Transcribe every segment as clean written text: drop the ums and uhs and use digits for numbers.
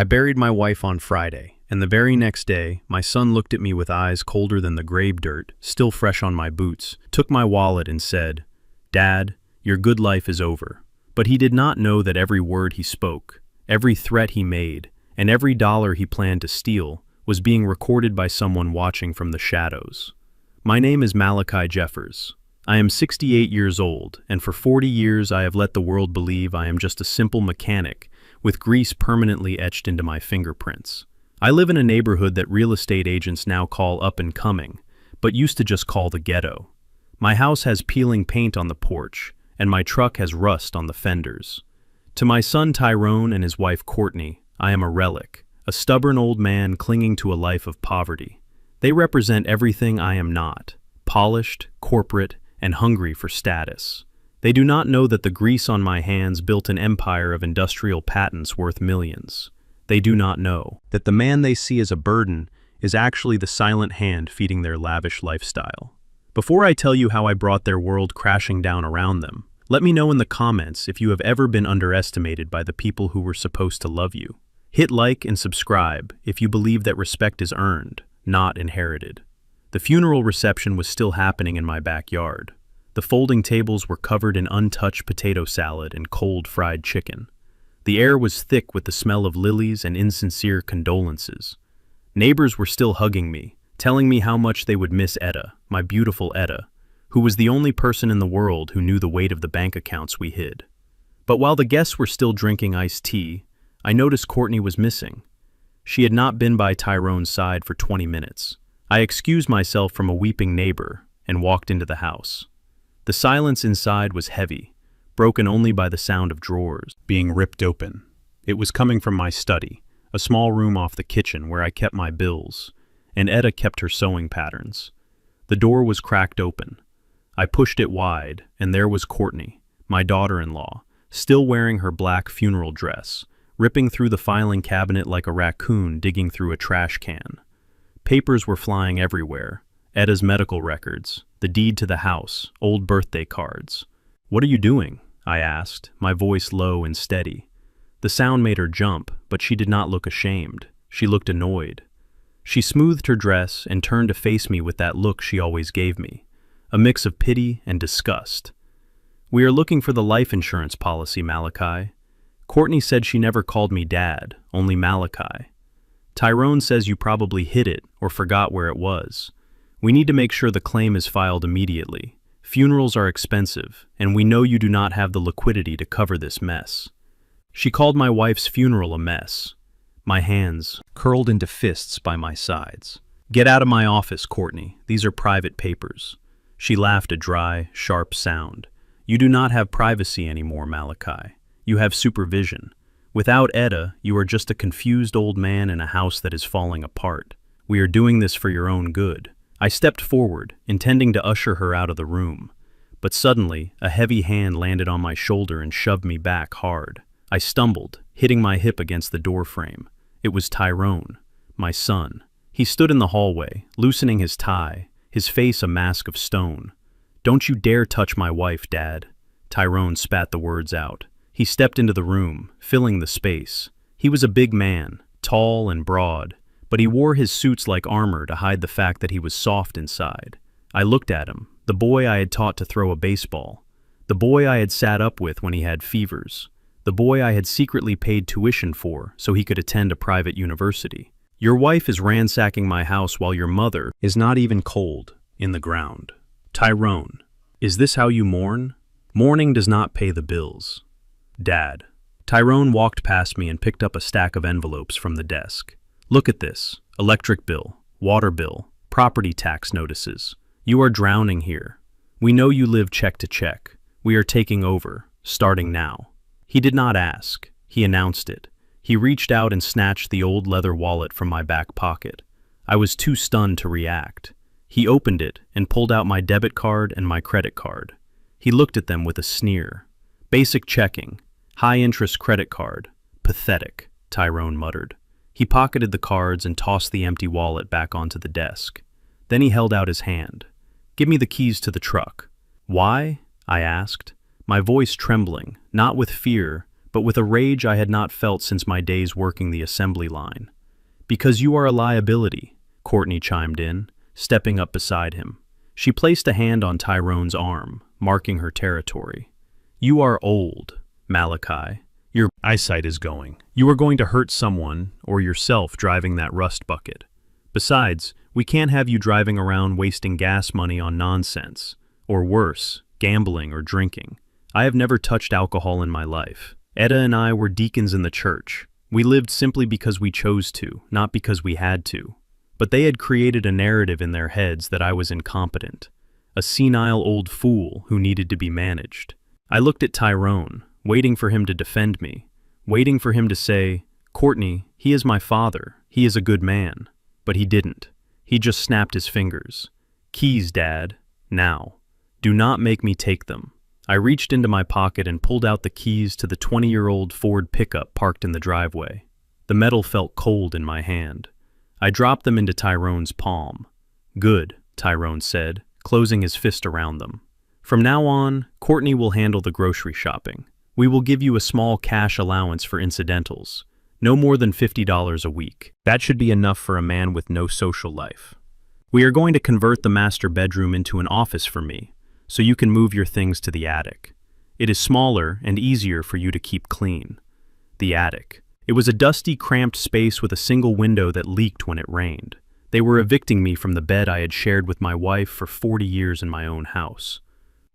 I buried my wife on Friday, and the very next day, my son looked at me with eyes colder than the grave dirt, still fresh on my boots, took my wallet and said, "Dad, your good life is over." But he did not know that every word he spoke, every threat he made, and every dollar he planned to steal was being recorded by someone watching from the shadows. My name is Malachi Jeffers. I am 68 years old, and for 40 years I have let the world believe I am just a simple mechanic with grease permanently etched into my fingerprints. I live in a neighborhood that real estate agents now call up and coming, but used to just call the ghetto. My house has peeling paint on the porch, and my truck has rust on the fenders. To my son Tyrone and his wife Courtney, I am a relic, a stubborn old man clinging to a life of poverty. They represent everything I am not: polished, corporate, and hungry for status. They do not know that the grease on my hands built an empire of industrial patents worth millions. They do not know that the man they see as a burden is actually the silent hand feeding their lavish lifestyle. Before I tell you how I brought their world crashing down around them, let me know in the comments if you have ever been underestimated by the people who were supposed to love you. Hit like and subscribe if you believe that respect is earned, not inherited. The funeral reception was still happening in my backyard. The folding tables were covered in untouched potato salad and cold fried chicken. The air was thick with the smell of lilies and insincere condolences. Neighbors were still hugging me, telling me how much they would miss Etta, my beautiful Etta, who was the only person in the world who knew the weight of the bank accounts we hid. But while the guests were still drinking iced tea, I noticed Courtney was missing. She had not been by Tyrone's side for 20 minutes. I excused myself from a weeping neighbor and walked into the house. The silence inside was heavy, broken only by the sound of drawers being ripped open. It was coming from my study, a small room off the kitchen where I kept my bills, and Etta kept her sewing patterns. The door was cracked open. I pushed it wide, and there was Courtney, my daughter-in-law, still wearing her black funeral dress, ripping through the filing cabinet like a raccoon digging through a trash can. Papers were flying everywhere: Etta's medical records, the deed to the house, old birthday cards. "What are you doing?" I asked, my voice low and steady. The sound made her jump, but she did not look ashamed. She looked annoyed. She smoothed her dress and turned to face me with that look she always gave me, a mix of pity and disgust. "We are looking for the life insurance policy, Malachi. Courtney said she never called me Dad, only Malachi. Tyrone says you probably hid it or forgot where it was. We need to make sure the claim is filed immediately. Funerals are expensive, and we know you do not have the liquidity to cover this mess." She called my wife's funeral a mess. My hands curled into fists by my sides. "Get out of my office, Courtney. These are private papers." She laughed a dry, sharp sound. "You do not have privacy anymore, Malachi. You have supervision. Without Etta, you are just a confused old man in a house that is falling apart. We are doing this for your own good." I stepped forward, intending to usher her out of the room. But suddenly, a heavy hand landed on my shoulder and shoved me back hard. I stumbled, hitting my hip against the doorframe. It was Tyrone, my son. He stood in the hallway, loosening his tie, his face a mask of stone. "Don't you dare touch my wife, Dad." Tyrone spat the words out. He stepped into the room, filling the space. He was a big man, tall and broad, but he wore his suits like armor to hide the fact that he was soft inside. I looked at him, the boy I had taught to throw a baseball, the boy I had sat up with when he had fevers, the boy I had secretly paid tuition for so he could attend a private university. "Your wife is ransacking my house while your mother is not even cold in the ground. Tyrone, is this how you mourn? Mourning does not pay the bills." "Dad." Tyrone walked past me and picked up a stack of envelopes from the desk. "Look at this: electric bill, water bill, property tax notices. You are drowning here. We know you live check to check. We are taking over, starting now." He did not ask. He announced it. He reached out and snatched the old leather wallet from my back pocket. I was too stunned to react. He opened it and pulled out my debit card and my credit card. He looked at them with a sneer. "Basic checking, high-interest credit card. Pathetic," Tyrone muttered. He pocketed the cards and tossed the empty wallet back onto the desk. Then he held out his hand. "Give me the keys to the truck." "Why?" I asked, my voice trembling, not with fear, but with a rage I had not felt since my days working the assembly line. "Because you are a liability," Courtney chimed in, stepping up beside him. She placed a hand on Tyrone's arm, marking her territory. "You are old, Malachi. Your eyesight is going. You are going to hurt someone or yourself driving that rust bucket. Besides, we can't have you driving around wasting gas money on nonsense, or worse, gambling or drinking. I have never touched alcohol in my life. Etta and I were deacons in the church. We lived simply because we chose to, not because we had to. But they had created a narrative in their heads that I was incompetent, a senile old fool who needed to be managed. I looked at Tyrone, waiting for him to defend me, waiting for him to say, 'Courtney, he is my father. He is a good man.' But he didn't. He just snapped his fingers. 'Keys, Dad. Now. Do not make me take them.' I reached into my pocket and pulled out the keys to the 20-year-old Ford pickup parked in the driveway. The metal felt cold in my hand. I dropped them into Tyrone's palm. 'Good,' Tyrone said, closing his fist around them. 'From now on, Courtney will handle the grocery shopping. We will give you a small cash allowance for incidentals. No more than $50 a week. That should be enough for a man with no social life. We are going to convert the master bedroom into an office for me, so you can move your things to the attic. It is smaller and easier for you to keep clean.' The attic. It was a dusty, cramped space with a single window that leaked when it rained. They were evicting me from the bed I had shared with my wife for 40 years in my own house.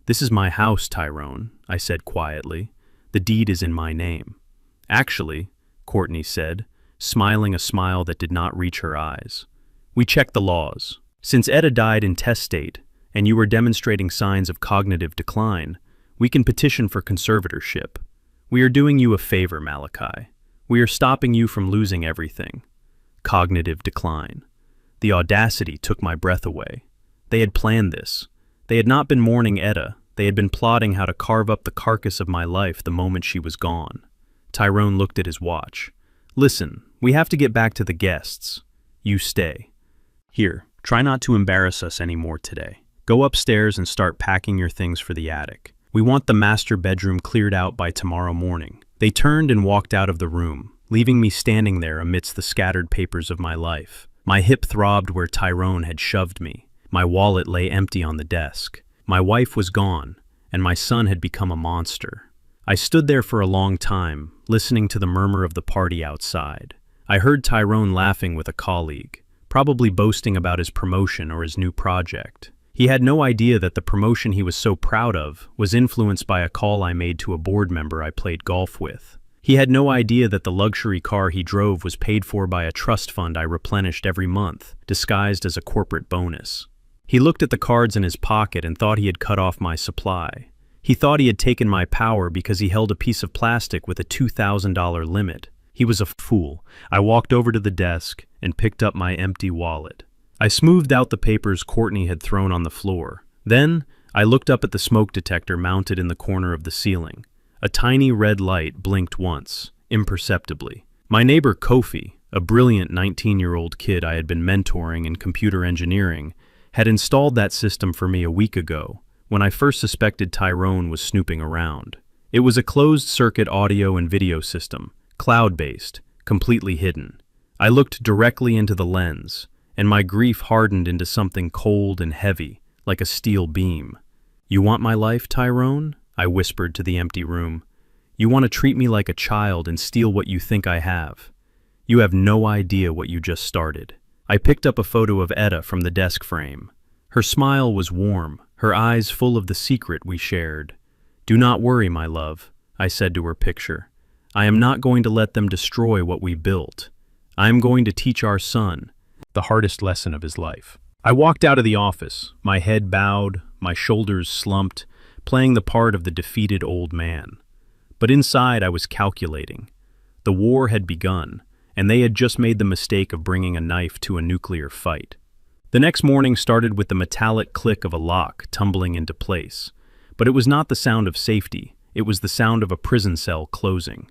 'This is my house, Tyrone,' I said quietly. 'The deed is in my name.' 'Actually,' Courtney said, smiling a smile that did not reach her eyes, 'we checked the laws. Since Etta died intestate, and you were demonstrating signs of cognitive decline, we can petition for conservatorship. We are doing you a favor, Malachi. We are stopping you from losing everything.' Cognitive decline. The audacity took my breath away. They had planned this. They had not been mourning Etta. They had been plotting how to carve up the carcass of my life the moment she was gone. Tyrone looked at his watch. 'Listen, we have to get back to the guests. You stay. Here, try not to embarrass us any more today. Go upstairs and start packing your things for the attic. We want the master bedroom cleared out by tomorrow morning.' They turned and walked out of the room, leaving me standing there amidst the scattered papers of my life. My hip throbbed where Tyrone had shoved me. My wallet lay empty on the desk. My wife was gone, and my son had become a monster. I stood there for a long time, listening to the murmur of the party outside. I heard Tyrone laughing with a colleague, probably boasting about his promotion or his new project. He had no idea that the promotion he was so proud of was influenced by a call I made to a board member I played golf with. He had no idea that the luxury car he drove was paid for by a trust fund I replenished every month, disguised as a corporate bonus. He looked at the cards in his pocket and thought he had cut off my supply. He thought he had taken my power because he held a piece of plastic with a $2,000 limit. He was a fool. I walked over to the desk and picked up my empty wallet. I smoothed out the papers Courtney had thrown on the floor. Then, I looked up at the smoke detector mounted in the corner of the ceiling. A tiny red light blinked once, imperceptibly. My neighbor Kofi, a brilliant 19-year-old kid I had been mentoring in computer engineering, had installed that system for me a week ago, when I first suspected Tyrone was snooping around. It was a closed-circuit audio and video system, cloud-based, completely hidden. I looked directly into the lens, and my grief hardened into something cold and heavy, like a steel beam. "You want my life, Tyrone?" I whispered to the empty room. "You want to treat me like a child and steal what you think I have? You have no idea what you just started." I picked up a photo of Etta from the desk frame. Her smile was warm, her eyes full of the secret we shared. "Do not worry, my love," I said to her picture. "I am not going to let them destroy what we built. I am going to teach our son the hardest lesson of his life." I walked out of the office, my head bowed, my shoulders slumped, playing the part of the defeated old man. But inside I was calculating. The war had begun, and they had just made the mistake of bringing a knife to a nuclear fight. The next morning started with the metallic click of a lock tumbling into place. But it was not the sound of safety, it was the sound of a prison cell closing.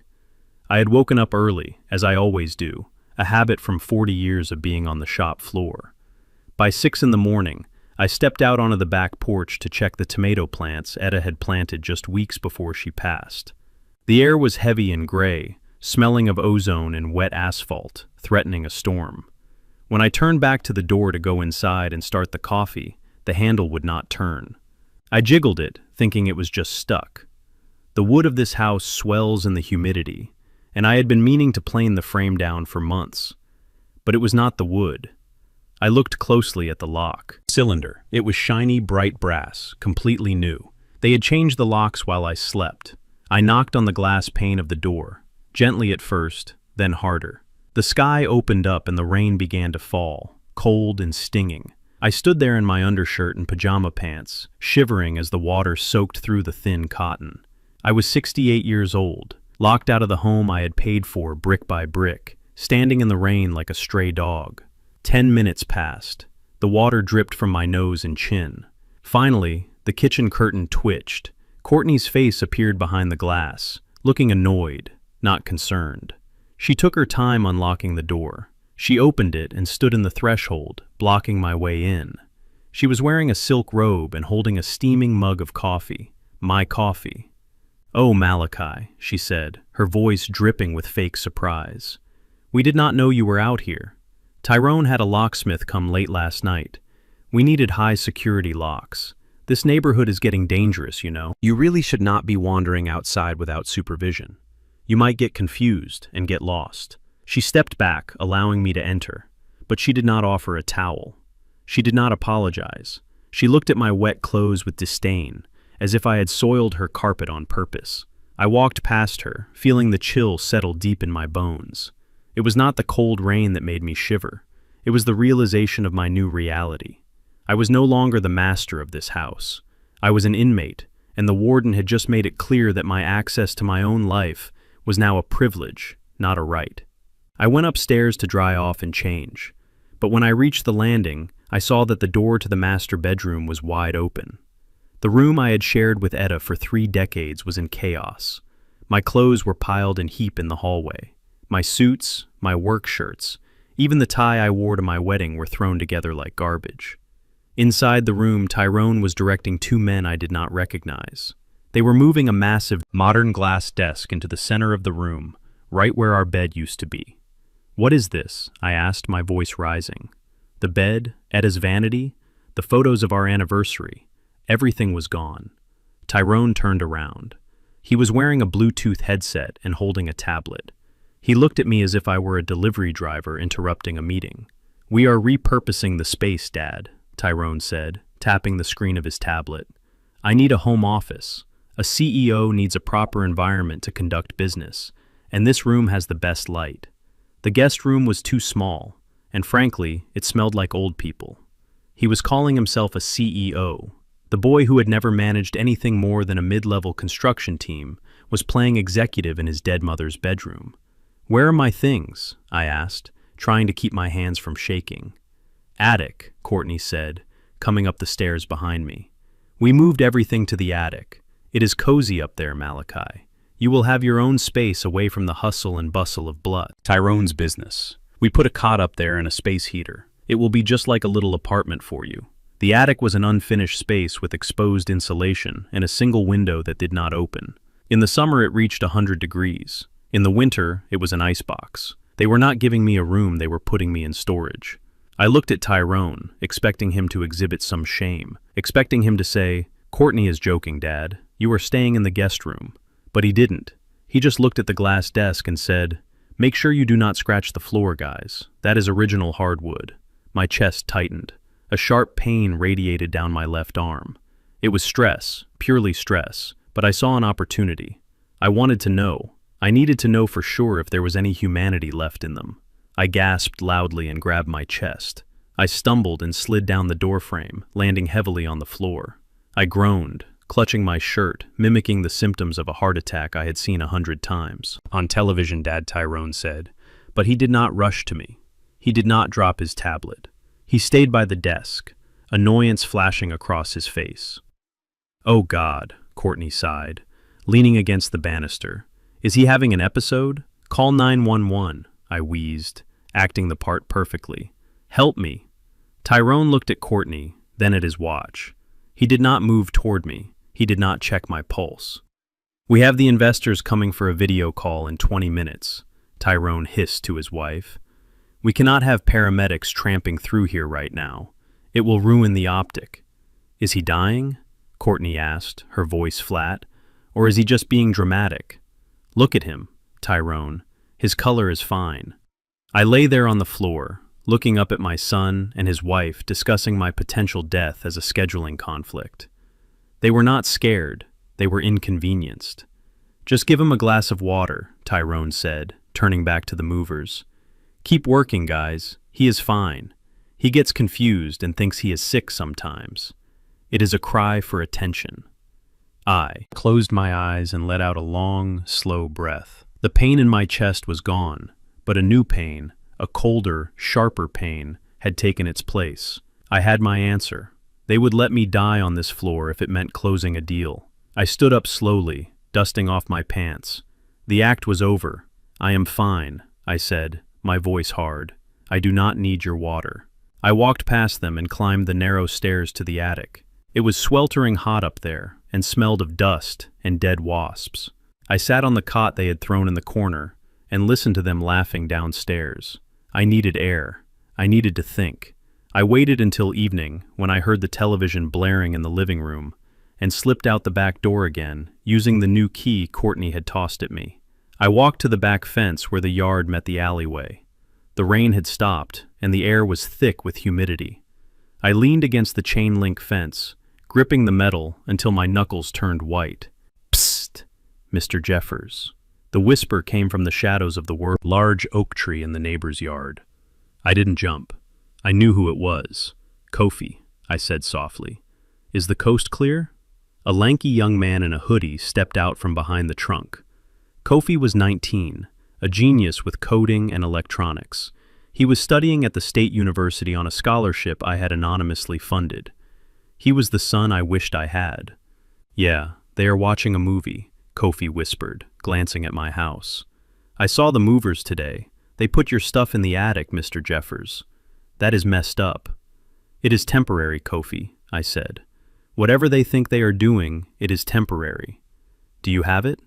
I had woken up early, as I always do, a habit from 40 years of being on the shop floor. By 6 in the morning, I stepped out onto the back porch to check the tomato plants Etta had planted just weeks before she passed. The air was heavy and gray, smelling of ozone and wet asphalt, threatening a storm. When I turned back to the door to go inside and start the coffee, the handle would not turn. I jiggled it, thinking it was just stuck. The wood of this house swells in the humidity, and I had been meaning to plane the frame down for months. But it was not the wood. I looked closely at the lock. Cylinder. It was shiny, bright brass, completely new. They had changed the locks while I slept. I knocked on the glass pane of the door, gently at first, then harder. The sky opened up and the rain began to fall, cold and stinging. I stood there in my undershirt and pajama pants, shivering as the water soaked through the thin cotton. I was 68 years old, locked out of the home I had paid for brick by brick, standing in the rain like a stray dog. 10 minutes passed. The water dripped from my nose and chin. Finally, the kitchen curtain twitched. Courtney's face appeared behind the glass, looking annoyed, not concerned. She took her time unlocking the door. She opened it and stood in the threshold, blocking my way in. She was wearing a silk robe and holding a steaming mug of coffee. My coffee. "Oh, Malachi," she said, her voice dripping with fake surprise. "We did not know you were out here. Tyrone had a locksmith come late last night. We needed high-security locks. This neighborhood is getting dangerous, you know. You really should not be wandering outside without supervision. You might get confused and get lost." She stepped back, allowing me to enter, but she did not offer a towel. She did not apologize. She looked at my wet clothes with disdain, as if I had soiled her carpet on purpose. I walked past her, feeling the chill settle deep in my bones. It was not the cold rain that made me shiver. It was the realization of my new reality. I was no longer the master of this house. I was an inmate, and the warden had just made it clear that my access to my own life was now a privilege, not a right. I went upstairs to dry off and change, but when I reached the landing, I saw that the door to the master bedroom was wide open. The room I had shared with Etta for 3 decades was in chaos. My clothes were piled in heap in the hallway. My suits, my work shirts, even the tie I wore to my wedding were thrown together like garbage. Inside the room, Tyrone was directing 2 men I did not recognize. They were moving a massive, modern glass desk into the center of the room, right where our bed used to be. "What is this?" I asked, my voice rising. The bed, Etta's vanity, the photos of our anniversary, everything was gone. Tyrone turned around. He was wearing a Bluetooth headset and holding a tablet. He looked at me as if I were a delivery driver interrupting a meeting. "We are repurposing the space, Dad," Tyrone said, tapping the screen of his tablet. "I need a home office. A CEO needs a proper environment to conduct business, and this room has the best light. The guest room was too small, and frankly, it smelled like old people." He was calling himself a CEO. The boy who had never managed anything more than a mid-level construction team was playing executive in his dead mother's bedroom. "Where are my things?" I asked, trying to keep my hands from shaking. "Attic," Courtney said, coming up the stairs behind me. "We moved everything to the attic. It is cozy up there, Malachi. You will have your own space away from the hustle and bustle of blood." Tyrone's business. "We put a cot up there and a space heater. It will be just like a little apartment for you." The attic was an unfinished space with exposed insulation and a single window that did not open. In the summer it reached 100 degrees. In the winter it was an icebox. They were not giving me a room, they were putting me in storage. I looked at Tyrone, expecting him to exhibit some shame, expecting him to say, "Courtney is joking, Dad. You are staying in the guest room." But he didn't. He just looked at the glass desk and said, "Make sure you do not scratch the floor, guys. That is original hardwood." My chest tightened. A sharp pain radiated down my left arm. It was stress, purely stress, but I saw an opportunity. I wanted to know. I needed to know for sure if there was any humanity left in them. I gasped loudly and grabbed my chest. I stumbled and slid down the doorframe, landing heavily on the floor. I groaned, clutching my shirt, mimicking the symptoms of a heart attack I had seen 100 times. "On television, Dad," Tyrone said, but he did not rush to me. He did not drop his tablet. He stayed by the desk, annoyance flashing across his face. "Oh God," Courtney sighed, leaning against the banister. "Is he having an episode? Call 911, I wheezed, acting the part perfectly. "Help me." Tyrone looked at Courtney, then at his watch. He did not move toward me. He did not check my pulse. We have the investors coming for a video call in 20 minutes, Tyrone hissed to his wife. We cannot have paramedics tramping through here right now. It will ruin the optic. Is he dying? Courtney asked, her voice flat. Or is he just being dramatic? Look at him, Tyrone. His color is fine. I lay there on the floor, looking up at my son and his wife discussing my potential death as a scheduling conflict. They were not scared. They were inconvenienced. Just give him a glass of water, Tyrone said, turning back to the movers. Keep working, guys. He is fine. He gets confused and thinks he is sick sometimes. It is a cry for attention. I closed my eyes and let out a long, slow breath. The pain in my chest was gone, but a new pain, a colder, sharper pain, had taken its place. I had my answer. They would let me die on this floor if it meant closing a deal. I stood up slowly, dusting off my pants. The act was over. I am fine, I said, my voice hard. I do not need your water. I walked past them and climbed the narrow stairs to the attic. It was sweltering hot up there and smelled of dust and dead wasps. I sat on the cot they had thrown in the corner and listened to them laughing downstairs. I needed air. I needed to think. I waited until evening when I heard the television blaring in the living room and slipped out the back door again, using the new key Courtney had tossed at me. I walked to the back fence where the yard met the alleyway. The rain had stopped, and the air was thick with humidity. I leaned against the chain-link fence, gripping the metal until my knuckles turned white. Psst, Mr. Jeffers. The whisper came from the shadows of the large oak tree in the neighbor's yard. I didn't jump. I knew who it was. Kofi, I said softly. Is the coast clear? A lanky young man in a hoodie stepped out from behind the trunk. Kofi was 19, a genius with coding and electronics. He was studying at the State University on a scholarship I had anonymously funded. He was the son I wished I had. Yeah, they are watching a movie, Kofi whispered, glancing at my house. I saw the movers today. They put your stuff in the attic, Mr. Jeffers. That is messed up. It is temporary, Kofi, I said. Whatever they think they are doing, it is temporary. Do you have it?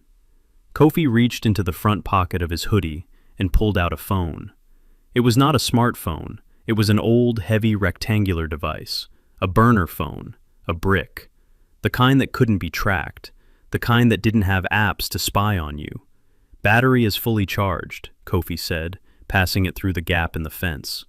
Kofi reached into the front pocket of his hoodie and pulled out a phone. It was not a smartphone. It was an old, heavy, rectangular device. A burner phone. A brick. The kind that couldn't be tracked. The kind that didn't have apps to spy on you. Battery is fully charged, Kofi said, passing it through the gap in the fence.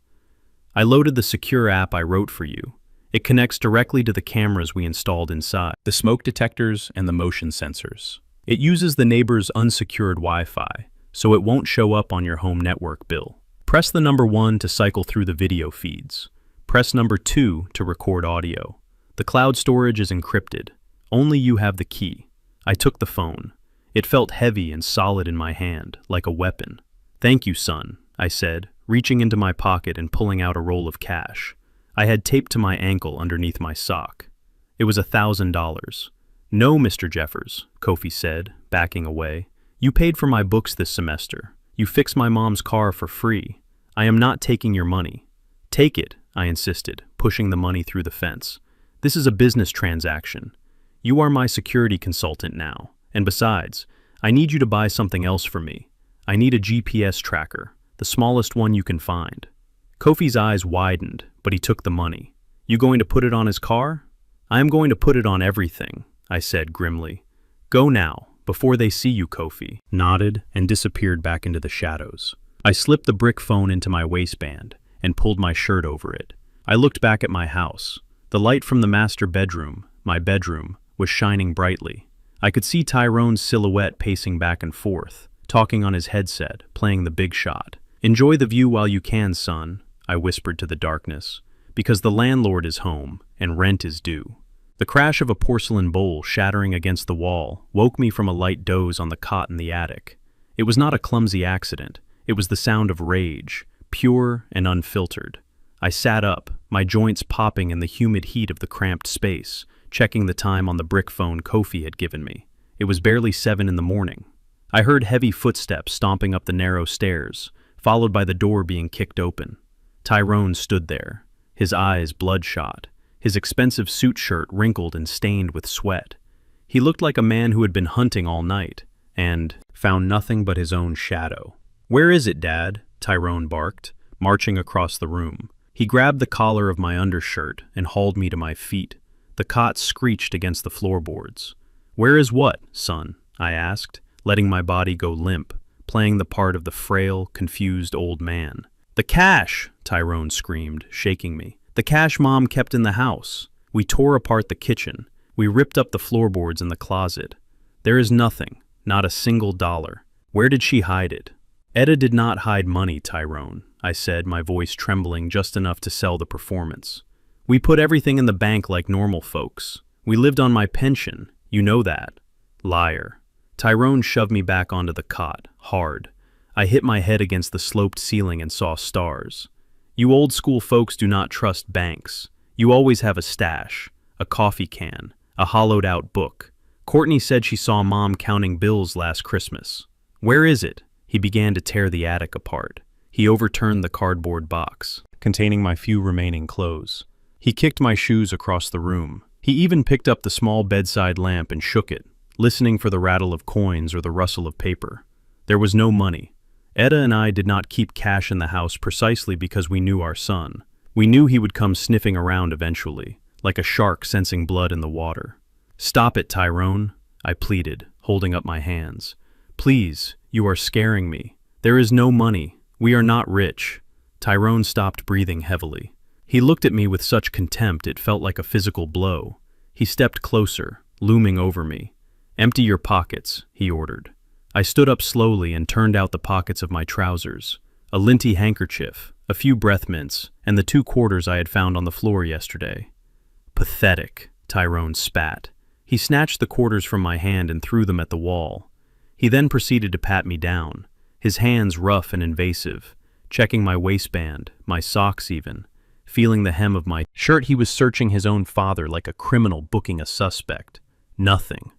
I loaded the secure app I wrote for you. It connects directly to the cameras we installed inside, the smoke detectors and the motion sensors. It uses the neighbor's unsecured Wi-Fi, so it won't show up on your home network bill. Press the number 1 to cycle through the video feeds. Press number 2 to record audio. The cloud storage is encrypted. Only you have the key. I took the phone. It felt heavy and solid in my hand, like a weapon. Thank you, son, I said, reaching into my pocket and pulling out a roll of cash. I had taped to my ankle underneath my sock. It was $1,000. No, Mr. Jeffers, Kofi said, backing away. You paid for my books this semester. You fixed my mom's car for free. I am not taking your money. Take it, I insisted, pushing the money through the fence. This is a business transaction. You are my security consultant now. And besides, I need you to buy something else for me. I need a GPS tracker, the smallest one you can find. Kofi's eyes widened, but he took the money. You going to put it on his car? I am going to put it on everything, I said grimly. Go now, before they see you, Kofi. Nodded and disappeared back into the shadows. I slipped the brick phone into my waistband and pulled my shirt over it. I looked back at my house. The light from the master bedroom, my bedroom, was shining brightly. I could see Tyrone's silhouette pacing back and forth, talking on his headset, playing the big shot. Enjoy the view while you can, son, I whispered to the darkness, because the landlord is home and rent is due. The crash of a porcelain bowl shattering against the wall woke me from a light doze on the cot in the attic. It was not a clumsy accident. It was the sound of rage, pure and unfiltered. I sat up, my joints popping in the humid heat of the cramped space, checking the time on the brick phone Kofi had given me. It was barely 7 in the morning. I heard heavy footsteps stomping up the narrow stairs, followed by the door being kicked open. Tyrone stood there, his eyes bloodshot, his expensive suit shirt wrinkled and stained with sweat. He looked like a man who had been hunting all night, and found nothing but his own shadow. "Where is it, Dad?" Tyrone barked, marching across the room. He grabbed the collar of my undershirt and hauled me to my feet. The cot screeched against the floorboards. "Where is what, son?" I asked, letting my body go limp, playing the part of the frail, confused old man. "The cash!" Tyrone screamed, shaking me. "The cash Mom kept in the house. We tore apart the kitchen. We ripped up the floorboards in the closet. There is nothing, not a single dollar. Where did she hide it?" "Etta did not hide money, Tyrone," I said, my voice trembling just enough to sell the performance. "We put everything in the bank like normal folks. We lived on my pension, you know that." "Liar." Tyrone shoved me back onto the cot, hard. I hit my head against the sloped ceiling and saw stars. "You old school folks do not trust banks. You always have a stash, a coffee can, a hollowed out book. Courtney said she saw Mom counting bills last Christmas." "Where is it?" He began to tear the attic apart. He overturned the cardboard box, containing my few remaining clothes. He kicked my shoes across the room. He even picked up the small bedside lamp and shook it, listening for the rattle of coins or the rustle of paper. There was no money. Etta and I did not keep cash in the house precisely because we knew our son. We knew he would come sniffing around eventually, like a shark sensing blood in the water. "Stop it, Tyrone," I pleaded, holding up my hands. "Please, you are scaring me. There is no money. We are not rich." Tyrone stopped breathing heavily. He looked at me with such contempt it felt like a physical blow. He stepped closer, looming over me. "Empty your pockets," he ordered. I stood up slowly and turned out the pockets of my trousers. A linty handkerchief, a few breath mints, and the 2 quarters I had found on the floor yesterday. "Pathetic," Tyrone spat. He snatched the quarters from my hand and threw them at the wall. He then proceeded to pat me down, his hands rough and invasive, checking my waistband, my socks even, feeling the hem of my shirt. He was searching his own father like a criminal booking a suspect. Nothing.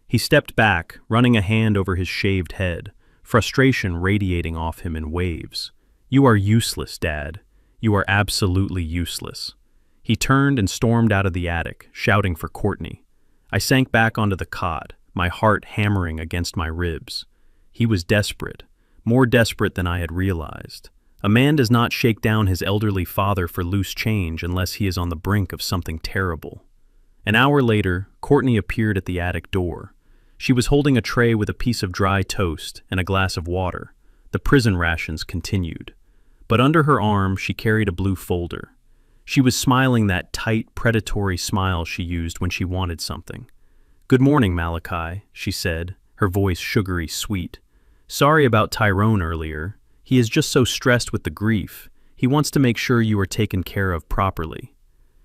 He stepped back, running a hand over his shaved head, frustration radiating off him in waves. "You are useless, Dad. You are absolutely useless." He turned and stormed out of the attic, shouting for Courtney. I sank back onto the cot, my heart hammering against my ribs. He was desperate, more desperate than I had realized. A man does not shake down his elderly father for loose change unless he is on the brink of something terrible. An hour later, Courtney appeared at the attic door. She was holding a tray with a piece of dry toast and a glass of water. The prison rations continued. But under her arm, she carried a blue folder. She was smiling that tight, predatory smile she used when she wanted something. "Good morning, Malachi," she said, her voice sugary sweet. "Sorry about Tyrone earlier. He is just so stressed with the grief. He wants to make sure you are taken care of properly."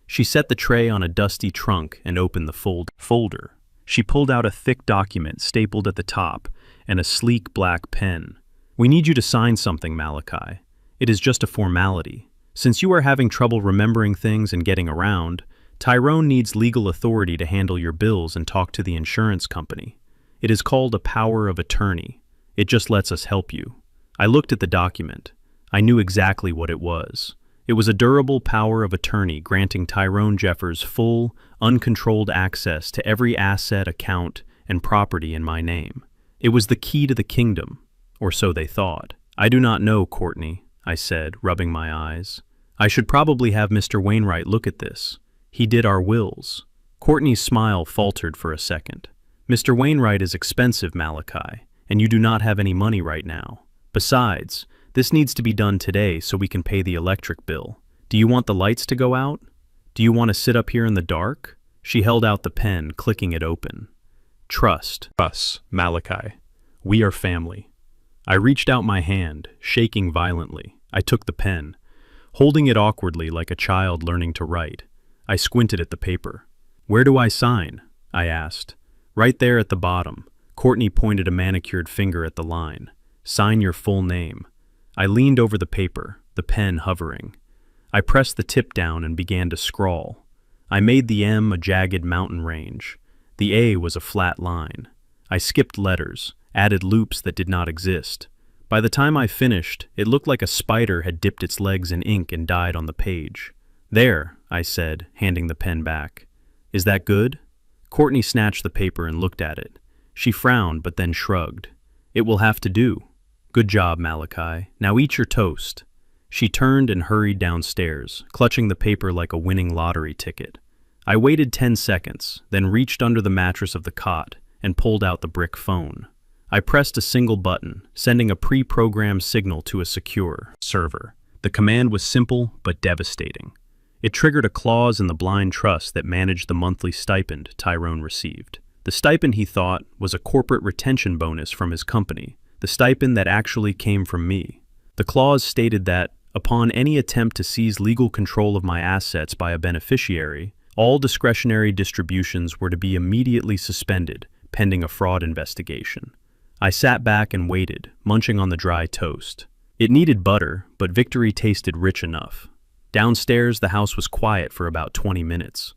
She set the tray on a dusty trunk and opened the folder. She pulled out a thick document stapled at the top and a sleek black pen. "We need you to sign something, Malachi. It is just a formality. Since you are having trouble remembering things and getting around, Tyrone needs legal authority to handle your bills and talk to the insurance company. It is called a power of attorney. It just lets us help you." I looked at the document. I knew exactly what it was. It was a durable power of attorney granting Tyrone Jeffers full, uncontrolled access to every asset, account, and property in my name. It was the key to the kingdom, or so they thought. "I do not know, Courtney," I said, rubbing my eyes. "I should probably have Mr. Wainwright look at this. He did our wills." Courtney's smile faltered for a second. "Mr. Wainwright is expensive, Malachi, and you do not have any money right now. Besides, this needs to be done today so we can pay the electric bill. Do you want the lights to go out? Do you want to sit up here in the dark?" She held out the pen, clicking it open. "Trust us, Malachi. We are family." I reached out my hand, shaking violently. I took the pen, holding it awkwardly like a child learning to write. I squinted at the paper. "Where do I sign?" I asked. "Right there at the bottom." Courtney pointed a manicured finger at the line. "Sign your full name." I leaned over the paper, the pen hovering. I pressed the tip down and began to scrawl. I made the M a jagged mountain range. The A was a flat line. I skipped letters, added loops that did not exist. By the time I finished, it looked like a spider had dipped its legs in ink and died on the page. "There," I said, handing the pen back. "Is that good?" Courtney snatched the paper and looked at it. She frowned but then shrugged. "It will have to do." "Good job, Malachi. Now eat your toast." She turned and hurried downstairs, clutching the paper like a winning lottery ticket. I waited 10 seconds, then reached under the mattress of the cot and pulled out the brick phone. I pressed a single button, sending a pre-programmed signal to a secure server. The command was simple but devastating. It triggered a clause in the blind trust that managed the monthly stipend Tyrone received. The stipend, he thought, was a corporate retention bonus from his company, the stipend that actually came from me. The clause stated that, upon any attempt to seize legal control of my assets by a beneficiary, all discretionary distributions were to be immediately suspended, pending a fraud investigation. I sat back and waited, munching on the dry toast. It needed butter, but victory tasted rich enough. Downstairs, the house was quiet for about 20 minutes.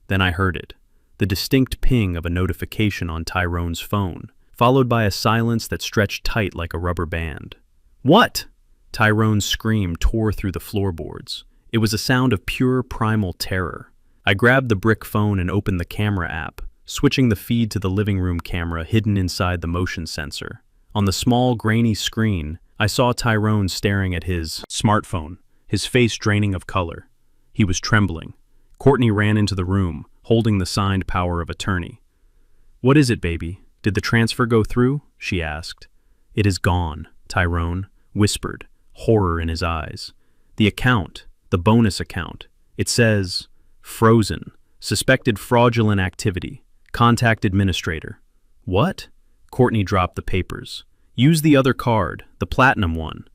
Then I heard it, the distinct ping of a notification on Tyrone's phone, followed by a silence that stretched tight like a rubber band. "What?" Tyrone's scream tore through the floorboards. It was a sound of pure primal terror. I grabbed the brick phone and opened the camera app, switching the feed to the living room camera hidden inside the motion sensor. On the small, grainy screen, I saw Tyrone staring at his smartphone, his face draining of color. He was trembling. Courtney ran into the room, holding the signed power of attorney. "What is it, baby? Did the transfer go through?" she asked. "It is gone," Tyrone whispered, horror in his eyes. "The account, the bonus account, it says, frozen, suspected fraudulent activity, contact administrator." "What?" Courtney dropped the papers. "Use the other card, the platinum one."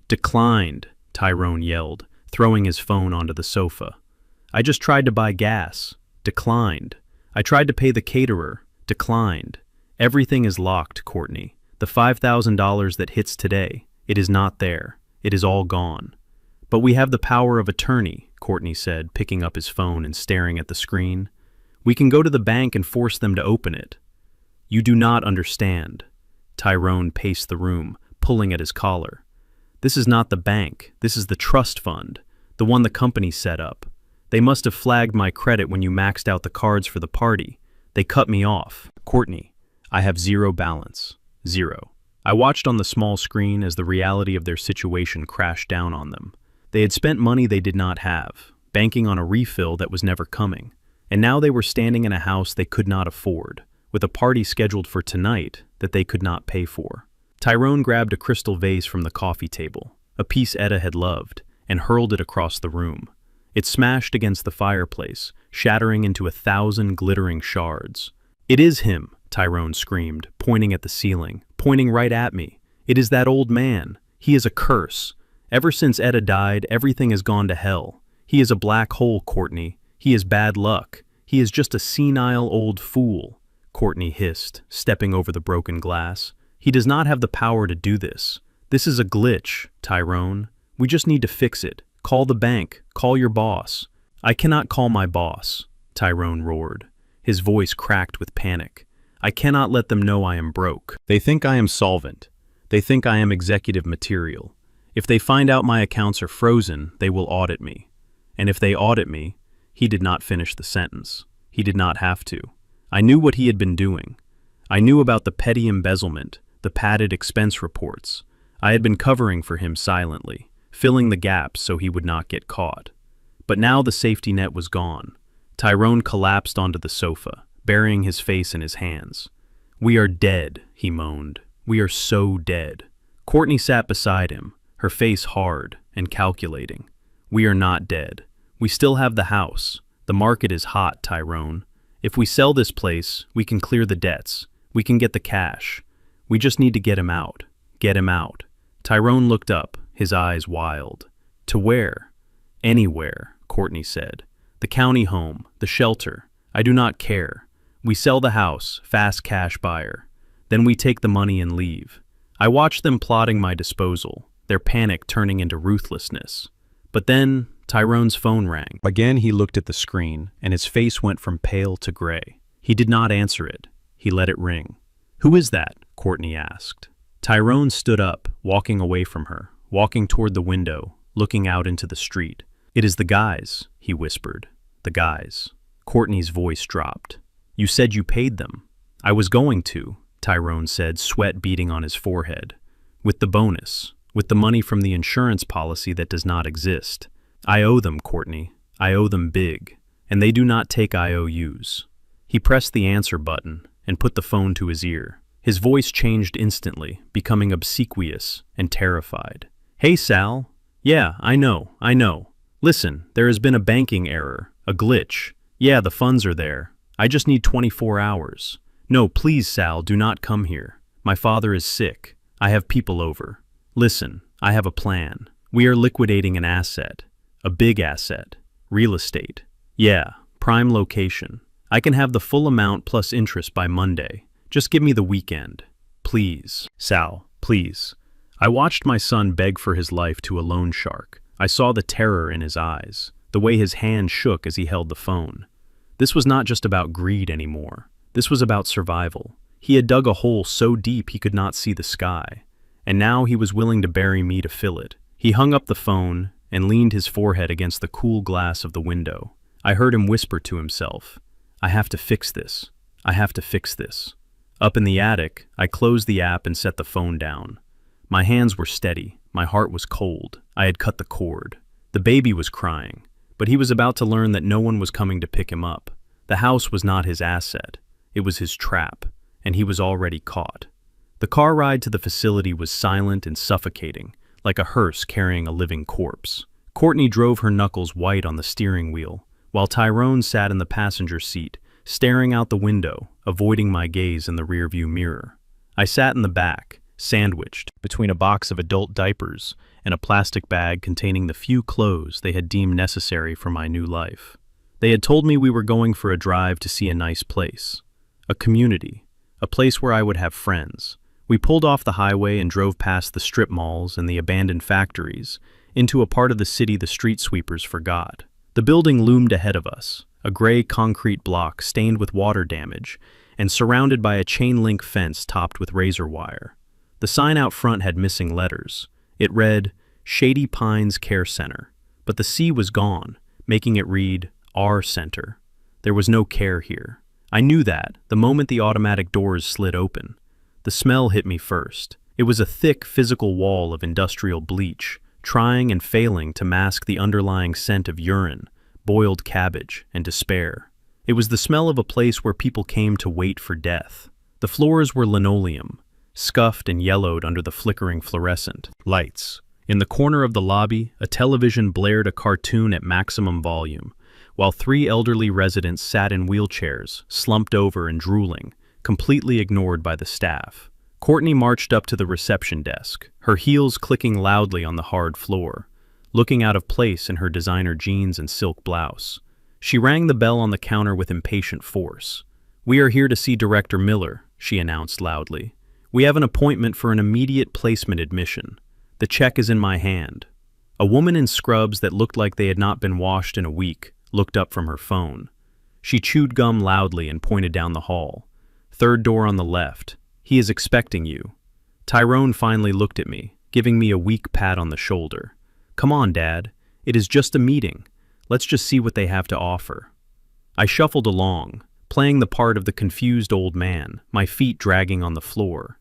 "Declined," Tyrone yelled, throwing his phone onto the sofa. "I just tried to buy gas. Declined. I tried to pay the caterer. Declined. Everything is locked, Courtney. The $5,000 that hits today, it is not there. It is all gone." "But we have the power of attorney," Courtney said, picking up his phone and staring at the screen. "We can go to the bank and force them to open it." "You do not understand." Tyrone paced the room, pulling at his collar. "This is not the bank. This is the trust fund, the one the company set up. They must have flagged my credit when you maxed out the cards for the party. They cut me off. Courtney, I have zero balance. Zero." I watched on the small screen as the reality of their situation crashed down on them. They had spent money they did not have, banking on a refill that was never coming. And now they were standing in a house they could not afford, with a party scheduled for tonight that they could not pay for. Tyrone grabbed a crystal vase from the coffee table, a piece Etta had loved, and hurled it across the room. It smashed against the fireplace, shattering into 1,000 glittering shards. "It is him," Tyrone screamed, pointing at the ceiling, pointing right at me. "It is that old man. He is a curse. Ever since Etta died, everything has gone to hell. He is a black hole, Courtney. He is bad luck. He is just a senile old fool," Courtney hissed, stepping over the broken glass. "He does not have the power to do this. This is a glitch, Tyrone. We just need to fix it. Call the bank. Call your boss." "I cannot call my boss," Tyrone roared. His voice cracked with panic. "I cannot let them know I am broke. They think I am solvent. They think I am executive material. If they find out my accounts are frozen, they will audit me. And if they audit me," he did not finish the sentence. He did not have to. I knew what he had been doing. I knew about the petty embezzlement, the padded expense reports. I had been covering for him silently, filling the gaps so he would not get caught. But now the safety net was gone. Tyrone collapsed onto the sofa, burying his face in his hands. "We are dead," he moaned. "We are so dead." Courtney sat beside him, her face hard and calculating. "We are not dead. We still have the house. The market is hot, Tyrone. If we sell this place, we can clear the debts. We can get the cash. We just need to get him out. Get him out." Tyrone looked up, his eyes wild. "To where?" "Anywhere," Courtney said. "The county home, the shelter. I do not care. We sell the house, fast cash buyer. Then we take the money and leave." I watched them plotting my disposal, their panic turning into ruthlessness. But then Tyrone's phone rang. Again he looked at the screen, and his face went from pale to gray. He did not answer it. He let it ring. "Who is that?" Courtney asked. Tyrone stood up, walking away from her, walking toward the window, looking out into the street. "It is the guys," he whispered. "The guys." Courtney's voice dropped. You said you paid them. I was going to, Tyrone said, sweat beading on his forehead. With the bonus, with the money from the insurance policy that does not exist. I owe them, Courtney. I owe them big. And they do not take IOUs. He pressed the answer button and put the phone to his ear. His voice changed instantly, becoming obsequious and terrified. Hey, Sal. Yeah, I know. Listen, there has been a banking error, a glitch. Yeah, the funds are there. I just need 24 hours. No, please, Sal, do not come here. My father is sick. I have people over. Listen, I have a plan. We are liquidating an asset. A big asset. Real estate. Yeah, prime location. I can have the full amount plus interest by Monday. Just give me the weekend. Please. Sal, please. I watched my son beg for his life to a loan shark. I saw the terror in his eyes, the way his hand shook as he held the phone. This was not just about greed anymore. This was about survival. He had dug a hole so deep he could not see the sky, and now he was willing to bury me to fill it. He hung up the phone and leaned his forehead against the cool glass of the window. I heard him whisper to himself, I have to fix this. I have to fix this. Up in the attic, I closed the app and set the phone down. My hands were steady. My heart was cold. I had cut the cord. The baby was crying, but he was about to learn that no one was coming to pick him up. The house was not his asset. It was his trap, and he was already caught. The car ride to the facility was silent and suffocating, like a hearse carrying a living corpse. Courtney drove her knuckles white on the steering wheel, while Tyrone sat in the passenger seat, staring out the window, avoiding my gaze in the rearview mirror. I sat in the back, sandwiched between a box of adult diapers and a plastic bag containing the few clothes they had deemed necessary for my new life. They had told me we were going for a drive to see a nice place, a community, a place where I would have friends. We pulled off the highway and drove past the strip malls and the abandoned factories into a part of the city the street sweepers forgot. The building loomed ahead of us, a gray concrete block stained with water damage and surrounded by a chain-link fence topped with razor wire. The sign out front had missing letters. It read, Shady Pines Care Center, but the C was gone, making it read, R Center. There was no care here. I knew that the moment the automatic doors slid open. The smell hit me first. It was a thick physical wall of industrial bleach, trying and failing to mask the underlying scent of urine, boiled cabbage, and despair. It was the smell of a place where people came to wait for death. The floors were linoleum, scuffed and yellowed under the flickering fluorescent lights. In the corner of the lobby, a television blared a cartoon at maximum volume, while 3 elderly residents sat in wheelchairs, slumped over and drooling, completely ignored by the staff. Courtney marched up to the reception desk, her heels clicking loudly on the hard floor, looking out of place in her designer jeans and silk blouse. She rang the bell on the counter with impatient force. "We are here to see Director Miller," she announced loudly. "We have an appointment for an immediate placement admission. The check is in my hand." A woman in scrubs that looked like they had not been washed in a week looked up from her phone. She chewed gum loudly and pointed down the hall. "Third door on the left. He is expecting you." Tyrone finally looked at me, giving me a weak pat on the shoulder. "Come on, Dad. It is just a meeting. Let's just see what they have to offer." I shuffled along, playing the part of the confused old man, my feet dragging on the floor.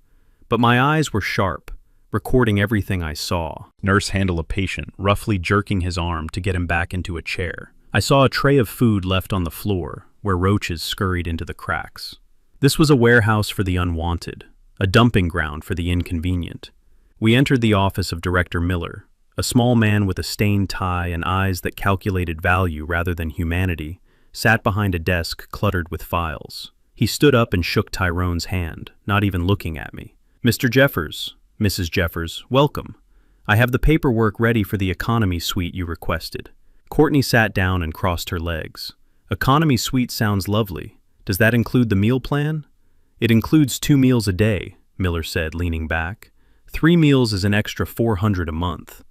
But my eyes were sharp, recording everything I saw. Nurse handle a patient, roughly jerking his arm to get him back into a chair. I saw a tray of food left on the floor, where roaches scurried into the cracks. This was a warehouse for the unwanted, a dumping ground for the inconvenient. We entered the office of Director Miller, a small man with a stained tie and eyes that calculated value rather than humanity, sat behind a desk cluttered with files. He stood up and shook Tyrone's hand, not even looking at me. "Mr. Jeffers, Mrs. Jeffers, welcome. I have the paperwork ready for the economy suite you requested." Courtney sat down and crossed her legs. "Economy suite sounds lovely. Does that include the meal plan?" "It includes 2 meals a day," Miller said, leaning back. 3 meals is an extra $400 a month.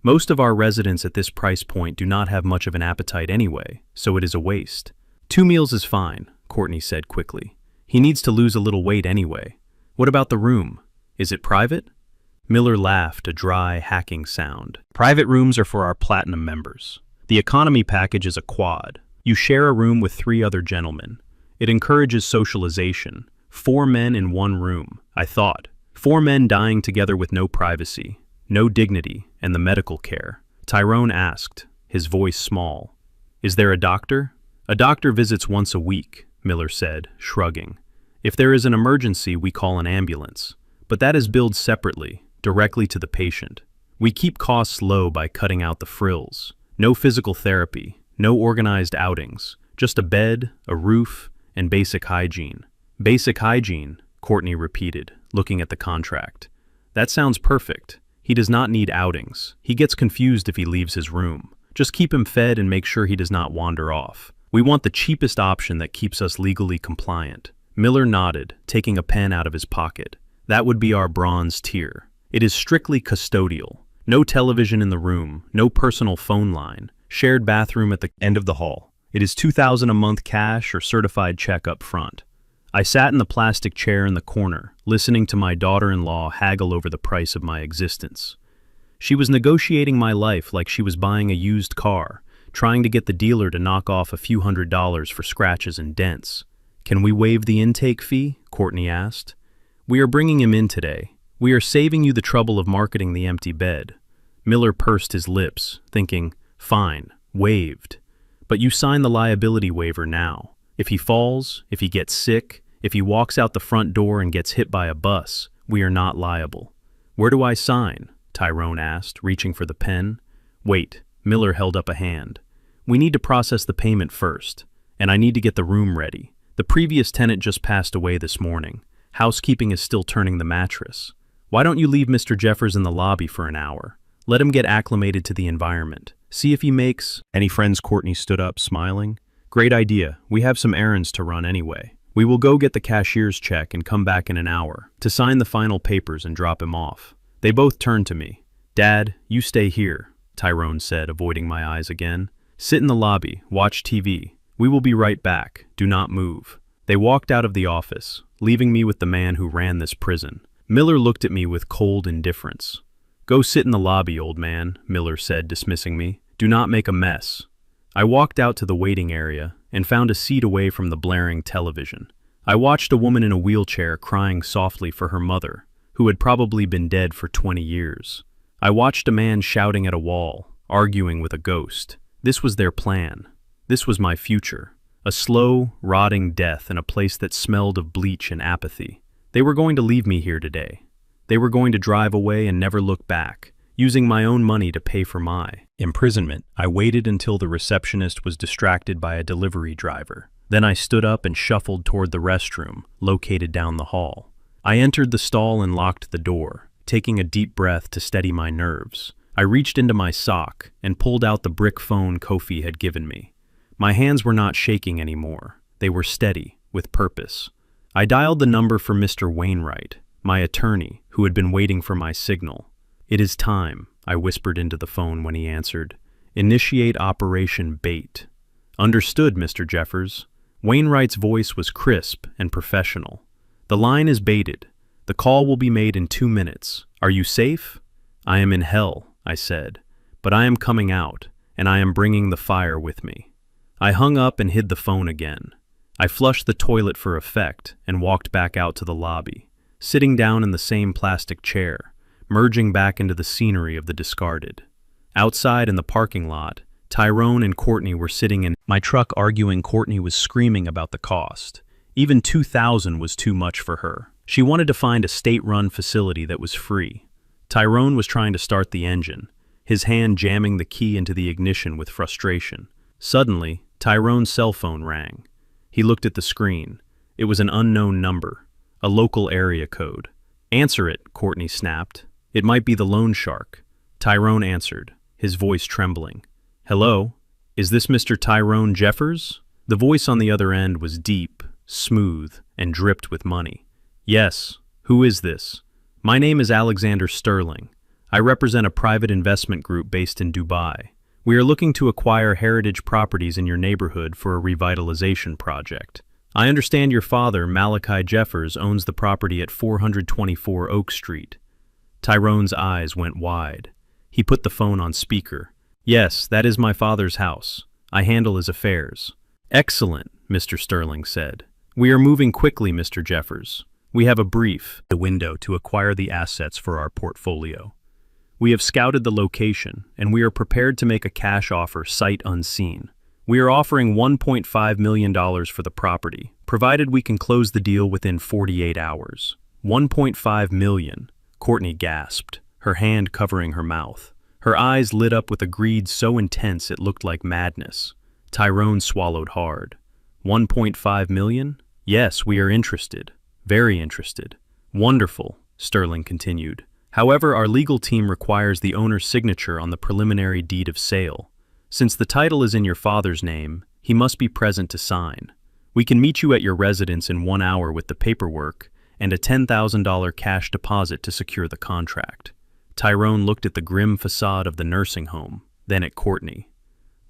Most of our residents at this price point do not have much of an appetite anyway, so it is a waste. 2 meals is fine, Courtney said quickly. He needs to lose a little weight anyway. What about the room? Is it private? Miller laughed, a dry, hacking sound. "Private rooms are for our platinum members. The economy package is a quad. You share a room with 3 other gentlemen. It encourages socialization. 4 men in one room, I thought. 4 men dying together with no privacy, no dignity, and the medical care. Tyrone asked, his voice small. Is there a doctor? A doctor visits once a week, Miller said, shrugging. If there is an emergency, we call an ambulance. But that is billed separately, directly to the patient. We keep costs low by cutting out the frills. No physical therapy, no organized outings, just a bed, a roof, and basic hygiene. Basic hygiene, Courtney repeated, looking at the contract. That sounds perfect. He does not need outings. He gets confused if he leaves his room. Just keep him fed and make sure he does not wander off. We want the cheapest option that keeps us legally compliant. Miller nodded, taking a pen out of his pocket. That would be our bronze tier. It is strictly custodial. No television in the room, no personal phone line, shared bathroom at the end of the hall. It is $2,000 a month cash or certified check up front. I sat in the plastic chair in the corner, listening to my daughter-in-law haggle over the price of my existence. She was negotiating my life like she was buying a used car, trying to get the dealer to knock off a few $100s for scratches and dents. Can we waive the intake fee? Courtney asked. We are bringing him in today. We are saving you the trouble of marketing the empty bed. Miller pursed his lips, thinking, fine, waived. But you sign the liability waiver now. If he falls, if he gets sick, if he walks out the front door and gets hit by a bus, we are not liable. Where do I sign? Tyrone asked, reaching for the pen. Wait, Miller held up a hand. We need to process the payment first, and I need to get the room ready. The previous tenant just passed away this morning. Housekeeping is still turning the mattress. Why don't you leave Mr. Jeffers in the lobby for an hour? Let him get acclimated to the environment. See if he makes... Any friends? Courtney stood up, smiling. Great idea. We have some errands to run anyway. We will go get the cashier's check and come back in an hour to sign the final papers and drop him off. They both turned to me. Dad, you stay here, Tyrone said, avoiding my eyes again. Sit in the lobby, watch TV. We will be right back. Do not move. They walked out of the office, leaving me with the man who ran this prison. Miller looked at me with cold indifference. Go sit in the lobby, old man, Miller said, dismissing me. Do not make a mess. I walked out to the waiting area and found a seat away from the blaring television. I watched a woman in a wheelchair crying softly for her mother, who had probably been dead for 20 years. I watched a man shouting at a wall, arguing with a ghost. This was their plan. This was my future. A slow, rotting death in a place that smelled of bleach and apathy. They were going to leave me here today. They were going to drive away and never look back, using my own money to pay for my imprisonment. I waited until the receptionist was distracted by a delivery driver. Then I stood up and shuffled toward the restroom, located down the hall. I entered the stall and locked the door, taking a deep breath to steady my nerves. I reached into my sock and pulled out the brick phone Kofi had given me. My hands were not shaking anymore. They were steady, with purpose. I dialed the number for Mr. Wainwright, my attorney, who had been waiting for my signal. It is time, I whispered into the phone when he answered. Initiate Operation Bait. Understood, Mr. Jeffers. Wainwright's voice was crisp and professional. The line is baited. The call will be made in 2 minutes. Are you safe? I am in hell, I said, but I am coming out, and I am bringing the fire with me. I hung up and hid the phone again. I flushed the toilet for effect and walked back out to the lobby, sitting down in the same plastic chair, merging back into the scenery of the discarded. Outside in the parking lot, Tyrone and Courtney were sitting in my truck arguing. Courtney was screaming about the cost. Even $2,000 was too much for her. She wanted to find a state-run facility that was free. Tyrone was trying to start the engine, his hand jamming the key into the ignition with frustration. Suddenly, Tyrone's cell phone rang. He looked at the screen. It was an unknown number, a local area code. Answer it, Courtney snapped. It might be the loan shark. Tyrone answered, his voice trembling. Hello? Is this Mr. Tyrone Jeffers? The voice on the other end was deep, smooth, and dripped with money. Yes. Who is this? My name is Alexander Sterling. I represent a private investment group based in Dubai. We are looking to acquire heritage properties in your neighborhood for a revitalization project. I understand your father, Malachi Jeffers, owns the property at 424 Oak Street. Tyrone's eyes went wide. He put the phone on speaker. Yes, that is my father's house. I handle his affairs. Excellent, Mr. Sterling said. We are moving quickly, Mr. Jeffers. We have a brief the window to acquire the assets for our portfolio. We have scouted the location, and we are prepared to make a cash offer sight unseen. We are offering $1.5 million for the property, provided we can close the deal within 48 hours. $1.5 million, Courtney gasped, her hand covering her mouth. Her eyes lit up with a greed so intense it looked like madness. Tyrone swallowed hard. $1.5 million? Yes, we are interested. Very interested. Wonderful, Sterling continued. However, our legal team requires the owner's signature on the preliminary deed of sale. Since the title is in your father's name, he must be present to sign. We can meet you at your residence in 1 hour with the paperwork and a $10,000 cash deposit to secure the contract. Tyrone looked at the grim facade of the nursing home, then at Courtney.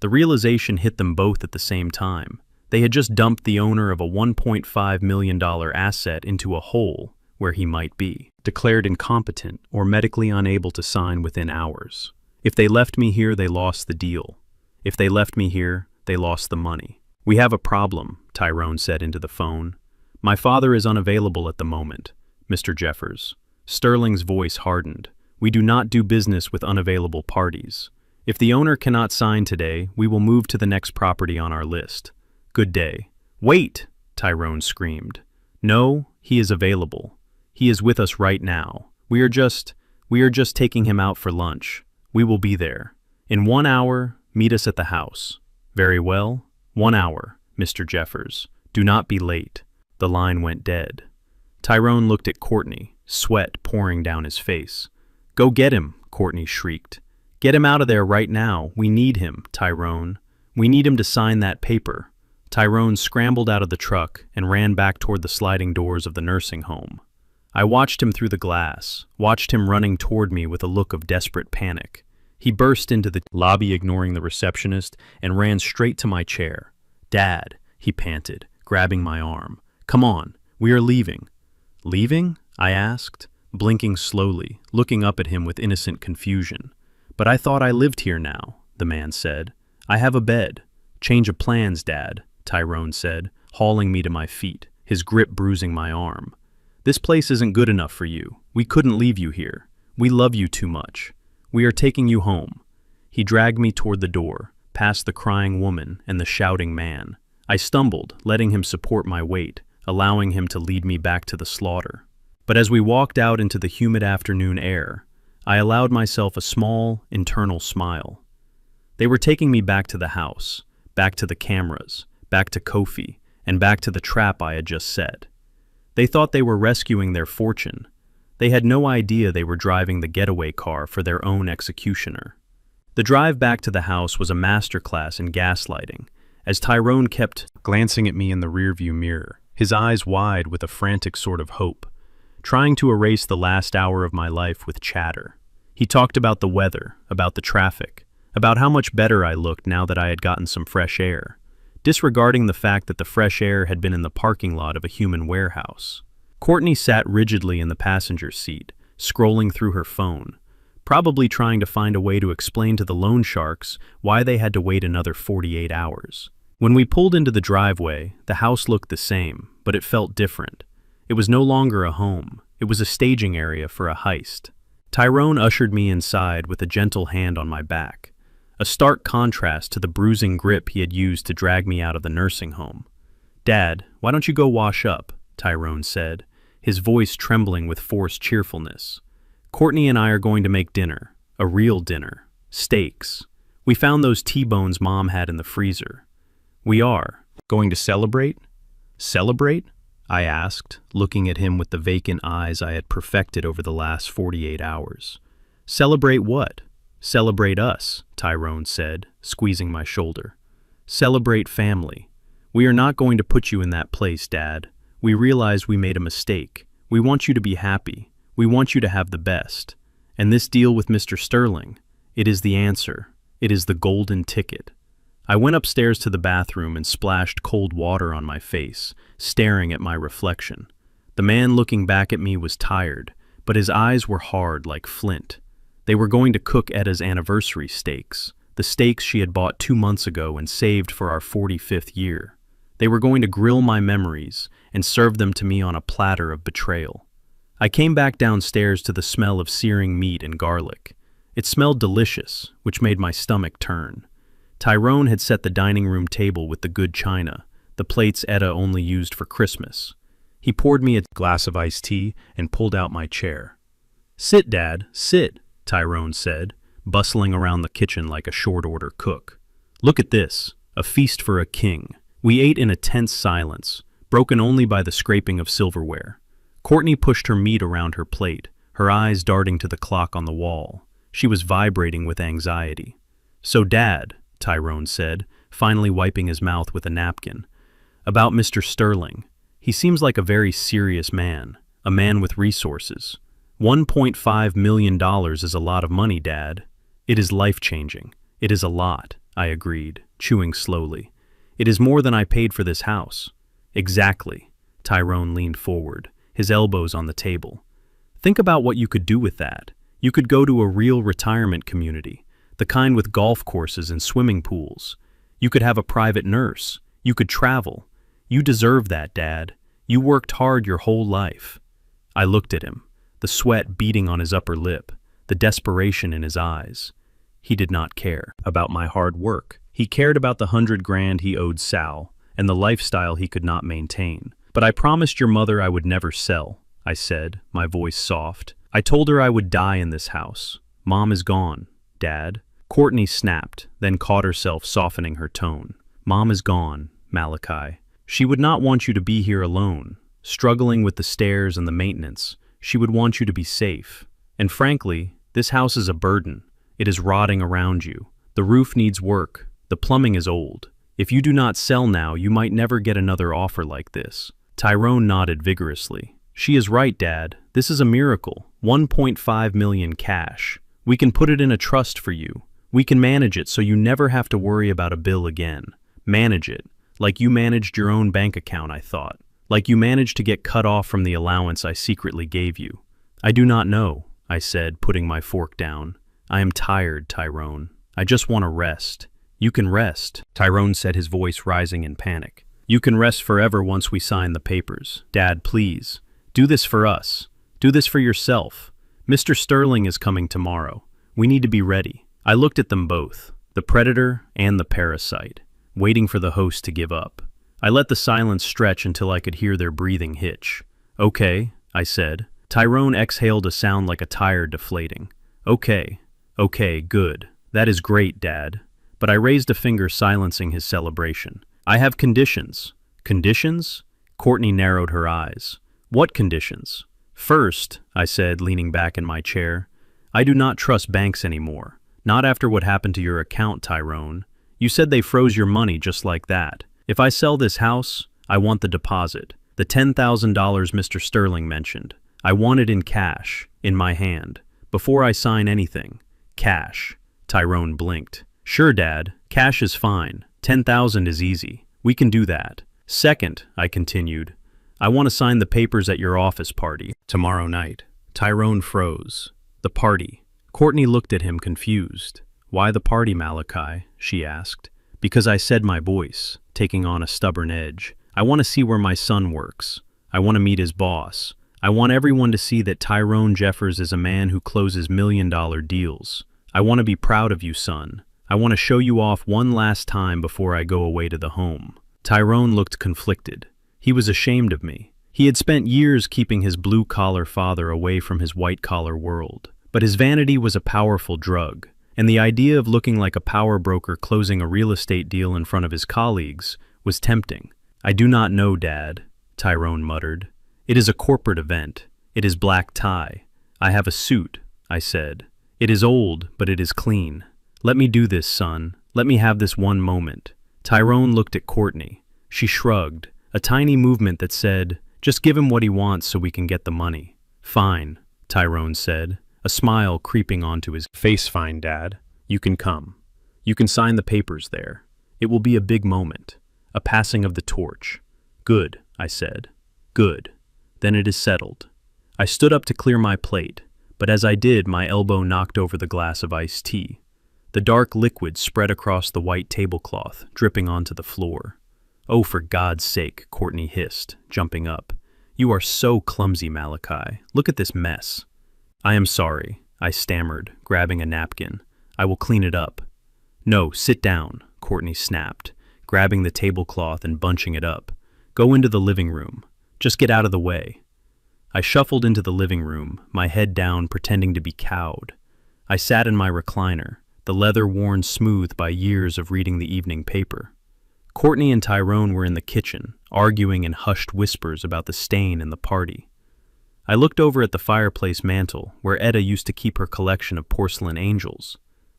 The realization hit them both at the same time. They had just dumped the owner of a $1.5 million asset into a hole where he might be, declared incompetent or medically unable to sign within hours. If they left me here, they lost the deal. If they left me here, they lost the money. We have a problem, Tyrone said into the phone. My father is unavailable at the moment, Mr. Jeffers. Sterling's voice hardened. We do not do business with unavailable parties. If the owner cannot sign today, we will move to the next property on our list. Good day. Wait, Tyrone screamed. No, he is available. He is with us right now. We are just taking him out for lunch. We will be there. In 1 hour, meet us at the house. Very well. 1 hour, Mr. Jeffers. Do not be late. The line went dead. Tyrone looked at Courtney, sweat pouring down his face. Go get him, Courtney shrieked. Get him out of there right now. We need him, Tyrone. We need him to sign that paper. Tyrone scrambled out of the truck and ran back toward the sliding doors of the nursing home. I watched him through the glass, watched him running toward me with a look of desperate panic. He burst into the lobby ignoring the receptionist and ran straight to my chair. Dad, he panted, grabbing my arm. Come on, we are leaving. Leaving? I asked, blinking slowly, looking up at him with innocent confusion. But I thought I lived here now, the man said. I have a bed. Change of plans, Dad, Tyrone said, hauling me to my feet, his grip bruising my arm. This place isn't good enough for you. We couldn't leave you here. We love you too much. We are taking you home. He dragged me toward the door, past the crying woman and the shouting man. I stumbled, letting him support my weight, allowing him to lead me back to the slaughter. But as we walked out into the humid afternoon air, I allowed myself a small, internal smile. They were taking me back to the house, back to the cameras, back to Kofi, and back to the trap I had just set. They thought they were rescuing their fortune. They had no idea they were driving the getaway car for their own executioner. The drive back to the house was a masterclass in gaslighting, as Tyrone kept glancing at me in the rearview mirror, his eyes wide with a frantic sort of hope, trying to erase the last hour of my life with chatter. He talked about the weather, about the traffic, about how much better I looked now that I had gotten some fresh air, disregarding the fact that the fresh air had been in the parking lot of a human warehouse. Courtney sat rigidly in the passenger seat, scrolling through her phone, probably trying to find a way to explain to the loan sharks why they had to wait another 48 hours. When we pulled into the driveway, the house looked the same, but it felt different. It was no longer a home. It was a staging area for a heist. Tyrone ushered me inside with a gentle hand on my back, a stark contrast to the bruising grip he had used to drag me out of the nursing home. Dad, why don't you go wash up? Tyrone said, his voice trembling with forced cheerfulness. Courtney and I are going to make dinner, a real dinner, steaks. We found those T-bones Mom had in the freezer. We are going to celebrate? Celebrate? I asked, looking at him with the vacant eyes I had perfected over the last 48 hours. Celebrate what? Celebrate us, Tyrone said, squeezing my shoulder. Celebrate family. We are not going to put you in that place, Dad. We realize we made a mistake. We want you to be happy. We want you to have the best. And this deal with Mr. Sterling, it is the answer. It is the golden ticket. I went upstairs to the bathroom and splashed cold water on my face, staring at my reflection. The man looking back at me was tired, but his eyes were hard like flint. They were going to cook Etta's anniversary steaks, the steaks she had bought 2 months ago and saved for our 45th year. They were going to grill my memories and serve them to me on a platter of betrayal. I came back downstairs to the smell of searing meat and garlic. It smelled delicious, which made my stomach turn. Tyrone had set the dining room table with the good china, the plates Etta only used for Christmas. He poured me a glass of iced tea and pulled out my chair. "Sit, Dad, sit," Tyrone said, bustling around the kitchen like a short-order cook. "Look at this, a feast for a king." We ate in a tense silence, broken only by the scraping of silverware. Courtney pushed her meat around her plate, her eyes darting to the clock on the wall. She was vibrating with anxiety. "So, Dad," Tyrone said, finally wiping his mouth with a napkin, "about Mr. Sterling. He seems like a very serious man, a man with resources. $1.5 million is a lot of money, Dad." "It is life-changing. It is a lot," I agreed, chewing slowly. "It is more than I paid for this house." "Exactly." Tyrone leaned forward, his elbows on the table. "Think about what you could do with that. You could go to a real retirement community, the kind with golf courses and swimming pools. You could have a private nurse. You could travel. You deserve that, Dad. You worked hard your whole life." I looked at him, the sweat beading on his upper lip, the desperation in his eyes. He did not care about my hard work. He cared about the $100,000 he owed Sal and the lifestyle he could not maintain. "But I promised your mother I would never sell," I said, my voice soft. "I told her I would die in this house. Mom is gone, Dad." Courtney snapped, then caught herself softening her tone. "Mom is gone, Malachi. She would not want you to be here alone, struggling with the stairs and the maintenance. She would want you to be safe. And frankly, this house is a burden. It is rotting around you. The roof needs work. The plumbing is old. If you do not sell now, you might never get another offer like this." Tyrone nodded vigorously. "She is right, Dad. This is a miracle. 1.5 million cash. We can put it in a trust for you. We can manage it so you never have to worry about a bill again. Manage it, like you managed your own bank account, I thought. Like you managed to get cut off from the allowance I secretly gave you." "I do not know," I said, putting my fork down. "I am tired, Tyrone. I just want to rest." "You can rest," Tyrone said, his voice rising in panic. "You can rest forever once we sign the papers. Dad, please. Do this for us. Do this for yourself. Mr. Sterling is coming tomorrow. We need to be ready." I looked at them both, the predator and the parasite, waiting for the host to give up. I let the silence stretch until I could hear their breathing hitch. "Okay," I said. Tyrone exhaled a sound like a tire deflating. "Okay. Okay, good. That is great, Dad." But I raised a finger, silencing his celebration. "I have conditions." "Conditions?" Courtney narrowed her eyes. "What conditions?" "First," I said, leaning back in my chair, "I do not trust banks anymore. Not after what happened to your account, Tyrone. You said they froze your money just like that. If I sell this house, I want the deposit. The $10,000 Mr. Sterling mentioned. I want it in cash, in my hand, before I sign anything. Cash." Tyrone blinked. "Sure, Dad. Cash is fine. 10,000 is easy. We can do that." "Second," I continued, "I want to sign the papers at your office party tomorrow night." Tyrone froze. "The party." Courtney looked at him confused. "Why the party, Malachi?" she asked. "Because I said my voice, taking on a stubborn edge. I want to see where my son works. I want to meet his boss. I want everyone to see that Tyrone Jeffers is a man who closes million-dollar deals. I want to be proud of you, son. I want to show you off one last time before I go away to the home." Tyrone looked conflicted. He was ashamed of me. He had spent years keeping his blue-collar father away from his white-collar world. But his vanity was a powerful drug, and the idea of looking like a power broker closing a real estate deal in front of his colleagues was tempting. "I do not know, Dad," Tyrone muttered. "It is a corporate event. It is black tie. I have a suit," I said. "It is old, but it is clean. Let me do this, son. Let me have this one moment." Tyrone looked at Courtney. She shrugged, a tiny movement that said, "Just give him what he wants so we can get the money." "Fine," Tyrone said, a smile creeping onto his face. "Fine, Dad. You can come. You can sign the papers there. It will be a big moment, a passing of the torch." "Good," I said. "Good. Then it is settled." I stood up to clear my plate, but as I did, my elbow knocked over the glass of iced tea. The dark liquid spread across the white tablecloth, dripping onto the floor. "Oh, for God's sake," Courtney hissed, jumping up. "You are so clumsy, Malachi. Look at this mess." "I am sorry," I stammered, grabbing a napkin. "I will clean it up." "No, sit down," Courtney snapped, grabbing the tablecloth and bunching it up. "Go into the living room. Just get out of the way." I shuffled into the living room, my head down, pretending to be cowed. I sat in my recliner, the leather worn smooth by years of reading the evening paper. Courtney and Tyrone were in the kitchen, arguing in hushed whispers about the stain in the party. I looked over at the fireplace mantel, where Etta used to keep her collection of porcelain angels.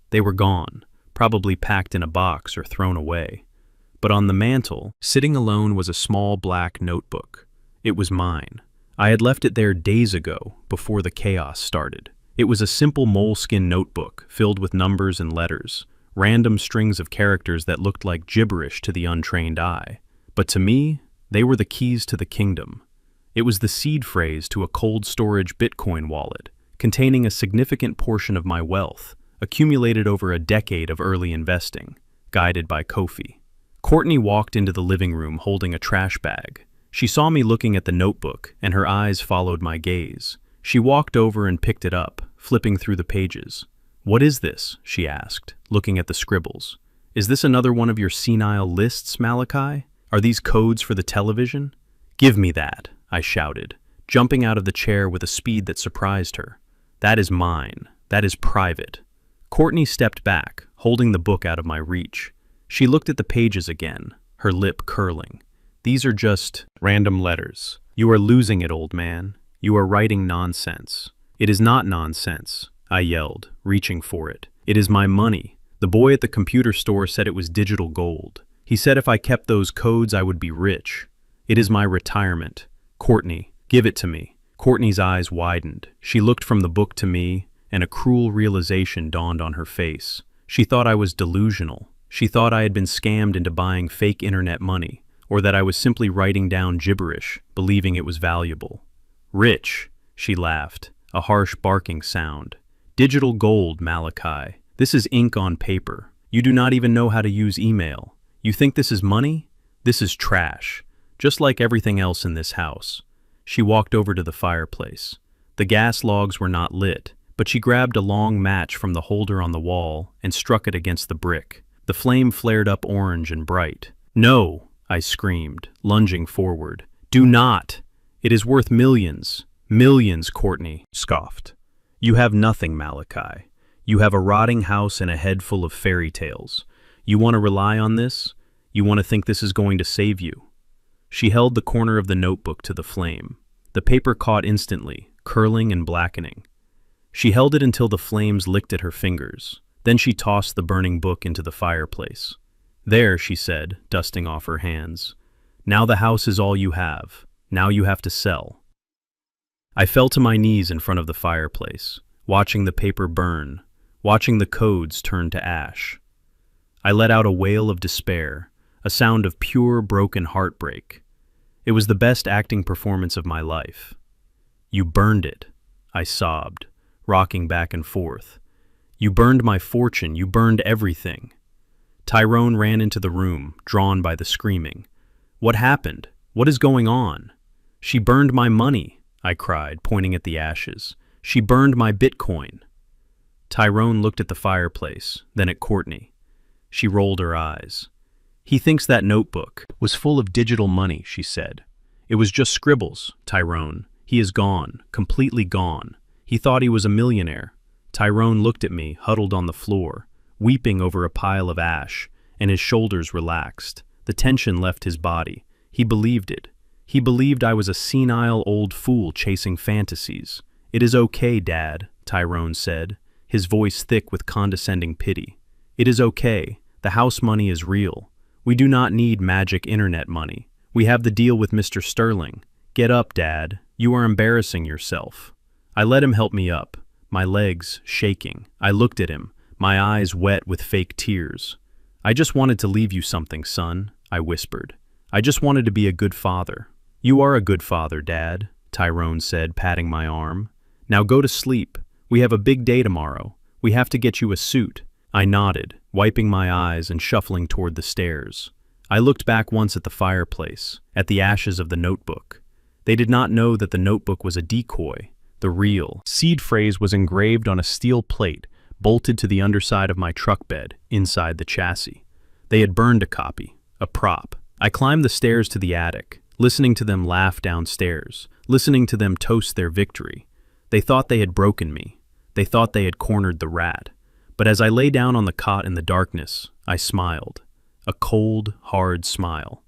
They were gone, probably packed in a box or thrown away. But on the mantel, sitting alone, was a small black notebook. It was mine. I had left it there days ago, before the chaos started. It was a simple moleskin notebook, filled with numbers and letters, random strings of characters that looked like gibberish to the untrained eye. But to me, they were the keys to the kingdom. It was the seed phrase to a cold storage Bitcoin wallet, containing a significant portion of my wealth, accumulated over a decade of early investing, guided by Kofi. Courtney walked into the living room holding a trash bag. She saw me looking at the notebook, and her eyes followed my gaze. She walked over and picked it up, flipping through the pages. "What is this?" she asked, looking at the scribbles. "Is this another one of your senile lists, Malachi? Are these codes for the television?" "Give me that," I shouted, jumping out of the chair with a speed that surprised her. "That is mine. That is private." Courtney stepped back, holding the book out of my reach. She looked at the pages again, her lip curling. "These are just random letters. You are losing it, old man. You are writing nonsense." "It is not nonsense," I yelled, reaching for it. "It is my money. The boy at the computer store said it was digital gold. He said if I kept those codes I would be rich. It is my retirement. Courtney, give it to me." Courtney's eyes widened. She looked from the book to me, and a cruel realization dawned on her face. She thought I was delusional. She thought I had been scammed into buying fake internet money, or that I was simply writing down gibberish, believing it was valuable. "Rich," she laughed, a harsh barking sound. "Digital gold, Malachi. This is ink on paper. You do not even know how to use email. You think this is money? This is trash, just like everything else in this house." She walked over to the fireplace. The gas logs were not lit, but she grabbed a long match from the holder on the wall and struck it against the brick. The flame flared up orange and bright. "No!" I screamed, lunging forward. "Do not! It is worth millions." "Millions," Courtney scoffed. "You have nothing, Malachi. You have a rotting house and a head full of fairy tales. You want to rely on this? You want to think this is going to save you?" She held the corner of the notebook to the flame. The paper caught instantly, curling and blackening. She held it until the flames licked at her fingers. Then she tossed the burning book into the fireplace. "There," she said, dusting off her hands. "Now the house is all you have. Now you have to sell." I fell to my knees in front of the fireplace, watching the paper burn, watching the codes turn to ash. I let out a wail of despair, a sound of pure, broken heartbreak. It was the best acting performance of my life. "You burned it," I sobbed, rocking back and forth. "You burned my fortune. You burned everything." Tyrone ran into the room, drawn by the screaming. "What happened? What is going on?" "She burned my money," I cried, pointing at the ashes. "She burned my Bitcoin." Tyrone looked at the fireplace, then at Courtney. She rolled her eyes. "He thinks that notebook was full of digital money," she said. "It was just scribbles, Tyrone. He is gone, completely gone. He thought he was a millionaire." Tyrone looked at me, huddled on the floor, weeping over a pile of ash, and his shoulders relaxed. The tension left his body. He believed it. He believed I was a senile old fool chasing fantasies. "It is okay, Dad," Tyrone said, his voice thick with condescending pity. "It is okay. The house money is real. We do not need magic internet money. We have the deal with Mr. Sterling. Get up, Dad. You are embarrassing yourself." I let him help me up, my legs shaking. I looked at him, my eyes wet with fake tears. "I just wanted to leave you something, son," I whispered. "I just wanted to be a good father." "You are a good father, Dad," Tyrone said, patting my arm. "Now go to sleep. We have a big day tomorrow. We have to get you a suit." I nodded, wiping my eyes and shuffling toward the stairs. I looked back once at the fireplace, at the ashes of the notebook. They did not know that the notebook was a decoy. The real seed phrase was engraved on a steel plate, bolted to the underside of my truck bed, inside the chassis. They had burned a copy, a prop. I climbed the stairs to the attic, listening to them laugh downstairs, listening to them toast their victory. They thought they had broken me. They thought they had cornered the rat. But as I lay down on the cot in the darkness, I smiled. A cold, hard smile.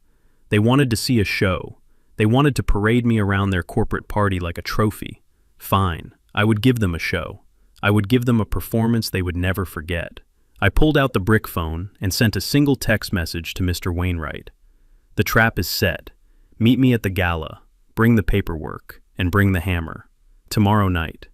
They wanted to see a show. They wanted to parade me around their corporate party like a trophy. Fine, I would give them a show. I would give them a performance they would never forget. I pulled out the brick phone and sent a single text message to Mr. Wainwright. The trap is set. Meet me at the gala. Bring the paperwork, and bring the hammer. Tomorrow night.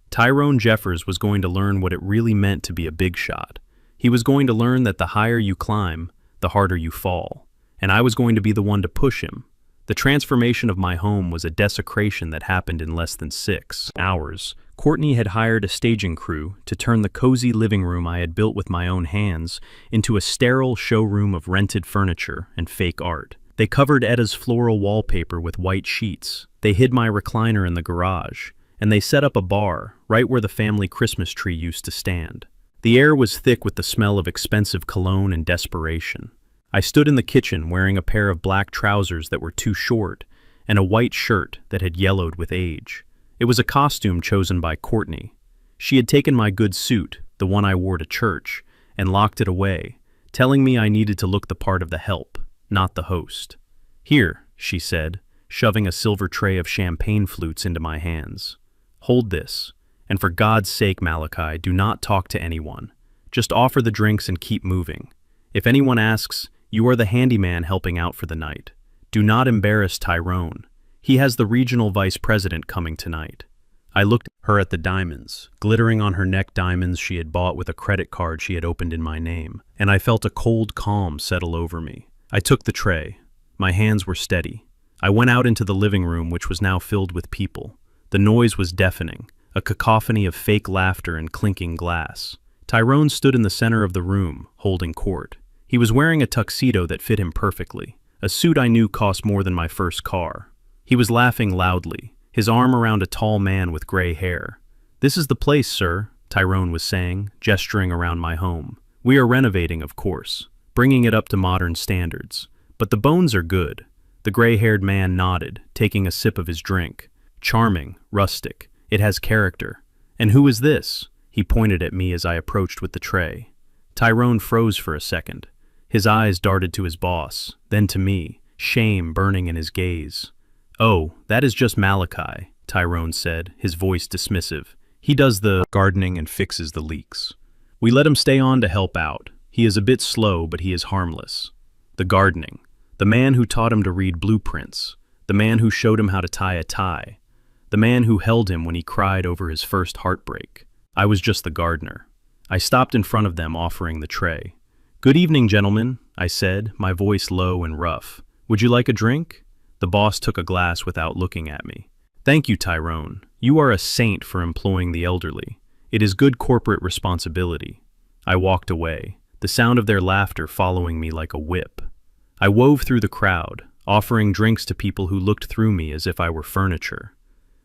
Tyrone Jeffers was going to learn what it really meant to be a big shot. He was going to learn that the higher you climb, the harder you fall. And I was going to be the one to push him. The transformation of my home was a desecration that happened in less than 6 hours. Courtney had hired a staging crew to turn the cozy living room I had built with my own hands into a sterile showroom of rented furniture and fake art. They covered Etta's floral wallpaper with white sheets. They hid my recliner in the garage. And they set up a bar right where the family Christmas tree used to stand. The air was thick with the smell of expensive cologne and desperation. I stood in the kitchen wearing a pair of black trousers that were too short and a white shirt that had yellowed with age. It was a costume chosen by Courtney. She had taken my good suit, the one I wore to church, and locked it away, telling me I needed to look the part of the help, not the host. Here, she said, shoving a silver tray of champagne flutes into my hands. Hold this, and for God's sake, Malachi, do not talk to anyone. Just offer the drinks and keep moving. If anyone asks, you are the handyman helping out for the night. Do not embarrass Tyrone. He has the regional vice president coming tonight. I looked at her at the diamonds, glittering on her neck, diamonds she had bought with a credit card she had opened in my name, and I felt a cold calm settle over me. I took the tray. My hands were steady. I went out into the living room, which was now filled with people. The noise was deafening, a cacophony of fake laughter and clinking glass. Tyrone stood in the center of the room, holding court. He was wearing a tuxedo that fit him perfectly, a suit I knew cost more than my first car. He was laughing loudly, his arm around a tall man with gray hair. "This is the place, sir," Tyrone was saying, gesturing around my home. "We are renovating, of course, bringing it up to modern standards. But the bones are good." The gray-haired man nodded, taking a sip of his drink. "Charming, rustic. It has character. And who is this?" He pointed at me as I approached with the tray. Tyrone froze for a second. His eyes darted to his boss, then to me, shame burning in his gaze. "Oh, that is just Malachi," Tyrone said, his voice dismissive. "He does the gardening and fixes the leaks. We let him stay on to help out. He is a bit slow, but he is harmless." The gardening. The man who taught him to read blueprints. The man who showed him how to tie a tie. The man who held him when he cried over his first heartbreak. I was just the gardener. I stopped in front of them, offering the tray. "Good evening, gentlemen," I said, my voice low and rough. "Would you like a drink?" The boss took a glass without looking at me. "Thank you, Tyrone. You are a saint for employing the elderly. It is good corporate responsibility." I walked away, the sound of their laughter following me like a whip. I wove through the crowd, offering drinks to people who looked through me as if I were furniture.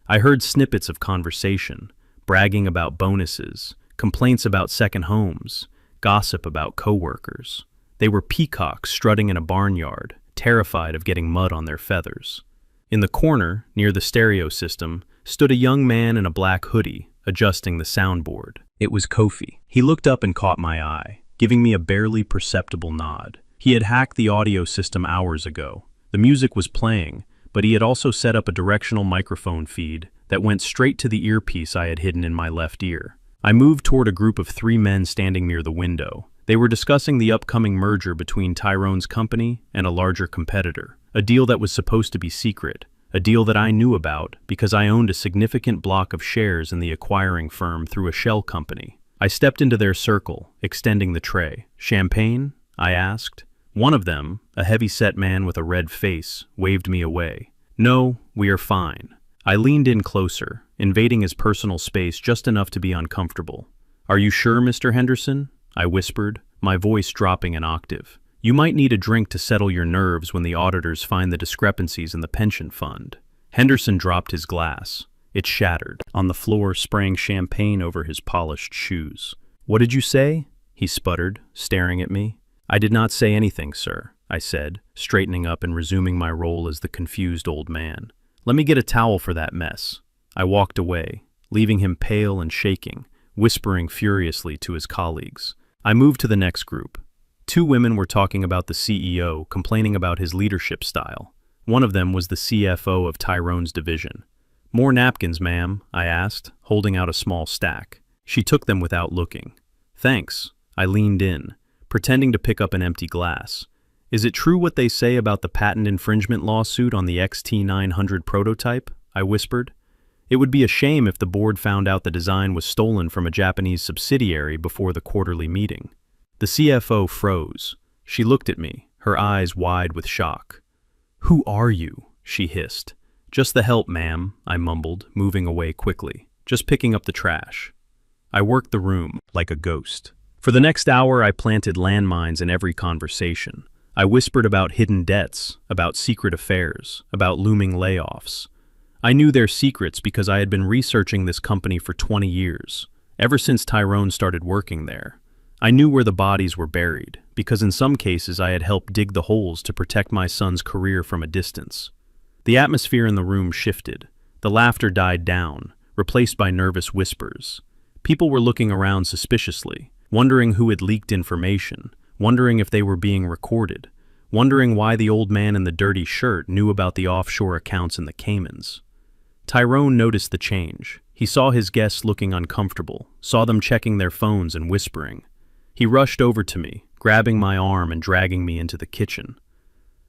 I heard snippets of conversation, bragging about bonuses, complaints about second homes, gossip about coworkers. They were peacocks strutting in a barnyard, terrified of getting mud on their feathers. In the corner, near the stereo system, stood a young man in a black hoodie, adjusting the soundboard. It was Kofi. He looked up and caught my eye, giving me a barely perceptible nod. He had hacked the audio system hours ago. The music was playing, but he had also set up a directional microphone feed that went straight to the earpiece I had hidden in my left ear. I moved toward a group of 3 men standing near the window. They were discussing the upcoming merger between Tyrone's company and a larger competitor, a deal that was supposed to be secret, a deal that I knew about because I owned a significant block of shares in the acquiring firm through a shell company. I stepped into their circle, extending the tray. "Champagne?" I asked. One of them, a heavy-set man with a red face, waved me away. "No, we are fine." I leaned in closer, invading his personal space just enough to be uncomfortable. "Are you sure, Mr. Henderson?" I whispered, my voice dropping an octave. You might need a drink to settle your nerves when the auditors find the discrepancies in the pension fund. Henderson dropped his glass. It shattered, on the floor, spraying champagne over his polished shoes. "What did you say?" he sputtered, staring at me. "I did not say anything, sir," I said, straightening up and resuming my role as the confused old man. "Let me get a towel for that mess." I walked away, leaving him pale and shaking, whispering furiously to his colleagues. I moved to the next group. 2 women were talking about the CEO, complaining about his leadership style. One of them was the CFO of Tyrone's division. "More napkins, ma'am?" I asked, holding out a small stack. She took them without looking. "Thanks." I leaned in, pretending to pick up an empty glass. "Is it true what they say about the patent infringement lawsuit on the XT900 prototype?" I whispered. "It would be a shame if the board found out the design was stolen from a Japanese subsidiary before the quarterly meeting." The CFO froze. She looked at me, her eyes wide with shock. "Who are you?" she hissed. "Just the help, ma'am," I mumbled, moving away quickly. "Just picking up the trash." I worked the room like a ghost. For the next hour, I planted landmines in every conversation. I whispered about hidden debts, about secret affairs, about looming layoffs. I knew their secrets because I had been researching this company for 20 years, ever since Tyrone started working there. I knew where the bodies were buried, because in some cases I had helped dig the holes to protect my son's career from a distance. The atmosphere in the room shifted. The laughter died down, replaced by nervous whispers. People were looking around suspiciously, wondering who had leaked information, wondering if they were being recorded, wondering why the old man in the dirty shirt knew about the offshore accounts in the Caymans. Tyrone noticed the change. He saw his guests looking uncomfortable, saw them checking their phones and whispering. He rushed over to me, grabbing my arm and dragging me into the kitchen.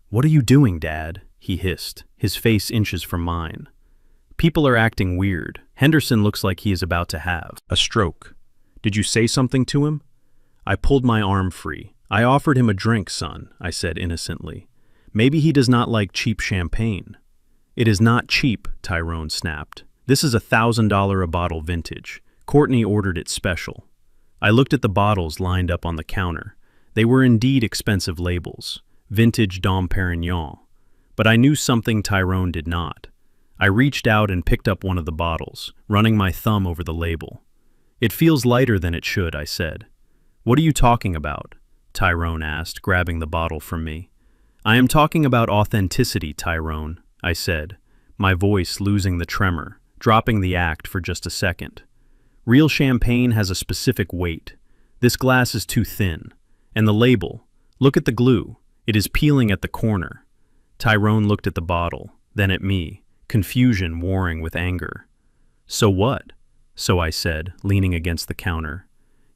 "What are you doing, Dad?" he hissed, his face inches from mine. "People are acting weird. Henderson looks like he is about to have a stroke. Did you say something to him?" I pulled my arm free. "I offered him a drink, son," I said innocently. "Maybe he does not like cheap champagne." "It is not cheap," Tyrone snapped. "This is $1,000 a bottle vintage. Courtney ordered it special." I looked at the bottles lined up on the counter. They were indeed expensive labels, vintage Dom Perignon. But I knew something Tyrone did not. I reached out and picked up one of the bottles, running my thumb over the label. "It feels lighter than it should," I said. "What are you talking about?" Tyrone asked, grabbing the bottle from me. "I am talking about authenticity, Tyrone," I said, my voice losing the tremor, dropping the act for just a second. "Real champagne has a specific weight. This glass is too thin. And the label, look at the glue. It is peeling at the corner." Tyrone looked at the bottle, then at me, confusion warring with anger. "So what?" So I said, leaning against the counter.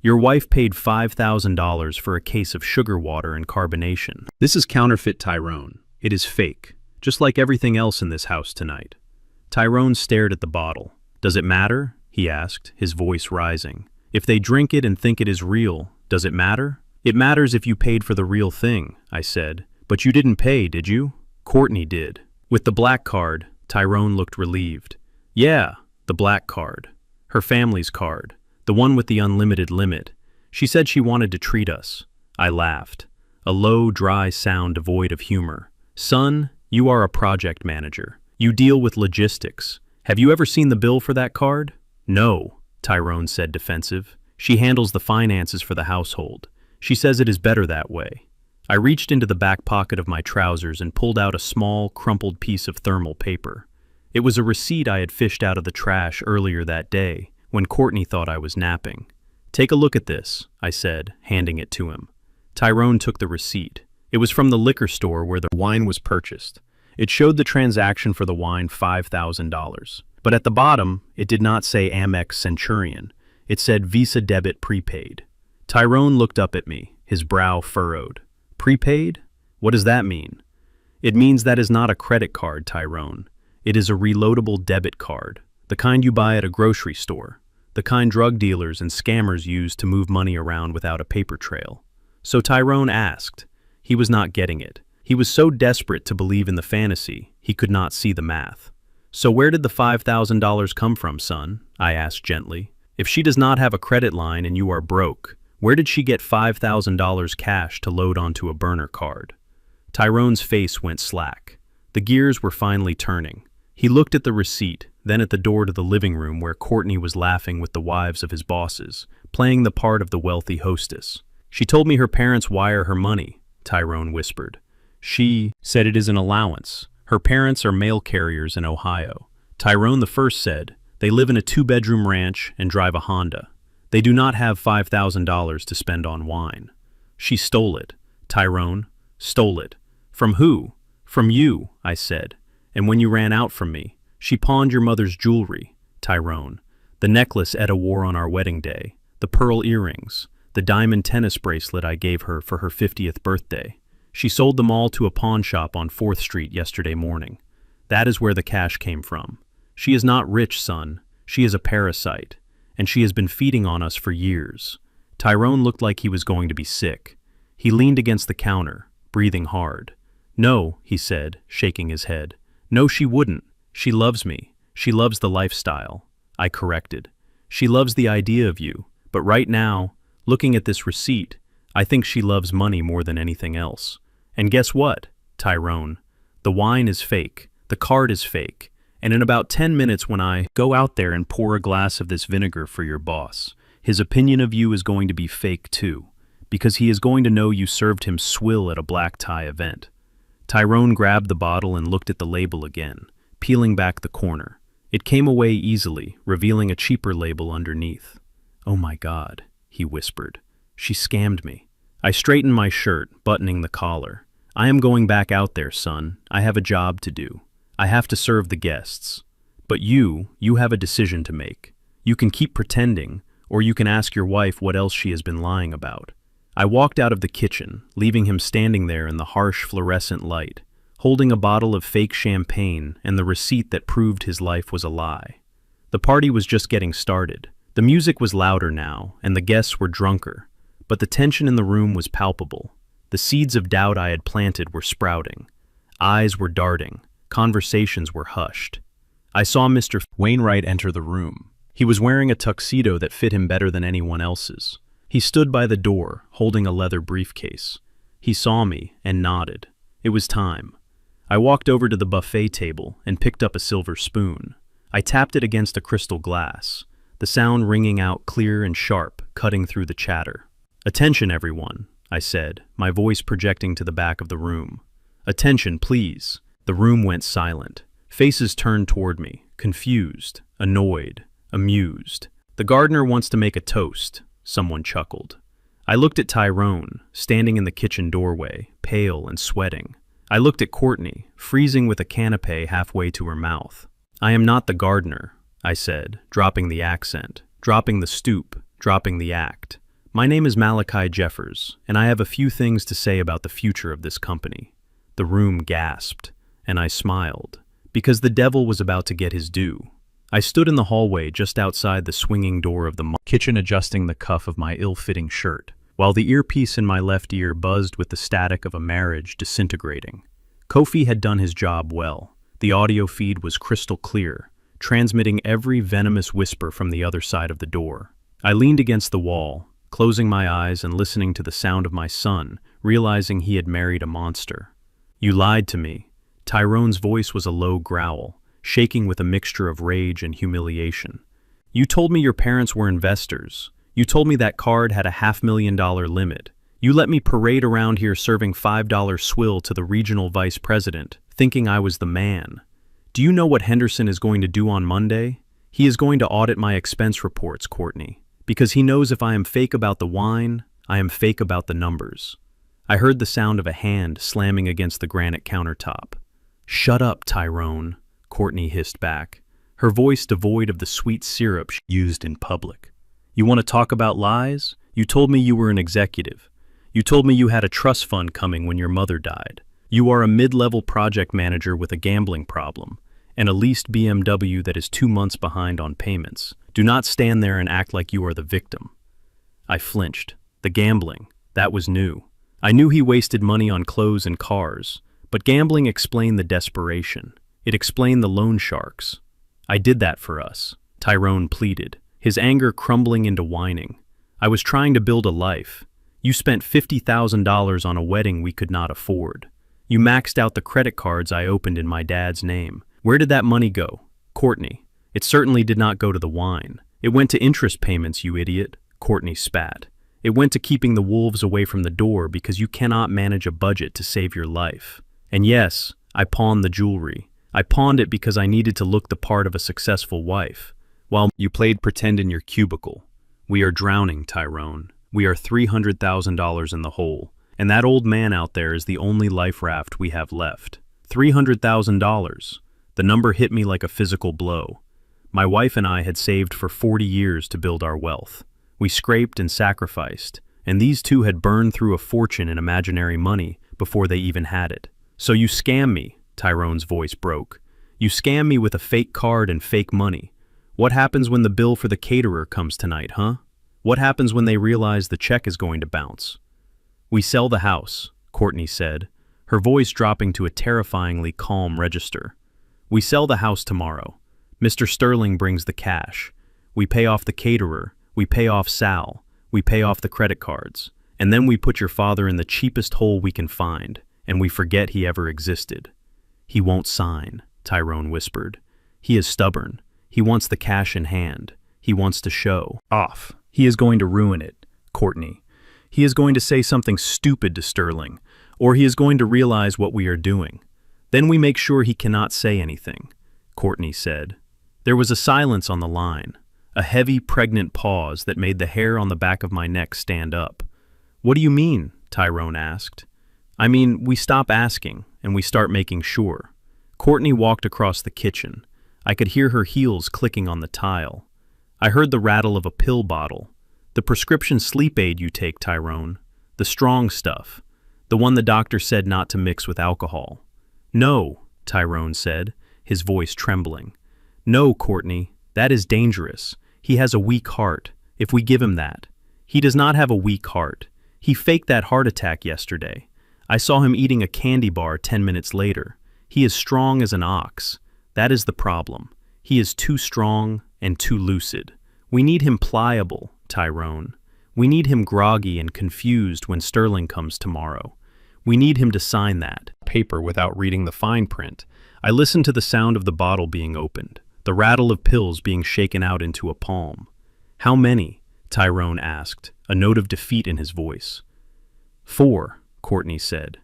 "Your wife paid $5,000 for a case of sugar water and carbonation. This is counterfeit, Tyrone. It is fake, just like everything else in this house tonight." Tyrone stared at the bottle. "Does it matter?" he asked, his voice rising. "If they drink it and think it is real, does it matter?" "It matters if you paid for the real thing," I said. "But you didn't pay, did you?" "Courtney did." "With the black card," Tyrone looked relieved. "Yeah, the black card. Her family's card. The one with the unlimited limit. She said she wanted to treat us." I laughed. A low, dry sound devoid of humor. "Son, you are a project manager. You deal with logistics. Have you ever seen the bill for that card?" "No," Tyrone said, defensive. "She handles the finances for the household. She says it is better that way." I reached into the back pocket of my trousers and pulled out a small, crumpled piece of thermal paper. It was a receipt I had fished out of the trash earlier that day, when Courtney thought I was napping. "Take a look at this," I said, handing it to him. Tyrone took the receipt. It was from the liquor store where the wine was purchased. It showed the transaction for the wine $5,000. But at the bottom, it did not say Amex Centurion. It said Visa Debit Prepaid. Tyrone looked up at me, his brow furrowed. "Prepaid? What does that mean?" "It means that is not a credit card, Tyrone. It is a reloadable debit card, the kind you buy at a grocery store, the kind drug dealers and scammers use to move money around without a paper trail." So Tyrone asked. He was not getting it. He was so desperate to believe in the fantasy, he could not see the math. "So where did the $5,000 come from, son?" I asked gently. "If she does not have a credit line and you are broke, Where did she get $5,000 cash to load onto a burner card? Tyrone's face went slack. The gears were finally turning. He looked at the receipt, then at the door to the living room where Courtney was laughing with the wives of his bosses, playing the part of the wealthy hostess. She told me her parents wire her money, Tyrone whispered. She said it is an allowance. Her parents are mail carriers in Ohio. Tyrone the First said, they live in a 2-bedroom ranch and drive a Honda. They do not have $5,000 to spend on wine. She stole it. Tyrone stole it. From who? From you, I said. And when you ran out from me, she pawned your mother's jewelry, Tyrone. The necklace Etta wore on our wedding day, the pearl earrings, the diamond tennis bracelet I gave her for her 50th birthday. She sold them all to a pawn shop on 4th Street yesterday morning. That is where the cash came from. She is not rich, son. She is a parasite, and she has been feeding on us for years. Tyrone looked like he was going to be sick. He leaned against the counter, breathing hard. No, he said, shaking his head. No, she wouldn't. She loves me. She loves the lifestyle. I corrected. She loves the idea of you, but right now, looking at this receipt, I think she loves money more than anything else. And guess what, Tyrone? The wine is fake, the card is fake, and in about 10 minutes when I go out there and pour a glass of this vinegar for your boss, his opinion of you is going to be fake too, because he is going to know you served him swill at a black tie event. Tyrone grabbed the bottle and looked at the label again, peeling back the corner. It came away easily, revealing a cheaper label underneath. Oh my God, he whispered. She scammed me. I straightened my shirt, buttoning the collar. I am going back out there, son. I have a job to do. I have to serve the guests. But you have a decision to make. You can keep pretending, or you can ask your wife what else she has been lying about. I walked out of the kitchen, leaving him standing there in the harsh fluorescent light, holding a bottle of fake champagne and the receipt that proved his life was a lie. The party was just getting started. The music was louder now, and the guests were drunker, but the tension in the room was palpable. The seeds of doubt I had planted were sprouting. Eyes were darting. Conversations were hushed. I saw Mr. Wainwright enter the room. He was wearing a tuxedo that fit him better than anyone else's. He stood by the door, holding a leather briefcase. He saw me and nodded. It was time. I walked over to the buffet table and picked up a silver spoon. I tapped it against a crystal glass, the sound ringing out clear and sharp, cutting through the chatter. Attention, everyone, I said, my voice projecting to the back of the room. Attention, please. The room went silent. Faces turned toward me, confused, annoyed, amused. The gardener wants to make a toast, someone chuckled. I looked at Tyrone, standing in the kitchen doorway, pale and sweating. I looked at Courtney, freezing with a canapé halfway to her mouth. I am not the gardener, I said, dropping the accent, dropping the stoop, dropping the act. My name is Malachi Jeffers, and I have a few things to say about the future of this company. The room gasped, and I smiled, because the devil was about to get his due. I stood in the hallway just outside the swinging door of the kitchen, adjusting the cuff of my ill-fitting shirt, while the earpiece in my left ear buzzed with the static of a marriage disintegrating. Kofi had done his job well. The audio feed was crystal clear, transmitting every venomous whisper from the other side of the door. I leaned against the wall, closing my eyes and listening to the sound of my son, realizing he had married a monster. You lied to me. Tyrone's voice was a low growl, shaking with a mixture of rage and humiliation. You told me your parents were investors. You told me that card had a $500,000 limit. You let me parade around here serving $5 swill to the regional vice president, thinking I was the man. Do you know what Henderson is going to do on Monday? He is going to audit my expense reports, Courtney, because he knows if I am fake about the wine, I am fake about the numbers. I heard the sound of a hand slamming against the granite countertop. Shut up, Tyrone, Courtney hissed back, her voice devoid of the sweet syrup she used in public. You want to talk about lies? You told me you were an executive. You told me you had a trust fund coming when your mother died. You are a mid-level project manager with a gambling problem, and a leased BMW that is 2 months behind on payments. Do not stand there and act like you are the victim. I flinched. The gambling, that was new. I knew he wasted money on clothes and cars, but gambling explained the desperation. It explained the loan sharks. I did that for us, Tyrone pleaded, his anger crumbling into whining. I was trying to build a life. You spent $50,000 on a wedding we could not afford. You maxed out the credit cards I opened in my dad's name. Where did that money go? Courtney. It certainly did not go to the wine. It went to interest payments, you idiot. Courtney spat. It went to keeping the wolves away from the door because you cannot manage a budget to save your life. And yes, I pawned the jewelry. I pawned it because I needed to look the part of a successful wife. While you played pretend in your cubicle. We are drowning, Tyrone. We are $300,000 in the hole. And that old man out there is the only life raft we have left. $300,000. The number hit me like a physical blow. My wife and I had saved for 40 years to build our wealth. We scraped and sacrificed, and these two had burned through a fortune in imaginary money before they even had it. So you scam me, Tyrone's voice broke. You scam me with a fake card and fake money. What happens when the bill for the caterer comes tonight, huh? What happens when they realize the check is going to bounce? We sell the house, Courtney said, her voice dropping to a terrifyingly calm register. We sell the house tomorrow. Mr. Sterling brings the cash. We pay off the caterer. We pay off Sal, we pay off the credit cards, and then we put your father in the cheapest hole we can find, and we forget he ever existed. He won't sign, Tyrone whispered. He is stubborn. He wants the cash in hand. He wants to show off. He is going to ruin it, Courtney. He is going to say something stupid to Sterling, or he is going to realize what we are doing. Then we make sure he cannot say anything, Courtney said. There was a silence on the line. A heavy, pregnant pause that made the hair on the back of my neck stand up. What do you mean? Tyrone asked. I mean, we stop asking, and we start making sure. Courtney walked across the kitchen. I could hear her heels clicking on the tile. I heard the rattle of a pill bottle. The prescription sleep aid you take, Tyrone. The strong stuff. The one the doctor said not to mix with alcohol. No, Tyrone said, his voice trembling. No, Courtney, that is dangerous. He has a weak heart, if we give him that. He does not have a weak heart. He faked that heart attack yesterday. I saw him eating a candy bar 10 minutes later. He is strong as an ox. That is the problem. He is too strong and too lucid. We need him pliable, Tyrone. We need him groggy and confused when Sterling comes tomorrow. We need him to sign that paper without reading the fine print. I listened to the sound of the bottle being opened. The rattle of pills being shaken out into a palm. How many? Tyrone asked, a note of defeat in his voice. 4, Courtney said.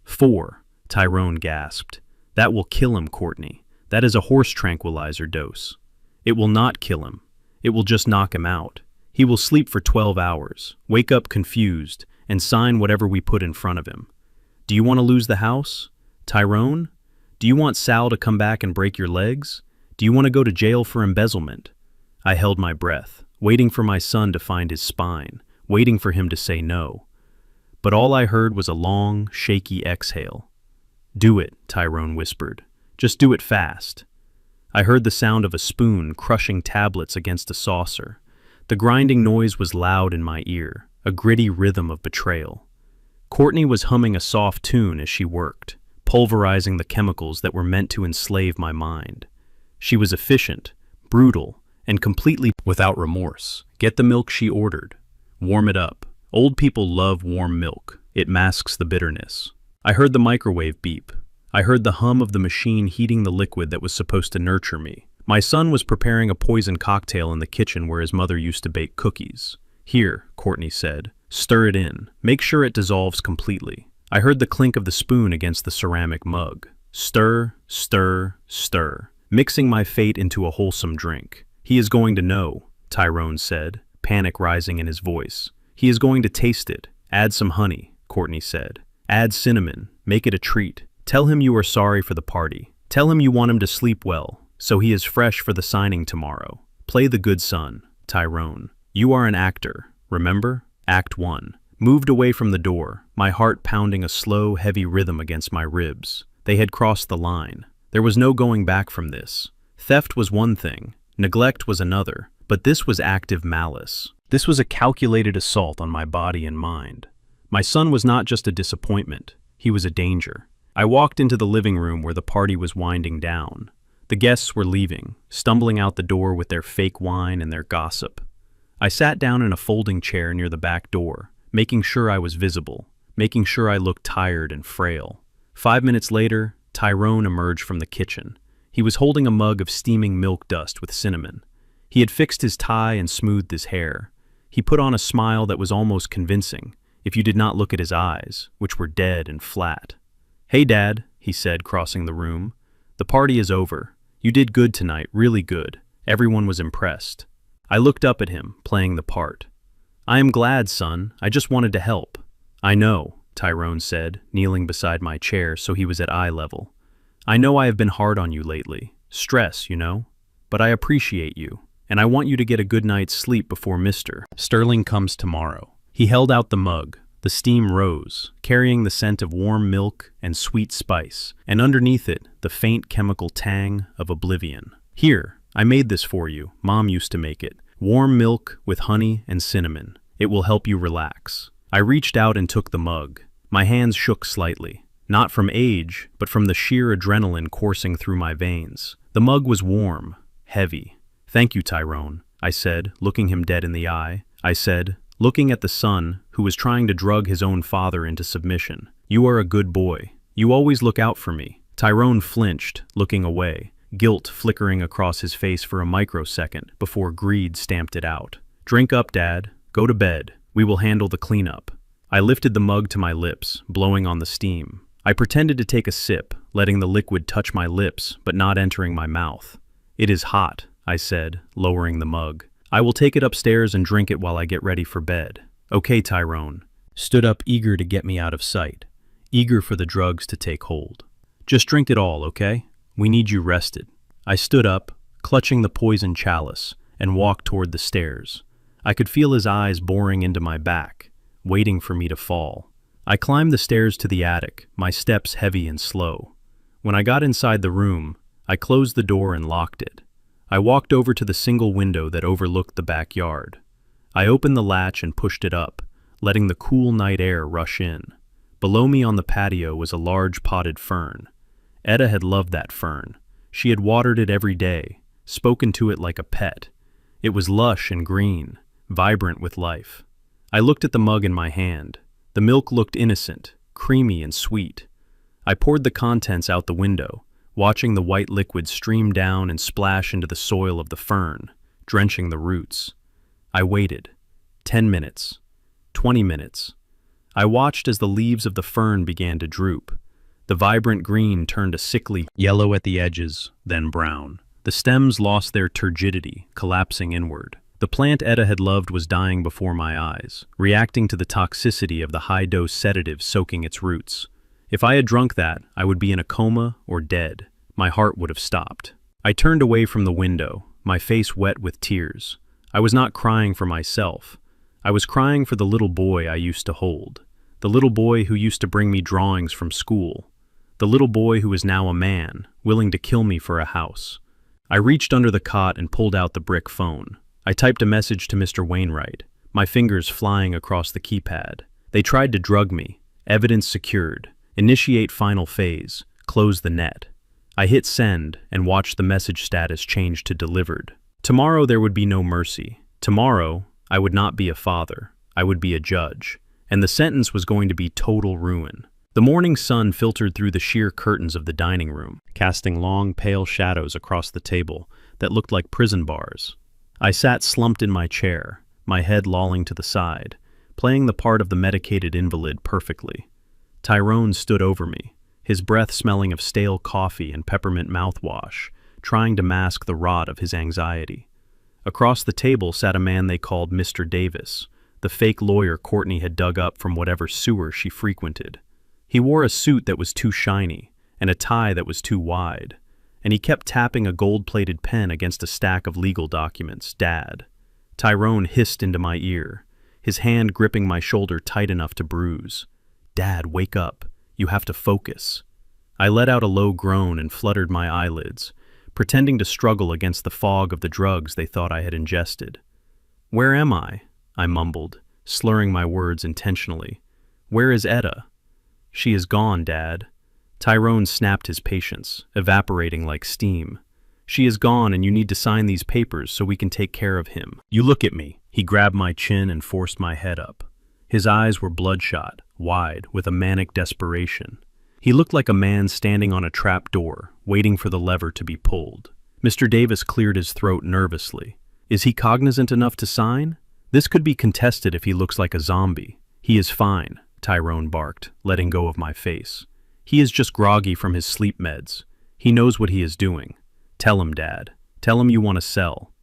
4, Tyrone gasped. That will kill him, Courtney. That is a horse tranquilizer dose. It will not kill him. It will just knock him out. He will sleep for 12 hours, wake up confused, and sign whatever we put in front of him. Do you want to lose the house? Tyrone? Do you want Sal to come back and break your legs? Do you want to go to jail for embezzlement? I held my breath, waiting for my son to find his spine, waiting for him to say no. But all I heard was a long, shaky exhale. Do it, Tyrone whispered. Just do it fast. I heard the sound of a spoon crushing tablets against a saucer. The grinding noise was loud in my ear, a gritty rhythm of betrayal. Courtney was humming a soft tune as she worked, pulverizing the chemicals that were meant to enslave my mind. She was efficient, brutal, and completely without remorse. Get the milk she ordered. Warm it up. Old people love warm milk. It masks the bitterness. I heard the microwave beep. I heard the hum of the machine heating the liquid that was supposed to nurture me. My son was preparing a poison cocktail in the kitchen where his mother used to bake cookies. Here, Courtney said. Stir it in. Make sure it dissolves completely. I heard the clink of the spoon against the ceramic mug. Stir, stir, stir. Mixing my fate into a wholesome drink. He is going to know, Tyrone said, panic rising in his voice. He is going to taste it. Add some honey, Courtney said. Add cinnamon. Make it a treat. Tell him you are sorry for the party. Tell him you want him to sleep well, so he is fresh for the signing tomorrow. Play the good son, Tyrone. You are an actor, remember? Act 1. Moved away from the door, my heart pounding a slow, heavy rhythm against my ribs. They had crossed the line. There was no going back from this. Theft was one thing, neglect was another, but this was active malice. This was a calculated assault on my body and mind. My son was not just a disappointment, he was a danger. I walked into the living room where the party was winding down. The guests were leaving, stumbling out the door with their fake wine and their gossip. I sat down in a folding chair near the back door, making sure I was visible, making sure I looked tired and frail. 5 minutes later, Tyrone emerged from the kitchen. He was holding a mug of steaming milk dust with cinnamon. He had fixed his tie and smoothed his hair. He put on a smile that was almost convincing, if you did not look at his eyes, which were dead and flat. "Hey, Dad," he said, crossing the room. "The party is over. You did good tonight, really good. Everyone was impressed." I looked up at him, playing the part. "I am glad, son. I just wanted to help." "I know," Tyrone said, kneeling beside my chair so he was at eye level. "I know I have been hard on you lately. Stress, you know. But I appreciate you, and I want you to get a good night's sleep before Mr. Sterling comes tomorrow." He held out the mug. The steam rose, carrying the scent of warm milk and sweet spice, and underneath it, the faint chemical tang of oblivion. "Here, I made this for you. Mom used to make it. Warm milk with honey and cinnamon. It will help you relax." I reached out and took the mug. My hands shook slightly, not from age, but from the sheer adrenaline coursing through my veins. The mug was warm, heavy. "Thank you, Tyrone," I said, looking him dead in the eye. I said, looking at the son who was trying to drug his own father into submission. "You are a good boy. You always look out for me." Tyrone flinched, looking away, guilt flickering across his face for a microsecond before greed stamped it out. "Drink up, Dad. Go to bed. We will handle the cleanup." I lifted the mug to my lips, blowing on the steam. I pretended to take a sip, letting the liquid touch my lips but not entering my mouth. "It is hot," I said, lowering the mug. "I will take it upstairs and drink it while I get ready for bed." "Okay," Tyrone stood up, eager to get me out of sight, eager for the drugs to take hold. "Just drink it all, okay? We need you rested." I stood up, clutching the poison chalice, and walked toward the stairs. I could feel his eyes boring into my back, waiting for me to fall. I climbed the stairs to the attic, my steps heavy and slow. When I got inside the room, I closed the door and locked it. I walked over to the single window that overlooked the backyard. I opened the latch and pushed it up, letting the cool night air rush in. Below me on the patio was a large potted fern. Etta had loved that fern. She had watered it every day, spoken to it like a pet. It was lush and green, vibrant with life. I looked at the mug in my hand. The milk looked innocent, creamy and sweet. I poured the contents out the window, watching the white liquid stream down and splash into the soil of the fern, drenching the roots. I waited. 10 minutes. 20 minutes. I watched as the leaves of the fern began to droop. The vibrant green turned a sickly yellow at the edges, then brown. The stems lost their turgidity, collapsing inward. The plant Etta had loved was dying before my eyes, reacting to the toxicity of the high-dose sedative soaking its roots. If I had drunk that, I would be in a coma or dead. My heart would have stopped. I turned away from the window, my face wet with tears. I was not crying for myself. I was crying for the little boy I used to hold. The little boy who used to bring me drawings from school. The little boy who is now a man, willing to kill me for a house. I reached under the cot and pulled out the brick phone. I typed a message to Mr. Wainwright, my fingers flying across the keypad. They tried to drug me. Evidence secured. Initiate final phase. Close the net. I hit send and watched the message status change to delivered. Tomorrow there would be no mercy. Tomorrow, I would not be a father. I would be a judge. And the sentence was going to be total ruin. The morning sun filtered through the sheer curtains of the dining room, casting long, pale shadows across the table that looked like prison bars. I sat slumped in my chair, my head lolling to the side, playing the part of the medicated invalid perfectly. Tyrone stood over me, his breath smelling of stale coffee and peppermint mouthwash, trying to mask the rot of his anxiety. Across the table sat a man they called Mr. Davis, the fake lawyer Courtney had dug up from whatever sewer she frequented. He wore a suit that was too shiny and a tie that was too wide, and he kept tapping a gold-plated pen against a stack of legal documents. "Dad." Tyrone hissed into my ear, his hand gripping my shoulder tight enough to bruise. "Dad, wake up. You have to focus." I let out a low groan and fluttered my eyelids, pretending to struggle against the fog of the drugs they thought I had ingested. "Where am I?" I mumbled, slurring my words intentionally. "Where is Etta?" "She is gone, Dad." Tyrone snapped his patience, evaporating like steam. She is gone and you need to sign these papers so we can take care of him. You look at me. He grabbed my chin and forced my head up. His eyes were bloodshot, wide, with a manic desperation. He looked like a man standing on a trap door, waiting for the lever to be pulled. Mr. Davis cleared his throat nervously. Is he cognizant enough to sign? This could be contested if he looks like a zombie. He is fine, Tyrone barked, letting go of my face. He is just groggy from his sleep meds. He knows what he is doing. Tell him, Dad. Tell him you want to sell.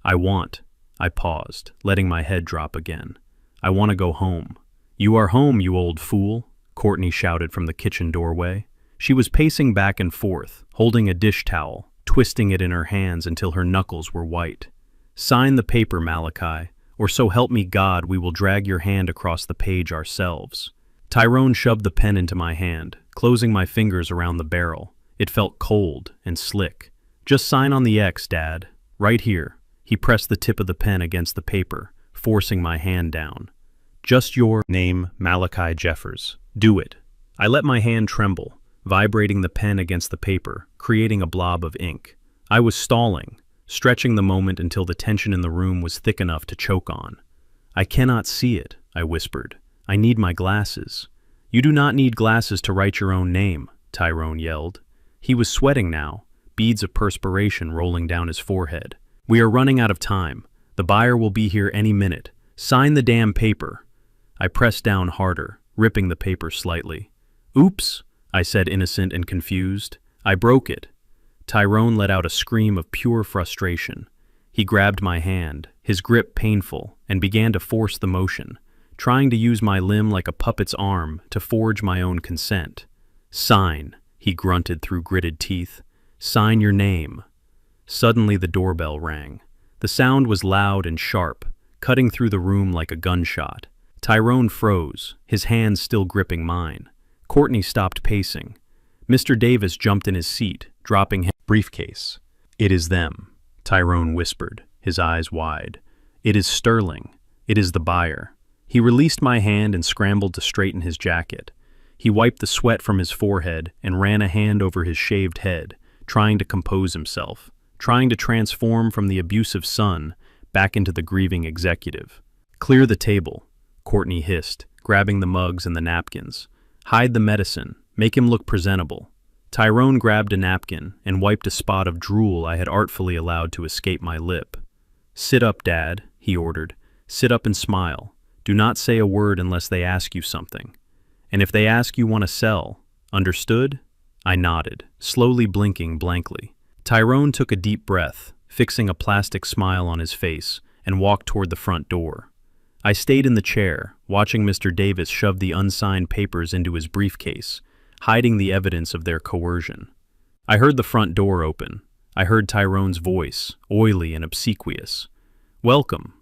I paused, letting my head drop again. I want to go home. You are home, you old fool, Courtney shouted from the kitchen doorway. She was pacing back and forth, holding a dish towel, twisting it in her hands until her knuckles were white. Sign the paper, Malachi, or so help me God, we will drag your hand across the page ourselves. Tyrone shoved the pen into my hand, closing my fingers around the barrel. It felt cold and slick. Just sign on the X, Dad. Right here. He pressed the tip of the pen against the paper, forcing my hand down. Just your name, Malachi Jeffers. Do it. I let my hand tremble, vibrating the pen against the paper, creating a blob of ink. I was stalling, stretching the moment until the tension in the room was thick enough to choke on. I cannot see it, I whispered. I need my glasses. You do not need glasses to write your own name, Tyrone yelled. He was sweating now, beads of perspiration rolling down his forehead. We are running out of time. The buyer will be here any minute. Sign the damn paper. I pressed down harder, ripping the paper slightly. Oops, I said, innocent and confused. I broke it. Tyrone let out a scream of pure frustration. He grabbed my hand, his grip painful, and began to force the motion, trying to use my limb like a puppet's arm to forge my own consent. Sign, he grunted through gritted teeth. Sign your name. Suddenly the doorbell rang. The sound was loud and sharp, cutting through the room like a gunshot. Tyrone froze, his hands still gripping mine. Courtney stopped pacing. Mr. Davis jumped in his seat, dropping his briefcase. It is them, Tyrone whispered, his eyes wide. It is Sterling. It is the buyer. He released my hand and scrambled to straighten his jacket. He wiped the sweat from his forehead and ran a hand over his shaved head, trying to compose himself, trying to transform from the abusive son back into the grieving executive. Clear the table, Courtney hissed, grabbing the mugs and the napkins. Hide the medicine, make him look presentable. Tyrone grabbed a napkin and wiped a spot of drool I had artfully allowed to escape my lip. Sit up, Dad, he ordered. Sit up and smile. Do not say a word unless they ask you something. And if they ask you want to sell, understood? I nodded, slowly blinking blankly. Tyrone took a deep breath, fixing a plastic smile on his face, and walked toward the front door. I stayed in the chair, watching Mr. Davis shove the unsigned papers into his briefcase, hiding the evidence of their coercion. I heard the front door open. I heard Tyrone's voice, oily and obsequious. Welcome,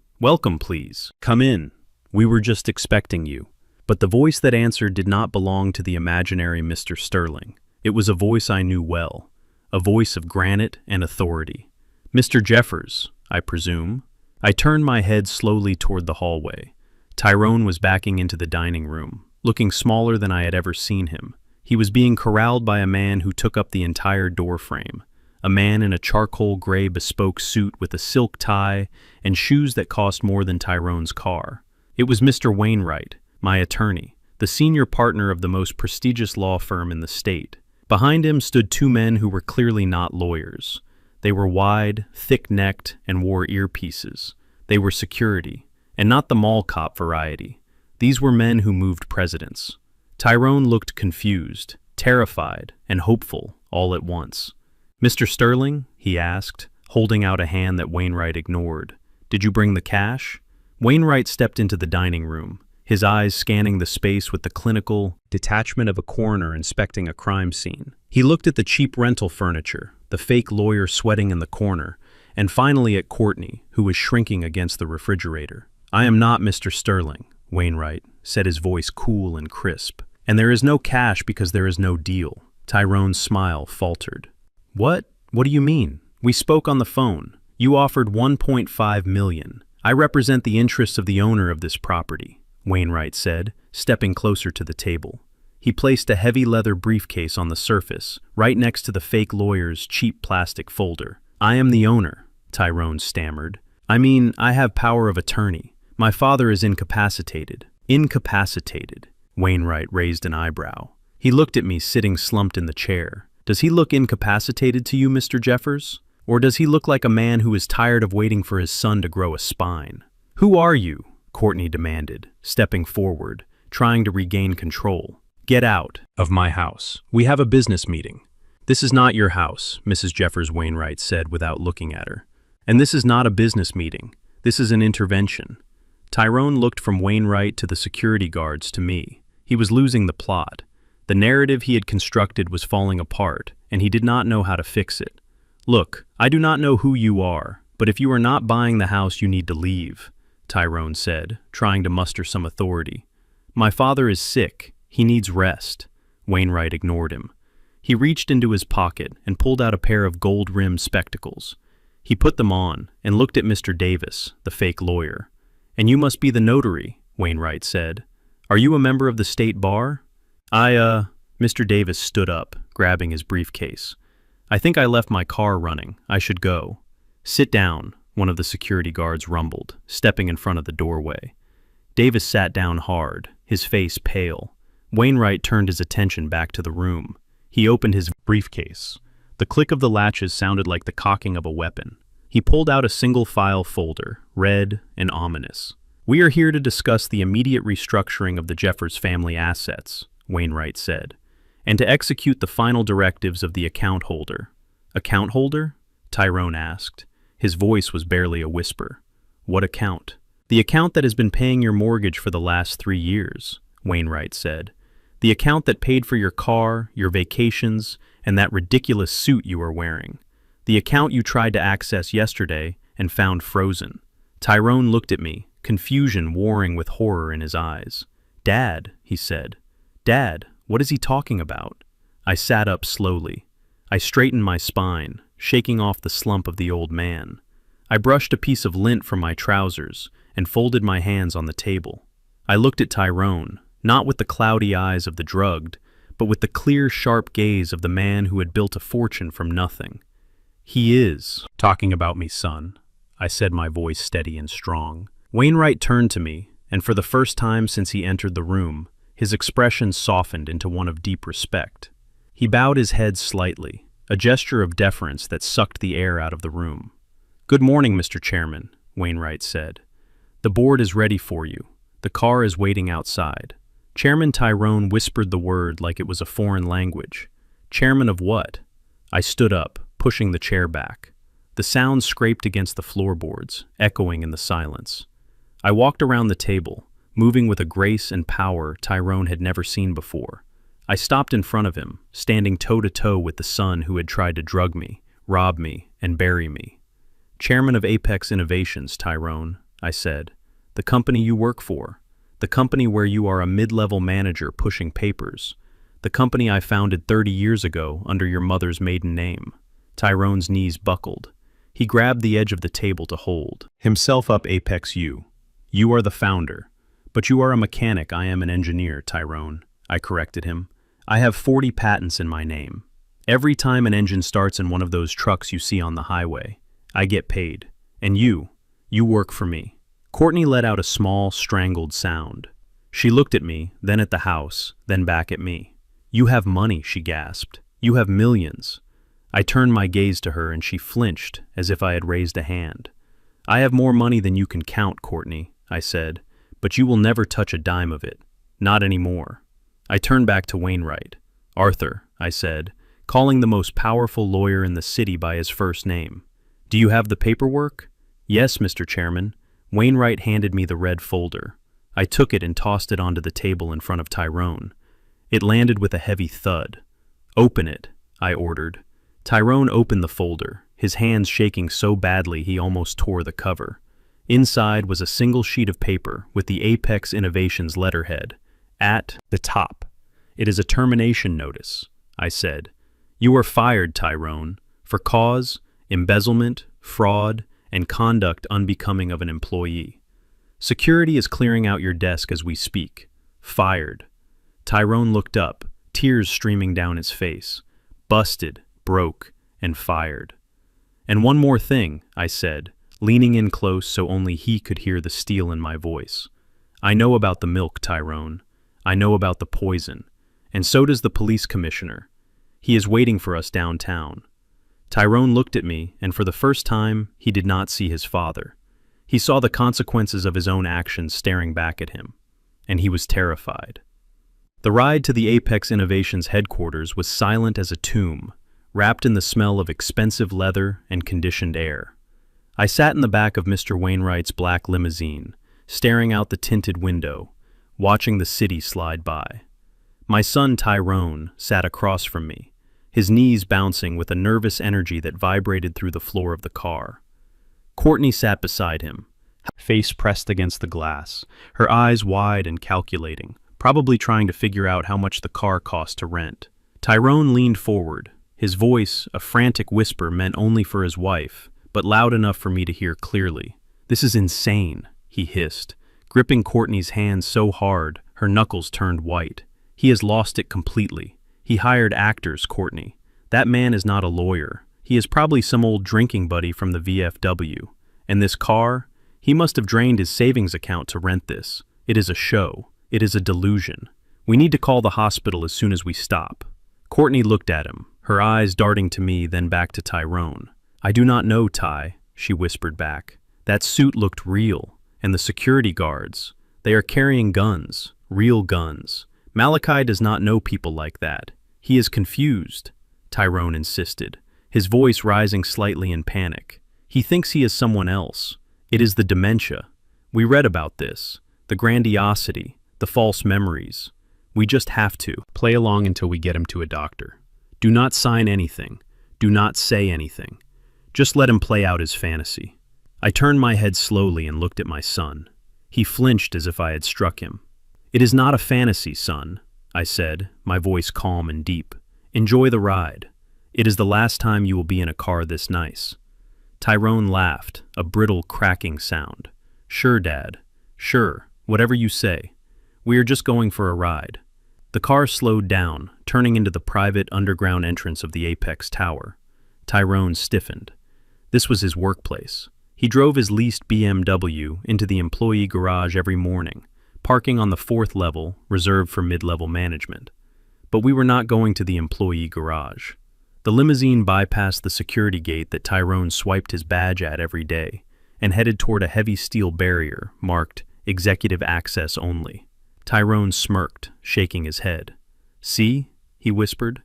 please. Come in. We were just expecting you. But the voice that answered did not belong to the imaginary Mr. Sterling. It was a voice I knew well, a voice of granite and authority. Mr. Jeffers, I presume. I turned my head slowly toward the hallway. Tyrone was backing into the dining room, looking smaller than I had ever seen him. He was being corralled by a man who took up the entire doorframe, a man in a charcoal gray bespoke suit with a silk tie and shoes that cost more than Tyrone's car. It was Mr. Wainwright, my attorney, the senior partner of the most prestigious law firm in the state. Behind him stood two men who were clearly not lawyers. They were wide, thick-necked, and wore earpieces. They were security, and not the mall cop variety. These were men who moved presidents. Tyrone looked confused, terrified, and hopeful all at once. Mr. Sterling, he asked, holding out a hand that Wainwright ignored. Did you bring the cash? Wainwright stepped into the dining room, his eyes scanning the space with the clinical detachment of a coroner inspecting a crime scene. He looked at the cheap rental furniture, the fake lawyer sweating in the corner, and finally at Courtney, who was shrinking against the refrigerator. I am not Mr. Sterling, Wainwright said, his voice cool and crisp. And there is no cash because there is no deal. Tyrone's smile faltered. What? What do you mean? We spoke on the phone. You offered $1.5 million. I represent the interests of the owner of this property, Wainwright said, stepping closer to the table. He placed a heavy leather briefcase on the surface, right next to the fake lawyer's cheap plastic folder. I am the owner, Tyrone stammered. I mean, I have power of attorney. My father is incapacitated. Incapacitated. Wainwright raised an eyebrow. He looked at me sitting slumped in the chair. Does he look incapacitated to you, Mr. Jeffers? Or does he look like a man who is tired of waiting for his son to grow a spine? Who are you? Courtney demanded, stepping forward, trying to regain control. Get out of my house. We have a business meeting. This is not your house, Mrs. Jeffers Wainwright said without looking at her. And this is not a business meeting. This is an intervention. Tyrone looked from Wainwright to the security guards to me. He was losing the plot. The narrative he had constructed was falling apart, and he did not know how to fix it. Look, I do not know who you are, but if you are not buying the house, you need to leave, Tyrone said, trying to muster some authority. My father is sick. He needs rest. Wainwright ignored him. He reached into his pocket and pulled out a pair of gold-rimmed spectacles. He put them on and looked at Mr. Davis, the fake lawyer. And you must be the notary, Wainwright said. Are you a member of the state bar? Mr. Davis stood up, grabbing his briefcase. I think I left my car running. I should go. Sit down, one of the security guards rumbled, stepping in front of the doorway. Davis sat down hard, his face pale. Wainwright turned his attention back to the room. He opened his briefcase. The click of the latches sounded like the cocking of a weapon. He pulled out a single file folder, red and ominous. We are here to discuss the immediate restructuring of the Jeffers family assets, Wainwright said, and to execute the final directives of the account holder. Account holder? Tyrone asked. His voice was barely a whisper. What account? The account that has been paying your mortgage for the last 3 years, Wainwright said. The account that paid for your car, your vacations, and that ridiculous suit you are wearing. The account you tried to access yesterday and found frozen. Tyrone looked at me, confusion warring with horror in his eyes. Dad, he said. Dad, what is he talking about? I sat up slowly. I straightened my spine, shaking off the slump of the old man. I brushed a piece of lint from my trousers and folded my hands on the table. I looked at Tyrone, not with the cloudy eyes of the drugged, but with the clear, sharp gaze of the man who had built a fortune from nothing. He is talking about me, son, I said, my voice steady and strong. Wainwright turned to me, and for the first time since he entered the room, his expression softened into one of deep respect. He bowed his head slightly, a gesture of deference that sucked the air out of the room. Good morning, Mr. Chairman, Wainwright said. The board is ready for you. The car is waiting outside. Chairman Tyrone whispered the word like it was a foreign language. Chairman of what? I stood up, pushing the chair back. The sound scraped against the floorboards, echoing in the silence. I walked around the table, moving with a grace and power Tyrone had never seen before. I stopped in front of him, standing toe-to-toe with the son who had tried to drug me, rob me, and bury me. Chairman of Apex Innovations, Tyrone, I said. The company you work for. The company where you are a mid-level manager pushing papers. The company I founded 30 years ago under your mother's maiden name. Tyrone's knees buckled. He grabbed the edge of the table to hold himself up. Apex U. You are the founder. But you are a mechanic, I am an engineer, Tyrone. I corrected him. I have 40 patents in my name. Every time an engine starts in one of those trucks you see on the highway, I get paid. And you work for me. Courtney let out a small, strangled sound. She looked at me, then at the house, then back at me. You have money, she gasped. You have millions. I turned my gaze to her and she flinched as if I had raised a hand. I have more money than you can count, Courtney, I said, but you will never touch a dime of it. Not anymore. I turned back to Wainwright. Arthur, I said, calling the most powerful lawyer in the city by his first name. Do you have the paperwork? Yes, Mr. Chairman. Wainwright handed me the red folder. I took it and tossed it onto the table in front of Tyrone. It landed with a heavy thud. Open it, I ordered. Tyrone opened the folder, his hands shaking so badly he almost tore the cover. Inside was a single sheet of paper with the Apex Innovations letterhead. At the top. It is a termination notice, I said. You are fired, Tyrone, for cause, embezzlement, fraud, and conduct unbecoming of an employee. Security is clearing out your desk as we speak. Fired. Tyrone looked up, tears streaming down his face. Busted, broke, and fired. And one more thing, I said, leaning in close so only he could hear the steel in my voice. I know about the milk, Tyrone. I know about the poison. And so does the police commissioner. He is waiting for us downtown. Tyrone looked at me, and for the first time, he did not see his father. He saw the consequences of his own actions staring back at him, and he was terrified. The ride to the Apex Innovations headquarters was silent as a tomb, wrapped in the smell of expensive leather and conditioned air. I sat in the back of Mr. Wainwright's black limousine, staring out the tinted window, watching the city slide by. My son Tyrone sat across from me, his knees bouncing with a nervous energy that vibrated through the floor of the car. Courtney sat beside him, face pressed against the glass, her eyes wide and calculating, probably trying to figure out how much the car cost to rent. Tyrone leaned forward, his voice a frantic whisper meant only for his wife, but loud enough for me to hear clearly. "This is insane," he hissed, gripping Courtney's hand so hard her knuckles turned white. "He has lost it completely. He hired actors, Courtney. That man is not a lawyer. He is probably some old drinking buddy from the VFW. And this car? He must have drained his savings account to rent this. It is a show. It is a delusion. We need to call the hospital as soon as we stop." Courtney looked at him, her eyes darting to me, then back to Tyrone. "I do not know, Ty," she whispered back. "That suit looked real, and the security guards, they are carrying guns, real guns. Malachi does not know people like that. He is confused," Tyrone insisted, his voice rising slightly in panic. "He thinks he is someone else. It is the dementia. We read about this, the grandiosity, the false memories. We just have to play along until we get him to a doctor. Do not sign anything. Do not say anything. Just let him play out his fantasy." I turned my head slowly and looked at my son. He flinched as if I had struck him. "It is not a fantasy, son," I said, my voice calm and deep. "Enjoy the ride. It is the last time you will be in a car this nice." Tyrone laughed, a brittle cracking sound. "Sure, Dad. Sure, whatever you say. We are just going for a ride." The car slowed down, turning into the private underground entrance of the Apex Tower. Tyrone stiffened. This was his workplace. He drove his leased BMW into the employee garage every morning, parking on the 4th level, reserved for mid-level management. But we were not going to the employee garage. The limousine bypassed the security gate that Tyrone swiped his badge at every day, and headed toward a heavy steel barrier marked "Executive Access Only." Tyrone smirked, shaking his head. "See?" he whispered.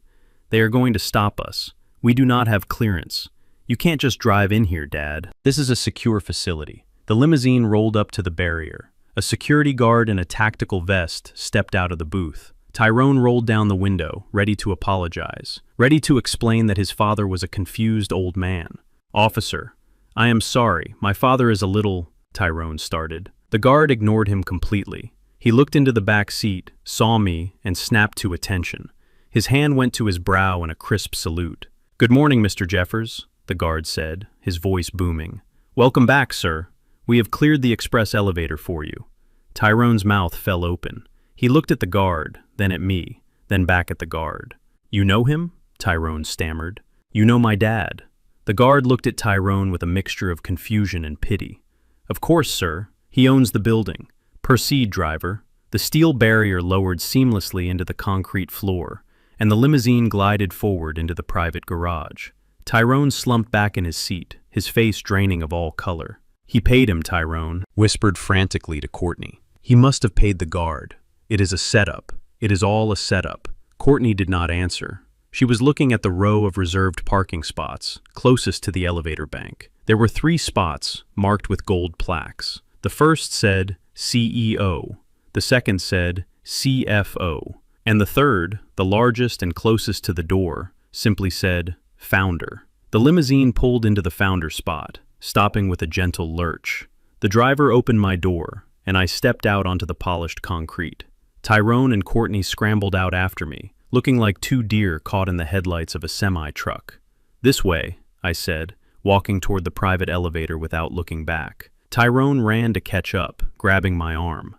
"They are going to stop us. We do not have clearance. You can't just drive in here, Dad. This is a secure facility." The limousine rolled up to the barrier. A security guard in a tactical vest stepped out of the booth. Tyrone rolled down the window, ready to apologize, ready to explain that his father was a confused old man. "Officer, I am sorry, my father is a little," Tyrone started. The guard ignored him completely. He looked into the back seat, saw me, and snapped to attention. His hand went to his brow in a crisp salute. "Good morning, Mr. Jeffers," the guard said, his voice booming. "Welcome back, sir. We have cleared the express elevator for you." Tyrone's mouth fell open. He looked at the guard, then at me, then back at the guard. "You know him?" Tyrone stammered. "You know my dad." The guard looked at Tyrone with a mixture of confusion and pity. "Of course, sir. He owns the building. Proceed, driver." The steel barrier lowered seamlessly into the concrete floor, and the limousine glided forward into the private garage. Tyrone slumped back in his seat, his face draining of all color. "He paid him," Tyrone whispered frantically to Courtney. "He must have paid the guard. It is a setup. It is all a setup." Courtney did not answer. She was looking at the row of reserved parking spots, closest to the elevator bank. There were 3 spots, marked with gold plaques. The first said CEO, the second said CFO, and the third, the largest and closest to the door, simply said Founder. The limousine pulled into the founder spot, stopping with a gentle lurch. The driver opened my door, and I stepped out onto the polished concrete. Tyrone and Courtney scrambled out after me, looking like 2 deer caught in the headlights of a semi-truck. "This way," I said, walking toward the private elevator without looking back. Tyrone ran to catch up, grabbing my arm.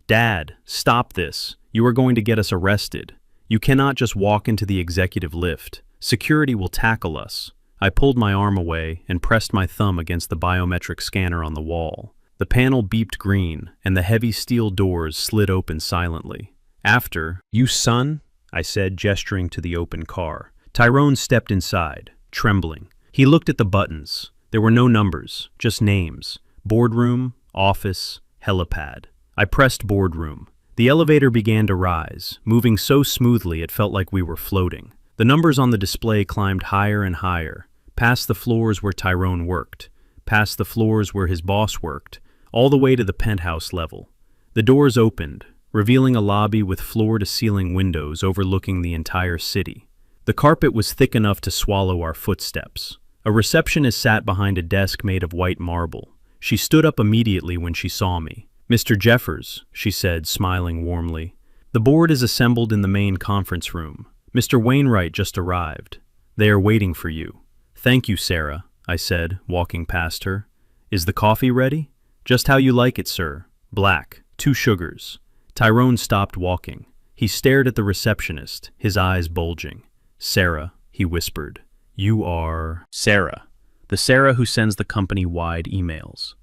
"Dad, stop this. You are going to get us arrested. You cannot just walk into the executive lift. Security will tackle us." I pulled my arm away and pressed my thumb against the biometric scanner on the wall. The panel beeped green, and the heavy steel doors slid open silently. After, "You son?" I said, gesturing to the open car. Tyrone stepped inside, trembling. He looked at the buttons. There were no numbers, just names. Boardroom, office, helipad. I pressed boardroom. The elevator began to rise, moving so smoothly it felt like we were floating. The numbers on the display climbed higher and higher, past the floors where Tyrone worked, past the floors where his boss worked, all the way to the penthouse level. The doors opened, revealing a lobby with floor-to-ceiling windows overlooking the entire city. The carpet was thick enough to swallow our footsteps. A receptionist sat behind a desk made of white marble. She stood up immediately when she saw me. "Mr. Jeffers," she said, smiling warmly. "The board is assembled in the main conference room. Mr. Wainwright just arrived. They are waiting for you." "Thank you, Sarah," I said, walking past her. "Is the coffee ready?" "Just how you like it, sir. Black, 2 sugars." Tyrone stopped walking. He stared at the receptionist, his eyes bulging. "Sarah," he whispered. "You are—" "Sarah. The Sarah who sends the company-wide emails.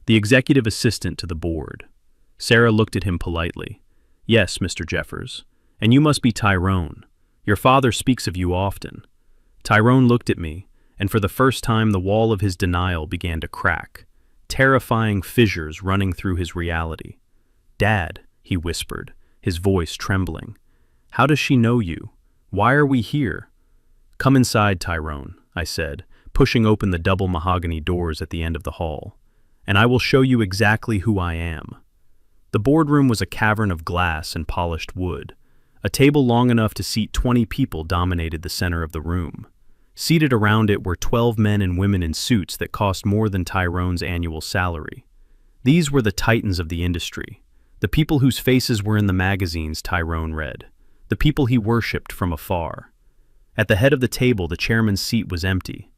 The executive assistant to the board." Sarah looked at him politely. "Yes, Mr. Jeffers. And you must be Tyrone. Your father speaks of you often." Tyrone looked at me, and for the first time the wall of his denial began to crack, terrifying fissures running through his reality. "Dad," he whispered, his voice trembling. "How does she know you? Why are we here?" "Come inside, Tyrone," I said, pushing open the double mahogany doors at the end of the hall, "and I will show you exactly who I am." The boardroom was a cavern of glass and polished wood. A table long enough to seat 20 people dominated the center of the room. Seated around it were 12 men and women in suits that cost more than Tyrone's annual salary. These were the titans of the industry, the people whose faces were in the magazines Tyrone read, the people he worshipped from afar. At the head of the table, the chairman's seat was empty.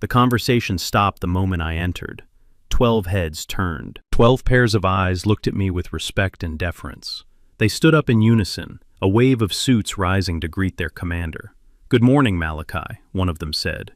The conversation stopped the moment I entered. 12 heads turned. 12 pairs of eyes looked at me with respect and deference. They stood up in unison, a wave of suits rising to greet their commander. "Good morning, Malachi," one of them said.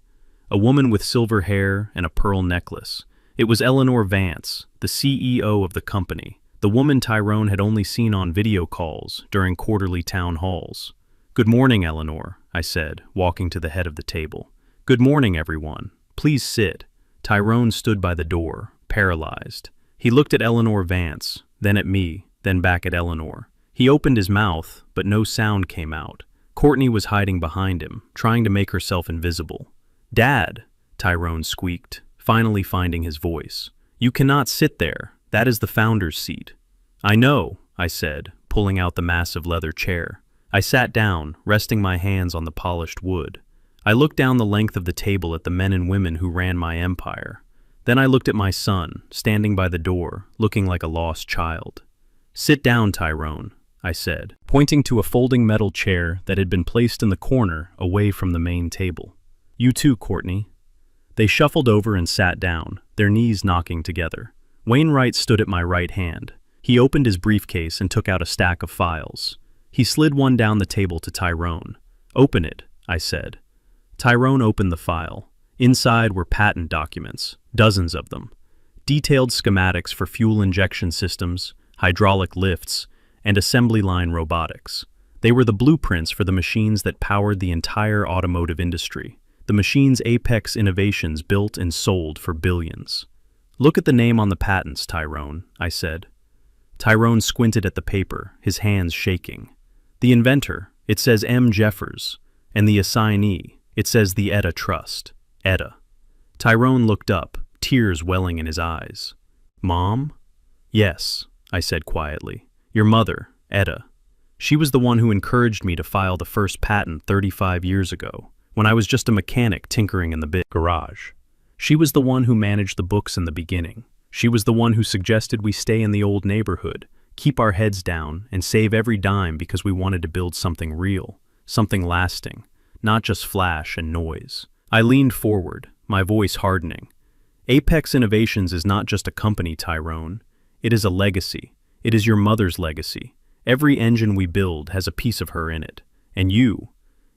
A woman with silver hair and a pearl necklace. It was Eleanor Vance, the CEO of the company, the woman Tyrone had only seen on video calls during quarterly town halls. "Good morning, Eleanor," I said, walking to the head of the table. "Good morning, everyone. Please sit." Tyrone stood by the door, paralyzed. He looked at Eleanor Vance, then at me, then back at Eleanor. He opened his mouth, but no sound came out. Courtney was hiding behind him, trying to make herself invisible. "Dad," Tyrone squeaked, finally finding his voice. "You cannot sit there. That is the founder's seat." "I know," I said, pulling out the massive leather chair. I sat down, resting my hands on the polished wood. I looked down the length of the table at the men and women who ran my empire. Then I looked at my son, standing by the door, looking like a lost child. "Sit down, Tyrone," I said, pointing to a folding metal chair that had been placed in the corner away from the main table. "You too, Courtney." They shuffled over and sat down, their knees knocking together. Wainwright stood at my right hand. He opened his briefcase and took out a stack of files. He slid one down the table to Tyrone. "Open it," I said. Tyrone opened the file. Inside were patent documents, dozens of them. Detailed schematics for fuel injection systems, hydraulic lifts, and assembly line robotics. They were the blueprints for the machines that powered the entire automotive industry. The machines Apex Innovations built and sold for billions. "Look at the name on the patents, Tyrone," I said. Tyrone squinted at the paper, his hands shaking. "The inventor, it says M. Jeffers, and the assignee, it says the Etta Trust. Etta." Tyrone looked up, tears welling in his eyes. "Mom?" "Yes," I said quietly. "Your mother, Etta. She was the one who encouraged me to file the first patent 35 years ago, when I was just a mechanic tinkering in the big garage. She was the one who managed the books in the beginning. She was the one who suggested we stay in the old neighborhood, keep our heads down, and save every dime because we wanted to build something real, something lasting, not just flash and noise." I leaned forward, my voice hardening. "Apex Innovations is not just a company, Tyrone. It is a legacy. It is your mother's legacy. Every engine we build has a piece of her in it. And you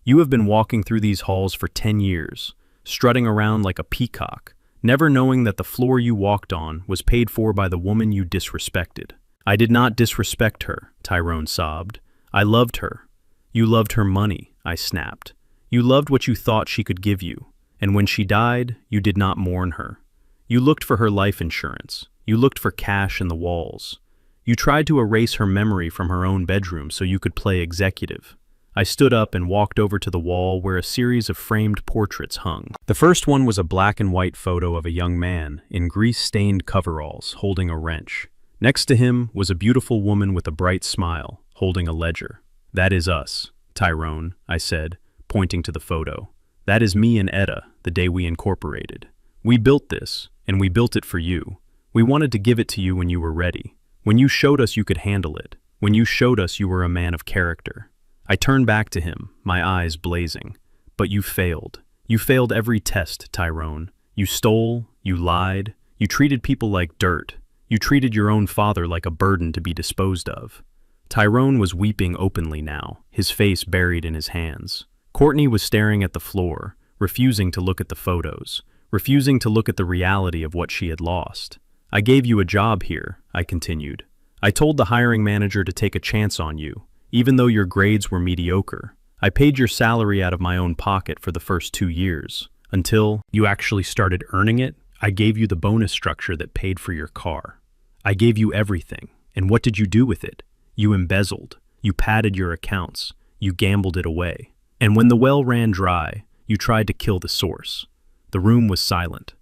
have been walking through these halls for 10 years, strutting around like a peacock, never knowing that the floor you walked on was paid for by the woman you disrespected. I did not disrespect her, Tyrone sobbed. I loved her. You loved her money, I snapped. You loved what you thought she could give you, and when she died, you did not mourn her. You looked for her life insurance. You looked for cash in the walls. You tried to erase her memory from her own bedroom so you could play executive. I stood up and walked over to the wall where a series of framed portraits hung. The first one was a black and white photo of a young man in grease-stained coveralls holding a wrench. Next to him was a beautiful woman with a bright smile, holding a ledger. That is us, Tyrone, I said, pointing to the photo. That is me and Etta, the day we incorporated. We built this, and we built it for you. We wanted to give it to you when you were ready. When you showed us you could handle it. When you showed us you were a man of character. I turned back to him, my eyes blazing. But you failed. You failed every test, Tyrone. You stole, you lied, you treated people like dirt. You treated your own father like a burden to be disposed of. Tyrone was weeping openly now, his face buried in his hands. Courtney was staring at the floor, refusing to look at the photos, refusing to look at the reality of what she had lost. I gave you a job here, I continued. I told the hiring manager to take a chance on you, even though your grades were mediocre. I paid your salary out of my own pocket for the first 2 years, until you actually started earning it. I gave you the bonus structure that paid for your car. I gave you everything, and what did you do with it? You embezzled, you padded your accounts, you gambled it away. And when the well ran dry, you tried to kill the source. The room was silent.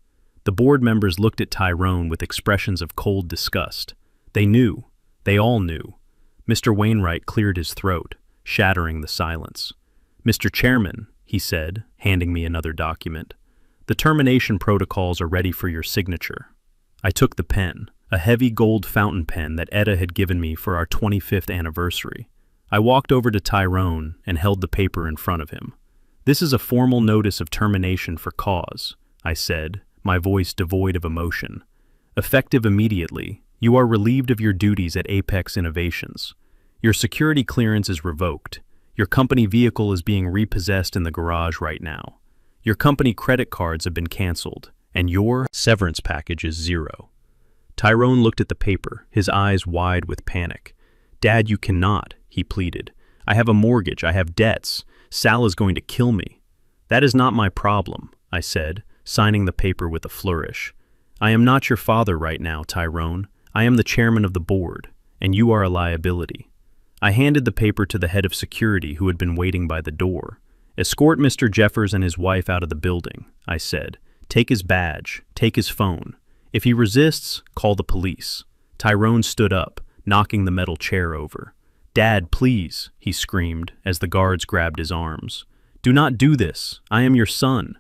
The board members looked at Tyrone with expressions of cold disgust. They knew. They all knew. Mr. Wainwright cleared his throat, shattering the silence. Mr. Chairman, he said, handing me another document, the termination protocols are ready for your signature. I took the pen, a heavy gold fountain pen that Etta had given me for our 25th anniversary. I walked over to Tyrone and held the paper in front of him. This is a formal notice of termination for cause, I said, my voice devoid of emotion. Effective immediately, you are relieved of your duties at Apex Innovations. Your security clearance is revoked. Your company vehicle is being repossessed in the garage right now. Your company credit cards have been canceled, and your severance package is 0. Tyrone looked at the paper, his eyes wide with panic. Dad, you cannot, he pleaded. I have a mortgage, I have debts. Sal is going to kill me. That is not my problem, I said, signing the paper with a flourish. I am not your father right now, Tyrone. I am the chairman of the board, and you are a liability. I handed the paper to the head of security who had been waiting by the door. Escort Mr. Jeffers and his wife out of the building, I said. Take his badge, take his phone. If he resists, call the police. Tyrone stood up, knocking the metal chair over. Dad, please, he screamed as the guards grabbed his arms. Do not do this. I am your son.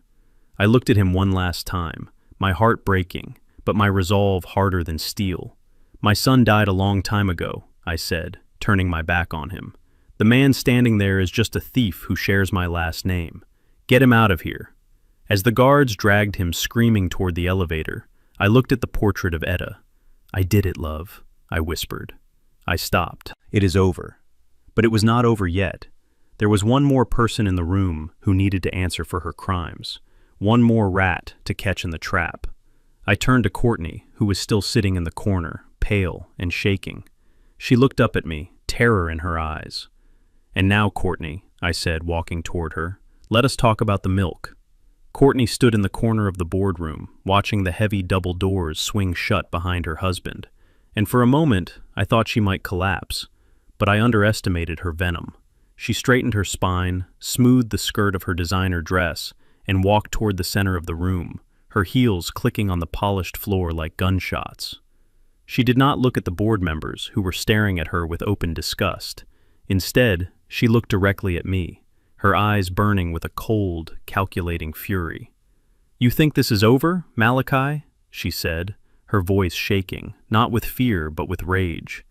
I looked at him one last time, my heart breaking, but my resolve harder than steel. My son died a long time ago, I said, turning my back on him. The man standing there is just a thief who shares my last name. Get him out of here. As the guards dragged him screaming toward the elevator, I looked at the portrait of Etta. I did it, love, I whispered. I stopped. It is over. But it was not over yet. There was one more person in the room who needed to answer for her crimes. One more rat to catch in the trap. I turned to Courtney, who was still sitting in the corner, pale and shaking. She looked up at me, terror in her eyes. And now, Courtney, I said, walking toward her, let us talk about the milk. Courtney stood in the corner of the boardroom, watching the heavy double doors swing shut behind her husband. And for a moment, I thought she might collapse, but I underestimated her venom. She straightened her spine, smoothed the skirt of her designer dress, and walked toward the center of the room, her heels clicking on the polished floor like gunshots. She did not look at the board members, who were staring at her with open disgust. Instead, she looked directly at me, her eyes burning with a cold, calculating fury. You think this is over, Malachi? She said, her voice shaking, not with fear but with rage.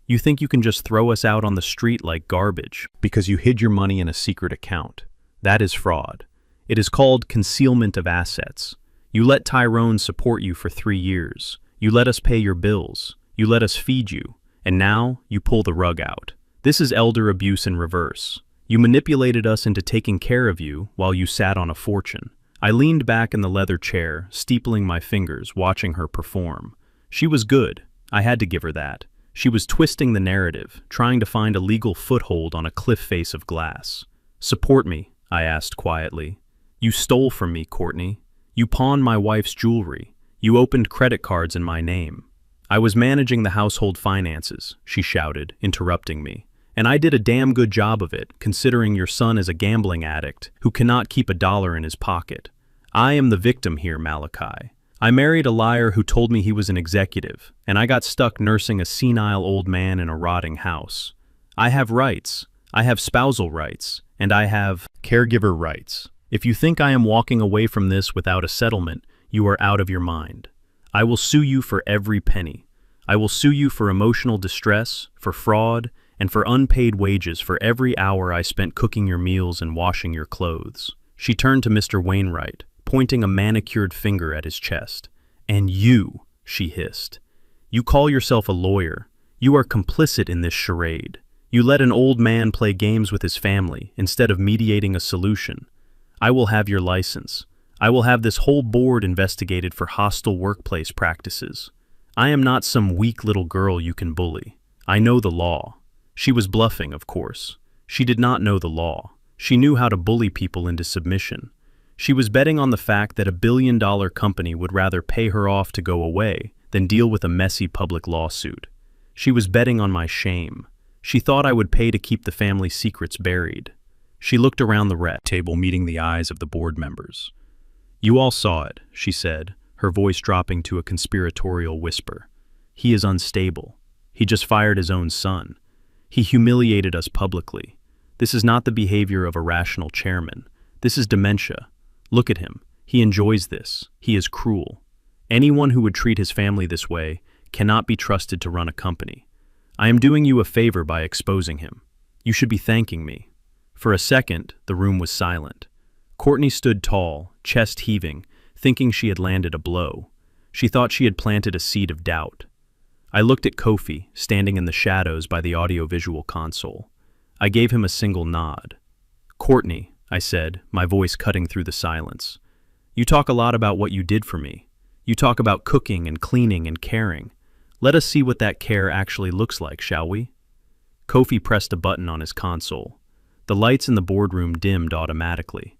You think you can just throw us out on the street like garbage because you hid your money in a secret account. That is fraud. It is called concealment of assets. You let Tyrone support you for 3 years. You let us pay your bills. You let us feed you. And now you pull the rug out. This is elder abuse in reverse. You manipulated us into taking care of you while you sat on a fortune. I leaned back in the leather chair, steepling my fingers, watching her perform. She was good. I had to give her that. She was twisting the narrative, trying to find a legal foothold on a cliff face of glass. "Support me," I asked quietly. "You stole from me, Courtney. You pawned my wife's jewelry. You opened credit cards in my name." "I was managing the household finances," she shouted, interrupting me. "And I did a damn good job of it, considering your son is a gambling addict who cannot keep $1 in his pocket. I am the victim here, Malachi. I married a liar who told me he was an executive, and I got stuck nursing a senile old man in a rotting house. I have rights. I have spousal rights, and I have caregiver rights. If you think I am walking away from this without a settlement, you are out of your mind. I will sue you for every penny. I will sue you for emotional distress, for fraud, and for unpaid wages for every hour I spent cooking your meals and washing your clothes." She turned to Mr. Wainwright, pointing a manicured finger at his chest. "And you," she hissed. "You call yourself a lawyer. You are complicit in this charade. You let an old man play games with his family instead of mediating a solution. I will have your license. I will have this whole board investigated for hostile workplace practices. I am not some weak little girl you can bully. I know the law." She was bluffing, of course. She did not know the law. She knew how to bully people into submission. She was betting on the fact that a billion-dollar company would rather pay her off to go away than deal with a messy public lawsuit. She was betting on my shame. She thought I would pay to keep the family secrets buried. She looked around the red table, meeting the eyes of the board members. "You all saw it," she said, her voice dropping to a conspiratorial whisper. "He is unstable. He just fired his own son. He humiliated us publicly. This is not the behavior of a rational chairman. This is dementia. Look at him. He enjoys this. He is cruel. Anyone who would treat his family this way cannot be trusted to run a company. I am doing you a favor by exposing him. You should be thanking me." For a second, the room was silent. Courtney stood tall, chest heaving, thinking she had landed a blow. She thought she had planted a seed of doubt. I looked at Kofi, standing in the shadows by the audiovisual console. I gave him a single nod. "Courtney," I said, my voice cutting through the silence. "You talk a lot about what you did for me. You talk about cooking and cleaning and caring. Let us see what that care actually looks like, shall we?" Kofi pressed a button on his console. The lights in the boardroom dimmed automatically.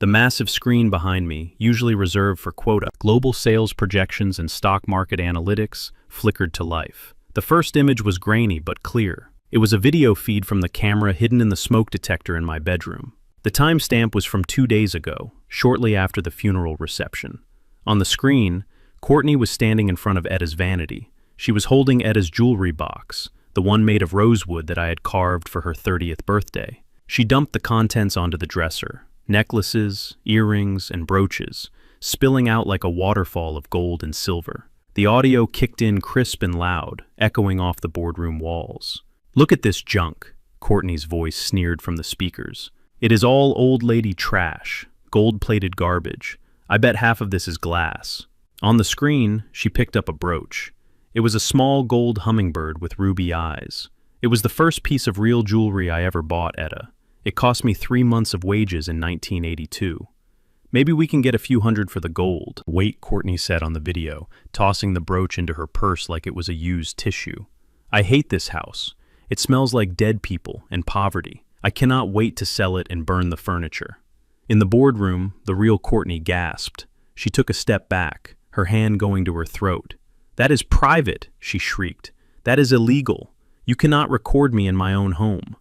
The massive screen behind me, usually reserved for quota, global sales projections and stock market analytics, flickered to life. The first image was grainy but clear. It was a video feed from the camera hidden in the smoke detector in my bedroom. The timestamp was from 2 days ago, shortly after the funeral reception. On the screen, Courtney was standing in front of Etta's vanity. She was holding Etta's jewelry box, the one made of rosewood that I had carved for her 30th birthday. She dumped the contents onto the dresser. Necklaces, earrings, and brooches, spilling out like a waterfall of gold and silver. The audio kicked in crisp and loud, echoing off the boardroom walls. "Look at this junk," Courtney's voice sneered from the speakers. "It is all old lady trash, gold-plated garbage. I bet half of this is glass." On the screen, she picked up a brooch. It was a small gold hummingbird with ruby eyes. It was the first piece of real jewelry I ever bought, Etta. It cost me 3 months of wages in 1982. "Maybe we can get a few hundred for the gold." "Wait," Courtney said on the video, tossing the brooch into her purse like it was a used tissue. "I hate this house. It smells like dead people and poverty. I cannot wait to sell it and burn the furniture." In the boardroom, the real Courtney gasped. She took a step back, her hand going to her throat. "That is private," she shrieked. "That is illegal. You cannot record me in my own home."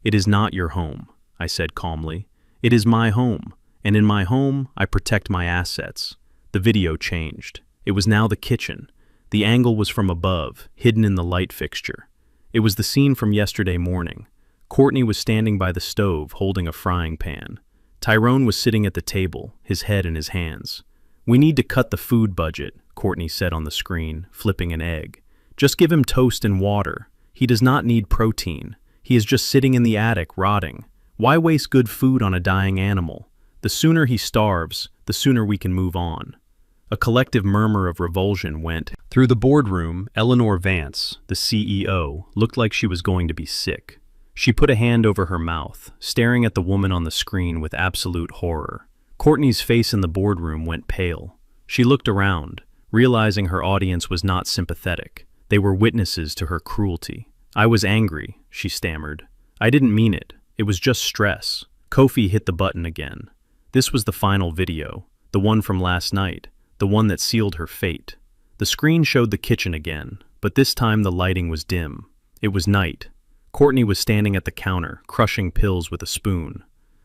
"It is not your home," I said calmly. "It is my home, and in my home, I protect my assets." The video changed. It was now the kitchen. The angle was from above, hidden in the light fixture. It was the scene from yesterday morning. Courtney was standing by the stove, holding a frying pan. Tyrone was sitting at the table, his head in his hands. "We need to cut the food budget," Courtney said on the screen, flipping an egg. "Just give him toast and water. He does not need protein. He is just sitting in the attic, rotting. Why waste good food on a dying animal? The sooner he starves, the sooner we can move on." A collective murmur of revulsion went through the boardroom. Eleanor Vance, the CEO, looked like she was going to be sick. She put a hand over her mouth, staring at the woman on the screen with absolute horror. Courtney's face in the boardroom went pale. She looked around, realizing her audience was not sympathetic. They were witnesses to her cruelty. "I was angry," she stammered. "I didn't mean it. It was just stress." Kofi hit the button again. This was the final video, the one from last night, the one that sealed her fate. The screen showed the kitchen again, but this time the lighting was dim. It was night. Courtney was standing at the counter, crushing pills with a spoon.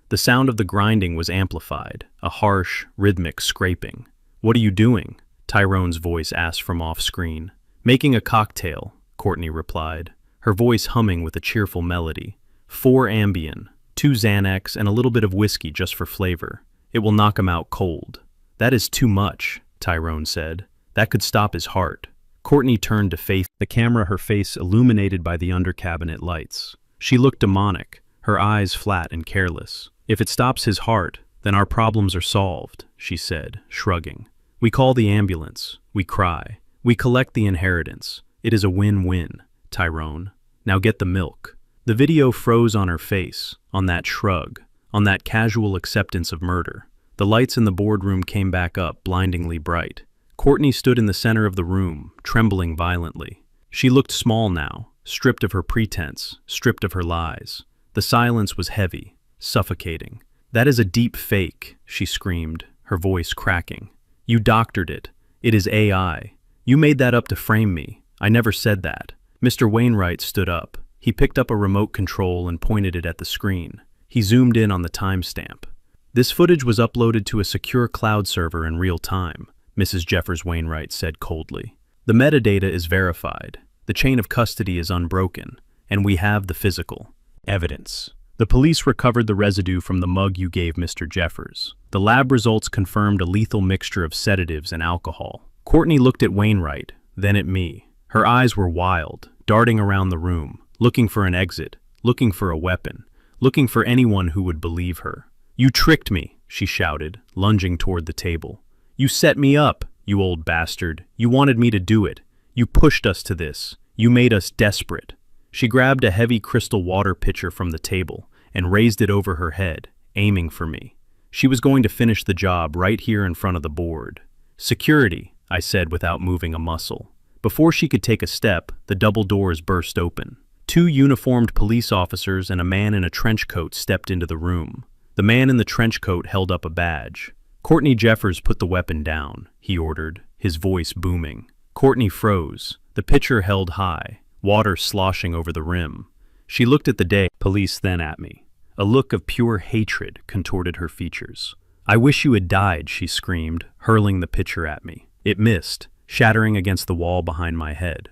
The sound of the grinding was amplified, a harsh, rhythmic scraping. "What are you doing?" Tyrone's voice asked from off-screen. "Making a cocktail," Courtney replied, her voice humming with a cheerful melody. 4 Ambien, 2 Xanax, and a little bit of whiskey just for flavor. It will knock him out cold. "That is too much," Tyrone said. "That could stop his heart." Courtney turned to face the camera, her face illuminated by the under-cabinet lights. She looked demonic, her eyes flat and careless. "If it stops his heart, then our problems are solved," she said, shrugging. "We call the ambulance. We cry. We collect the inheritance. It is a win-win, Tyrone. Now get the milk." The video froze on her face, on that shrug, on that casual acceptance of murder. The lights in the boardroom came back up, blindingly bright. Courtney stood in the center of the room, trembling violently. She looked small now, stripped of her pretense, stripped of her lies. The silence was heavy, suffocating. "That is a deep fake," she screamed, her voice cracking. "You doctored it. It is AI. You made that up to frame me. I never said that." Mr. Wainwright stood up. He picked up a remote control and pointed it at the screen. He zoomed in on the timestamp. "This footage was uploaded to a secure cloud server in real time," Mrs. Jeffers Wainwright said coldly. "The metadata is verified. The chain of custody is unbroken, and we have the physical evidence. The police recovered the residue from the mug you gave Mr. Jeffers. The lab results confirmed a lethal mixture of sedatives and alcohol." Courtney looked at Wainwright, then at me. Her eyes were wild, darting around the room, looking for an exit, looking for a weapon, looking for anyone who would believe her. "You tricked me," she shouted, lunging toward the table. "You set me up, you old bastard. You wanted me to do it. You pushed us to this. You made us desperate." She grabbed a heavy crystal water pitcher from the table and raised it over her head, aiming for me. She was going to finish the job right here in front of the board. "Security," I said without moving a muscle. Before she could take a step, the double doors burst open. 2 uniformed police officers and a man in a trench coat stepped into the room. The man in the trench coat held up a badge. "Courtney Jeffers, put the weapon down," he ordered, his voice booming. Courtney froze, the pitcher held high, water sloshing over the rim. She looked at the day police, then at me. A look of pure hatred contorted her features. "I wish you had died," she screamed, hurling the pitcher at me. It missed, shattering against the wall behind my head,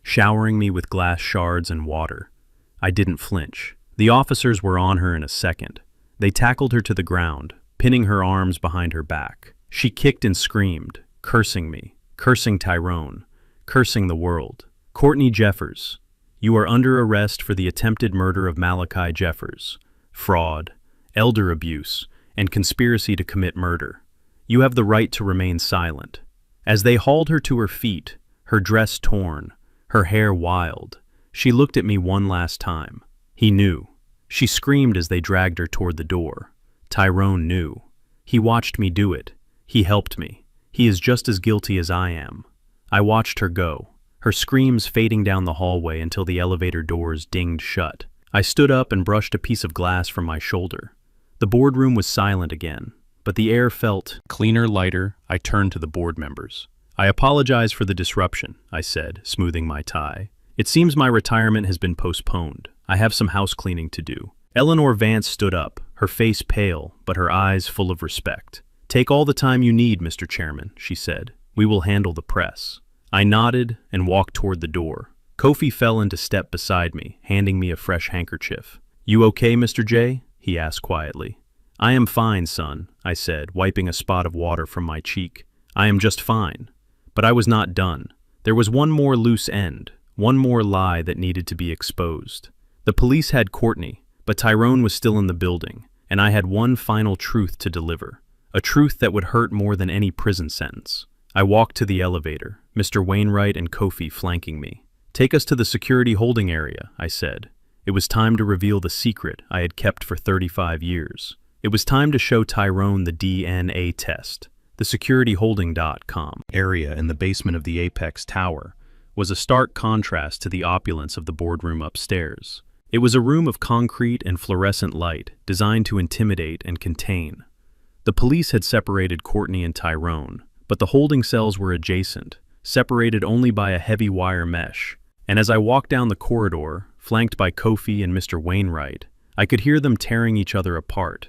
showering me with glass shards and water. I didn't flinch. The officers were on her in a second. They tackled her to the ground, pinning her arms behind her back. She kicked and screamed, cursing me, cursing Tyrone, cursing the world. "Courtney Jeffers, you are under arrest for the attempted murder of Malachi Jeffers, fraud, elder abuse, and conspiracy to commit murder. You have the right to remain silent." As they hauled her to her feet, her dress torn, her hair wild, she looked at me one last time. He knew. She screamed as they dragged her toward the door. Tyrone knew. He watched me do it. He helped me. He is just as guilty as I am. I watched her go, her screams fading down the hallway until the elevator doors dinged shut. I stood up and brushed a piece of glass from my shoulder. The boardroom was silent again, but the air felt cleaner, lighter. I turned to the board members. "I apologize for the disruption," I said, smoothing my tie. "It seems my retirement has been postponed. I have some house cleaning to do." Eleanor Vance stood up, her face pale, but her eyes full of respect. "Take all the time you need, Mr. Chairman," she said. "We will handle the press." I nodded and walked toward the door. Kofi fell into step beside me, handing me a fresh handkerchief. "You okay, Mr. J?" he asked quietly. "I am fine, son," I said, wiping a spot of water from my cheek. "I am just fine." But I was not done. There was one more loose end, one more lie that needed to be exposed. The police had Courtney, but Tyrone was still in the building, and I had one final truth to deliver, a truth that would hurt more than any prison sentence. I walked to the elevator, Mr. Wainwright and Kofi flanking me. "Take us to the security holding area," I said. It was time to reveal the secret I had kept for 35 years. It was time to show Tyrone the DNA test. The securityholding.com area in the basement of the Apex Tower was a stark contrast to the opulence of the boardroom upstairs. It was a room of concrete and fluorescent light designed to intimidate and contain. The police had separated Courtney and Tyrone, but the holding cells were adjacent, separated only by a heavy wire mesh. And as I walked down the corridor, flanked by Kofi and Mr. Wainwright, I could hear them tearing each other apart.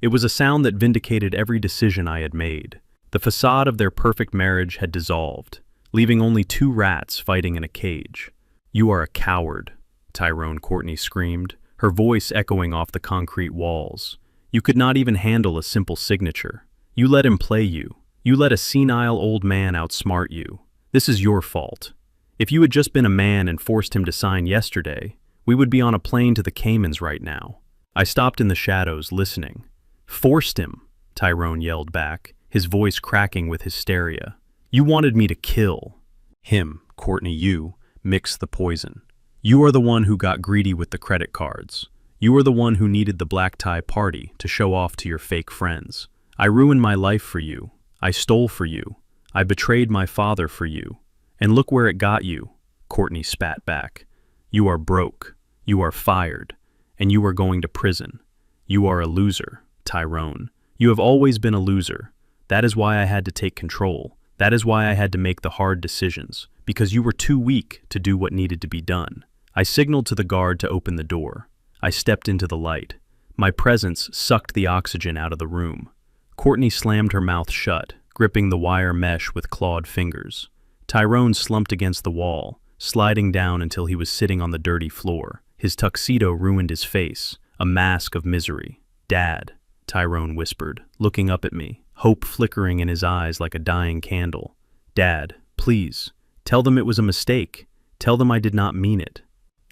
It was a sound that vindicated every decision I had made. The facade of their perfect marriage had dissolved, leaving only two rats fighting in a cage. "You are a coward," Tyrone Courtney screamed, her voice echoing off the concrete walls. "You could not even handle a simple signature. You let him play you. You let a senile old man outsmart you. This is your fault. If you had just been a man and forced him to sign yesterday, we would be on a plane to the Caymans right now." I stopped in the shadows, listening. "Forced him," Tyrone yelled back, his voice cracking with hysteria. "You wanted me to kill him, Courtney. You mixed the poison. You are the one who got greedy with the credit cards. You are the one who needed the black tie party to show off to your fake friends. I ruined my life for you. I stole for you. I betrayed my father for you. And look where it got you," Courtney spat back. "You are broke. You are fired. And you are going to prison. You are a loser, Tyrone. You have always been a loser. That is why I had to take control. That is why I had to make the hard decisions, because you were too weak to do what needed to be done." I signaled to the guard to open the door. I stepped into the light. My presence sucked the oxygen out of the room. Courtney slammed her mouth shut, gripping the wire mesh with clawed fingers. Tyrone slumped against the wall, sliding down until he was sitting on the dirty floor. His tuxedo ruined his face, a mask of misery. "Dad," Tyrone whispered, looking up at me, hope flickering in his eyes like a dying candle. "Dad, please, tell them it was a mistake. Tell them I did not mean it.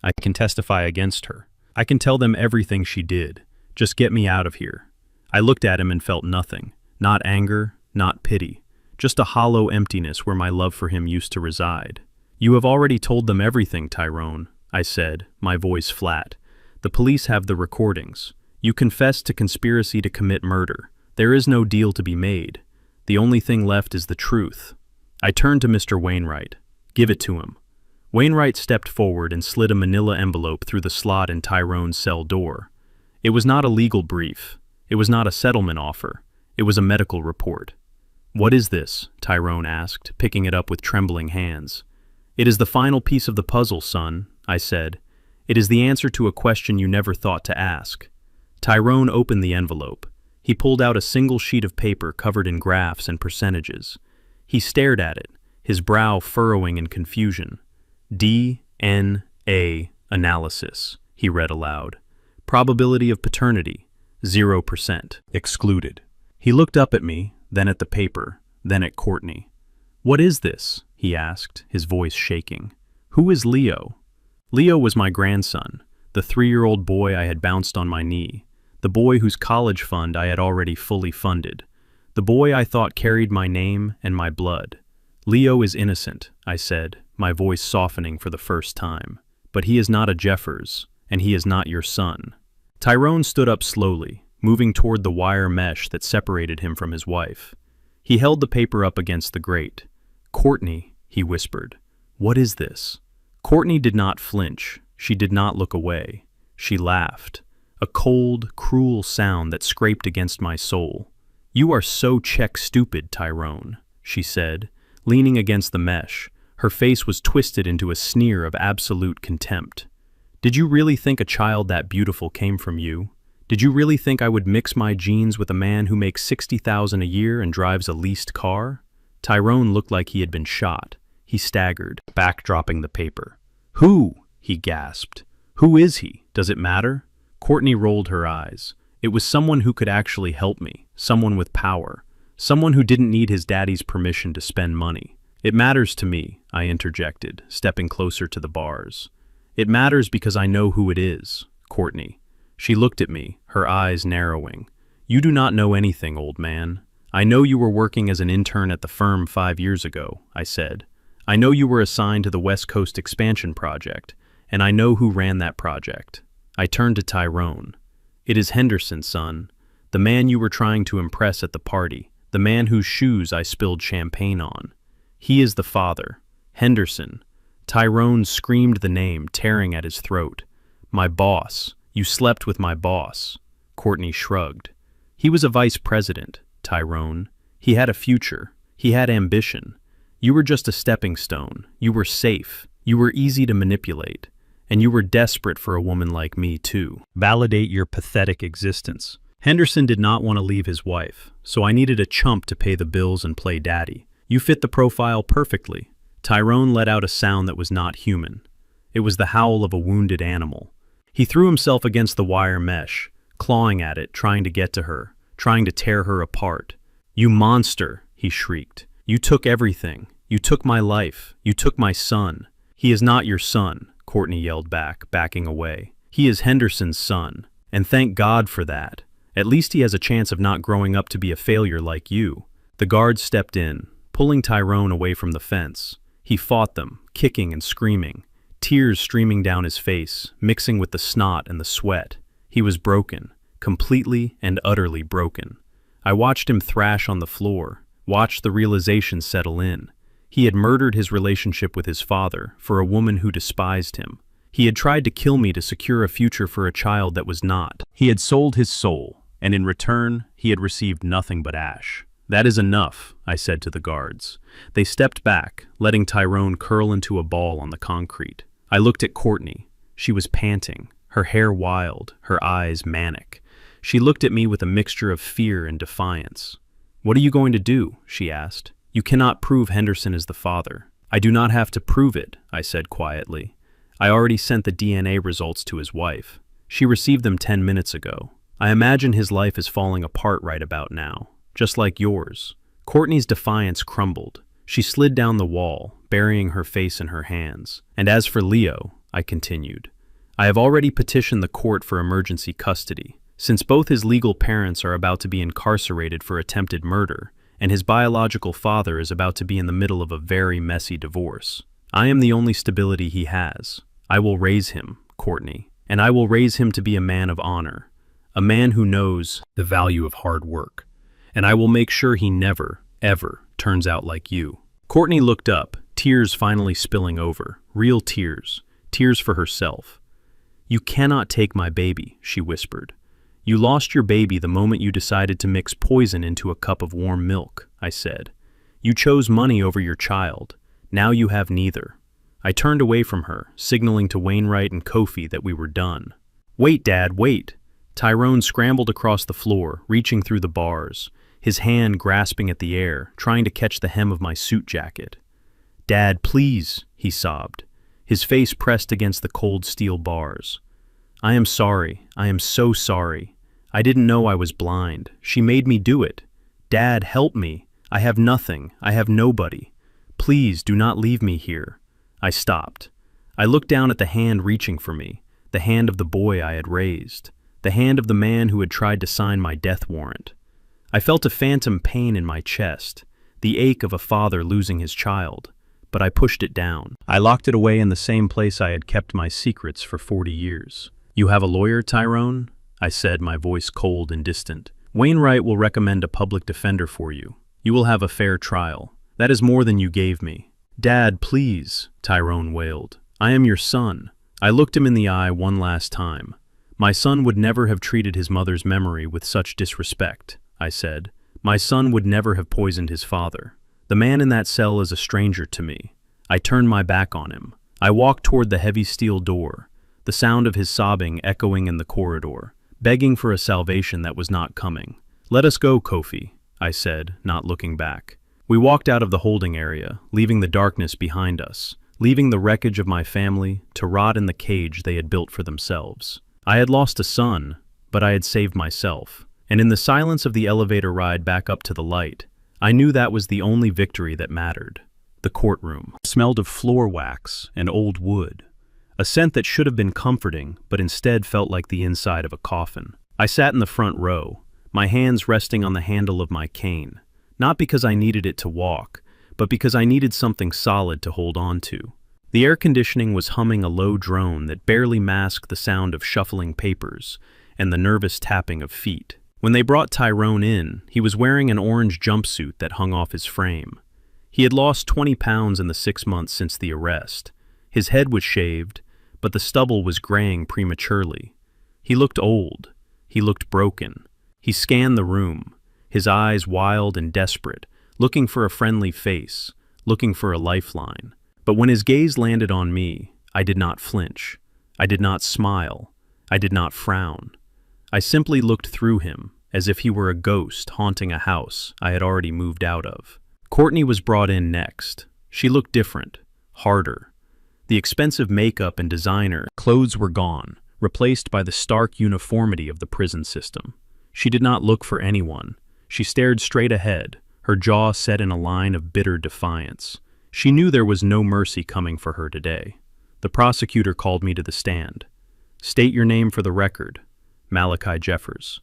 I can testify against her. I can tell them everything she did. Just get me out of here." I looked at him and felt nothing. Not anger, not pity. Just a hollow emptiness where my love for him used to reside. "You have already told them everything, Tyrone," I said, my voice flat. "The police have the recordings. You confessed to conspiracy to commit murder. There is no deal to be made. The only thing left is the truth." I turned to Mr. Wainwright. "Give it to him." Wainwright stepped forward and slid a manila envelope through the slot in Tyrone's cell door. It was not a legal brief. It was not a settlement offer. It was a medical report. "What is this?" Tyrone asked, picking it up with trembling hands. "It is the final piece of the puzzle, son," I said. "It is the answer to a question you never thought to ask." Tyrone opened the envelope. He pulled out a single sheet of paper covered in graphs and percentages. He stared at it, his brow furrowing in confusion. "DNA analysis," he read aloud. "Probability of paternity, 0%. Excluded." He looked up at me, then at the paper, then at Courtney. "What is this?" he asked, his voice shaking. "Who is Leo?" Leo was my grandson, the 3-year-old boy I had bounced on my knee, the boy whose college fund I had already fully funded, the boy I thought carried my name and my blood. "Leo is innocent," I said, my voice softening for the first time. "But he is not a Jeffers, and he is not your son." Tyrone stood up slowly, moving toward the wire mesh that separated him from his wife. He held the paper up against the grate. "Courtney," he whispered, "what is this?" Courtney did not flinch. She did not look away. She laughed, a cold, cruel sound that scraped against my soul. "You are so stupid, Tyrone," she said, leaning against the mesh. Her face was twisted into a sneer of absolute contempt. "Did you really think a child that beautiful came from you? Did you really think I would mix my genes with a man who makes $60,000 a year and drives a leased car?" Tyrone looked like he had been shot. He staggered, backdropping the paper. "Who?" he gasped. "Who is he? Does it matter?" Courtney rolled her eyes. It was someone who could actually help me, someone with power, someone who didn't need his daddy's permission to spend money. "It matters to me," I interjected, stepping closer to the bars. "It matters because I know who it is, Courtney." She looked at me, her eyes narrowing. "You do not know anything, old man. I know you were working as an intern at the firm 5 years ago," I said. "I know you were assigned to the West Coast Expansion Project, and I know who ran that project." I turned to Tyrone. "It is Henderson, son. The man you were trying to impress at the party. The man whose shoes I spilled champagne on. He is the father. Henderson. Tyrone screamed the name, tearing at his throat. My boss. You slept with my boss. Courtney shrugged. He was a vice president, Tyrone. He had a future. He had ambition. You were just a stepping stone. You were safe. You were easy to manipulate. And you were desperate for a woman like me, too. Validate your pathetic existence. Henderson did not want to leave his wife, so I needed a chump to pay the bills and play daddy. You fit the profile perfectly. Tyrone let out a sound that was not human. It was the howl of a wounded animal. He threw himself against the wire mesh, clawing at it, trying to get to her, trying to tear her apart. You monster, he shrieked. You took everything. You took my life. You took my son. He is not your son, Courtney yelled back, backing away. He is Henderson's son, and thank God for that. At least he has a chance of not growing up to be a failure like you. The guards stepped in, pulling Tyrone away from the fence. He fought them, kicking and screaming, tears streaming down his face, mixing with the snot and the sweat. He was broken, completely and utterly broken. I watched him thrash on the floor, watched the realization settle in. He had murdered his relationship with his father for a woman who despised him. He had tried to kill me to secure a future for a child that was not. He had sold his soul, and in return, he had received nothing but ash. That is enough, I said to the guards. They stepped back, letting Tyrone curl into a ball on the concrete. I looked at Courtney. She was panting, her hair wild, her eyes manic. She looked at me with a mixture of fear and defiance. What are you going to do? She asked. You cannot prove Henderson is the father. I do not have to prove it, I said quietly. I already sent the DNA results to his wife. She received them 10 minutes ago. I imagine his life is falling apart right about now, just like yours. Courtney's defiance crumbled. She slid down the wall, burying her face in her hands. And as for Leo, I continued, I have already petitioned the court for emergency custody. Since both his legal parents are about to be incarcerated for attempted murder, and his biological father is about to be in the middle of a very messy divorce, I am the only stability he has. I will raise him, Courtney, and I will raise him to be a man of honor, a man who knows the value of hard work, and I will make sure he never, ever turns out like you. Courtney looked up, tears finally spilling over, real tears, tears for herself. You cannot take my baby, she whispered. You lost your baby the moment you decided to mix poison into a cup of warm milk, I said. You chose money over your child. Now you have neither. I turned away from her, signaling to Wainwright and Kofi that we were done. Wait, Dad, wait. Tyrone scrambled across the floor, reaching through the bars, his hand grasping at the air, trying to catch the hem of my suit jacket. Dad, please, he sobbed, his face pressed against the cold steel bars. I am sorry. I am so sorry. I didn't know I was blind. She made me do it. Dad, help me. I have nothing. I have nobody. Please do not leave me here. I stopped. I looked down at the hand reaching for me, the hand of the boy I had raised, the hand of the man who had tried to sign my death warrant. I felt a phantom pain in my chest, the ache of a father losing his child, but I pushed it down. I locked it away in the same place I had kept my secrets for 40 years. You have a lawyer, Tyrone? I said, my voice cold and distant. Wainwright will recommend a public defender for you. You will have a fair trial. That is more than you gave me. Dad, please, Tyrone wailed. I am your son. I looked him in the eye one last time. My son would never have treated his mother's memory with such disrespect, I said. My son would never have poisoned his father. The man in that cell is a stranger to me. I turned my back on him. I walked toward the heavy steel door, the sound of his sobbing echoing in the corridor, begging for a salvation that was not coming. Let us go, Kofi, I said, not looking back. We walked out of the holding area, leaving the darkness behind us, leaving the wreckage of my family to rot in the cage they had built for themselves. I had lost a son, but I had saved myself. And in the silence of the elevator ride back up to the light, I knew that was the only victory that mattered. The courtroom smelled of floor wax and old wood, a scent that should have been comforting, but instead felt like the inside of a coffin. I sat in the front row, my hands resting on the handle of my cane, not because I needed it to walk, but because I needed something solid to hold on to. The air conditioning was humming a low drone that barely masked the sound of shuffling papers and the nervous tapping of feet. When they brought Tyrone in, he was wearing an orange jumpsuit that hung off his frame. He had lost 20 pounds in the 6 months since the arrest. His head was shaved, but the stubble was graying prematurely. He looked old. He looked broken. He scanned the room, his eyes wild and desperate, looking for a friendly face, looking for a lifeline. But when his gaze landed on me, I did not flinch. I did not smile. I did not frown. I simply looked through him, as if he were a ghost haunting a house I had already moved out of. Courtney was brought in next. She looked different, harder. The expensive makeup and designer clothes were gone, replaced by the stark uniformity of the prison system. She did not look for anyone. She stared straight ahead, her jaw set in a line of bitter defiance. She knew there was no mercy coming for her today. The prosecutor called me to the stand. "State your name for the record." Malachi Jeffers.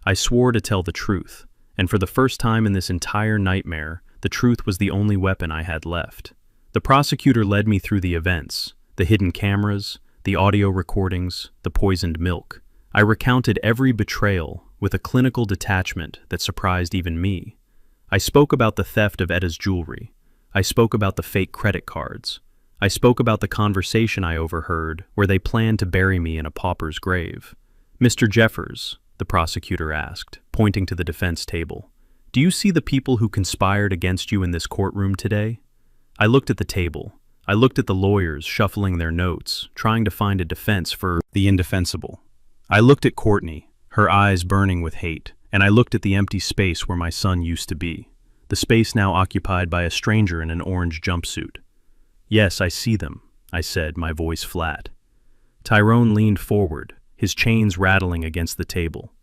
I swore to tell the truth, and for the first time in this entire nightmare, the truth was the only weapon I had left. The prosecutor led me through the events, the hidden cameras, the audio recordings, the poisoned milk. I recounted every betrayal with a clinical detachment that surprised even me. I spoke about the theft of Etta's jewelry. I spoke about the fake credit cards. I spoke about the conversation I overheard where they planned to bury me in a pauper's grave. "Mr. Jeffers," the prosecutor asked, pointing to the defense table, "do you see the people who conspired against you in this courtroom today?" I looked at the table. I looked at the lawyers shuffling their notes, trying to find a defense for the indefensible. I looked at Courtney, her eyes burning with hate, and I looked at the empty space where my son used to be, the space now occupied by a stranger in an orange jumpsuit. "Yes, I see them," I said, my voice flat. Tyrone leaned forward, his chains rattling against the table.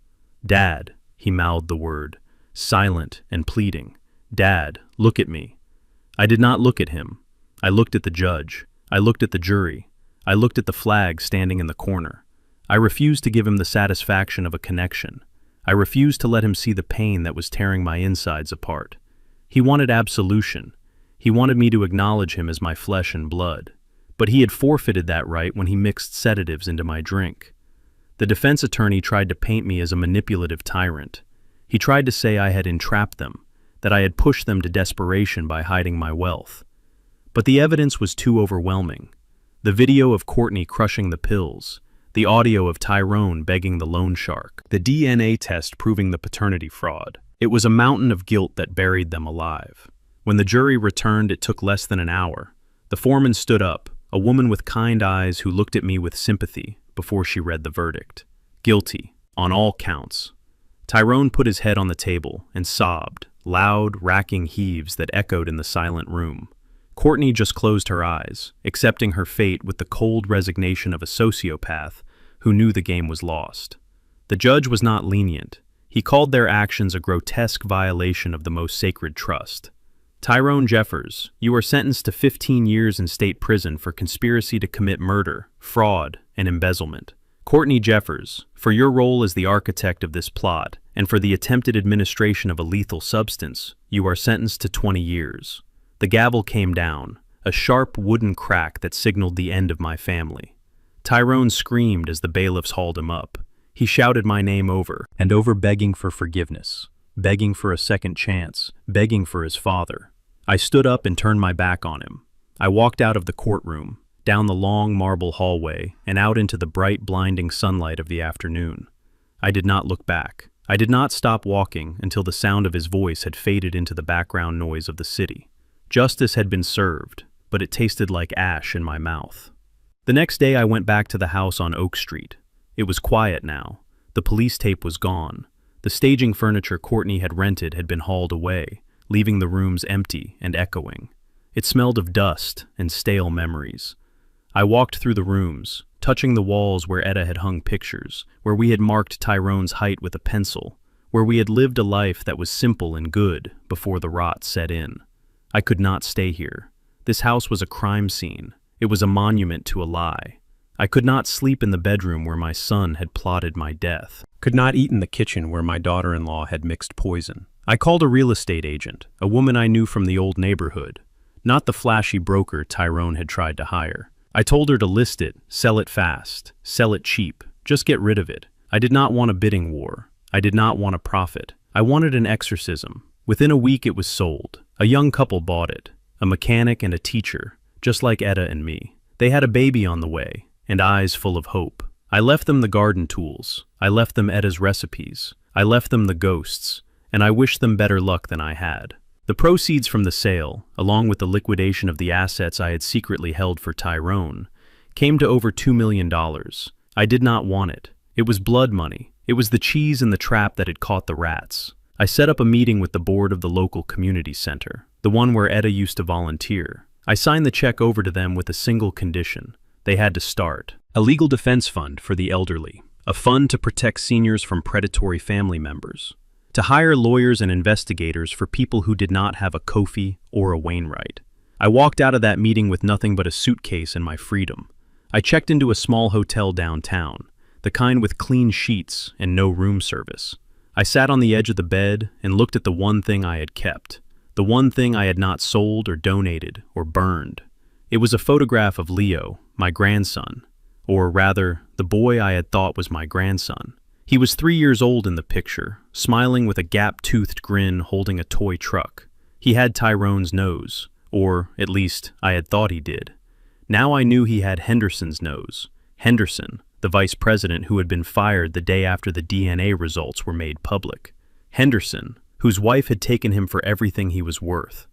"Dad," he mouthed the word, silent and pleading. "Dad, look at me." I did not look at him. I looked at the judge. I looked at the jury. I looked at the flag standing in the corner. I refused to give him the satisfaction of a connection. I refused to let him see the pain that was tearing my insides apart. He wanted absolution. He wanted me to acknowledge him as my flesh and blood. But he had forfeited that right when he mixed sedatives into my drink. The defense attorney tried to paint me as a manipulative tyrant. He tried to say I had entrapped them, that I had pushed them to desperation by hiding my wealth. But the evidence was too overwhelming. The video of Courtney crushing the pills, the audio of Tyrone begging the loan shark, the DNA test proving the paternity fraud. It was a mountain of guilt that buried them alive. When the jury returned, it took less than an hour. The foreman stood up, a woman with kind eyes who looked at me with sympathy before she read the verdict. Guilty, on all counts. Tyrone put his head on the table and sobbed, loud, racking heaves that echoed in the silent room. Courtney just closed her eyes, accepting her fate with the cold resignation of a sociopath who knew the game was lost. The judge was not lenient. He called their actions a grotesque violation of the most sacred trust. "Tyrone Jeffers, you are sentenced to 15 years in state prison for conspiracy to commit murder, fraud, and embezzlement. Courtney Jeffers, for your role as the architect of this plot and for the attempted administration of a lethal substance, you are sentenced to 20 years. The gavel came down, a sharp wooden crack that signaled the end of my family. Tyrone screamed as the bailiffs hauled him up. He shouted my name over and over, begging for forgiveness, begging for a second chance, begging for his father. I stood up and turned my back on him. I walked out of the courtroom, down the long marble hallway, and out into the bright, blinding sunlight of the afternoon. I did not look back. I did not stop walking until the sound of his voice had faded into the background noise of the city. Justice had been served, but it tasted like ash in my mouth. The next day I went back to the house on Oak Street. It was quiet now. The police tape was gone. The staging furniture Courtney had rented had been hauled away, leaving the rooms empty and echoing. It smelled of dust and stale memories. I walked through the rooms, touching the walls where Etta had hung pictures, where we had marked Tyrone's height with a pencil, where we had lived a life that was simple and good before the rot set in. I could not stay here. This house was a crime scene. It was a monument to a lie. I could not sleep in the bedroom where my son had plotted my death. Could not eat in the kitchen where my daughter-in-law had mixed poison. I called a real estate agent, a woman I knew from the old neighborhood, not the flashy broker Tyrone had tried to hire. I told her to list it, sell it fast, sell it cheap, just get rid of it. I did not want a bidding war. I did not want a profit. I wanted an exorcism. Within a week it was sold. A young couple bought it. A mechanic and a teacher, just like Etta and me. They had a baby on the way, and eyes full of hope. I left them the garden tools. I left them Etta's recipes. I left them the ghosts, and I wished them better luck than I had. The proceeds from the sale, along with the liquidation of the assets I had secretly held for Tyrone, came to over $2 million. I did not want it. It was blood money. It was the cheese in the trap that had caught the rats. I set up a meeting with the board of the local community center, the one where Etta used to volunteer. I signed the check over to them with a single condition. They had to start a legal defense fund for the elderly, a fund to protect seniors from predatory family members, to hire lawyers and investigators for people who did not have a Kofi or a Wainwright. I walked out of that meeting with nothing but a suitcase and my freedom. I checked into a small hotel downtown, the kind with clean sheets and no room service. I sat on the edge of the bed and looked at the one thing I had kept, the one thing I had not sold or donated or burned. It was a photograph of Leo, my grandson, or rather, the boy I had thought was my grandson. He was 3 years old in the picture, smiling with a gap-toothed grin holding a toy truck. He had Tyrone's nose, or at least I had thought he did. Now I knew he had Henderson's nose. Henderson, the vice president who had been fired the day after the DNA results were made public. Henderson, whose wife had taken him for everything he was worth.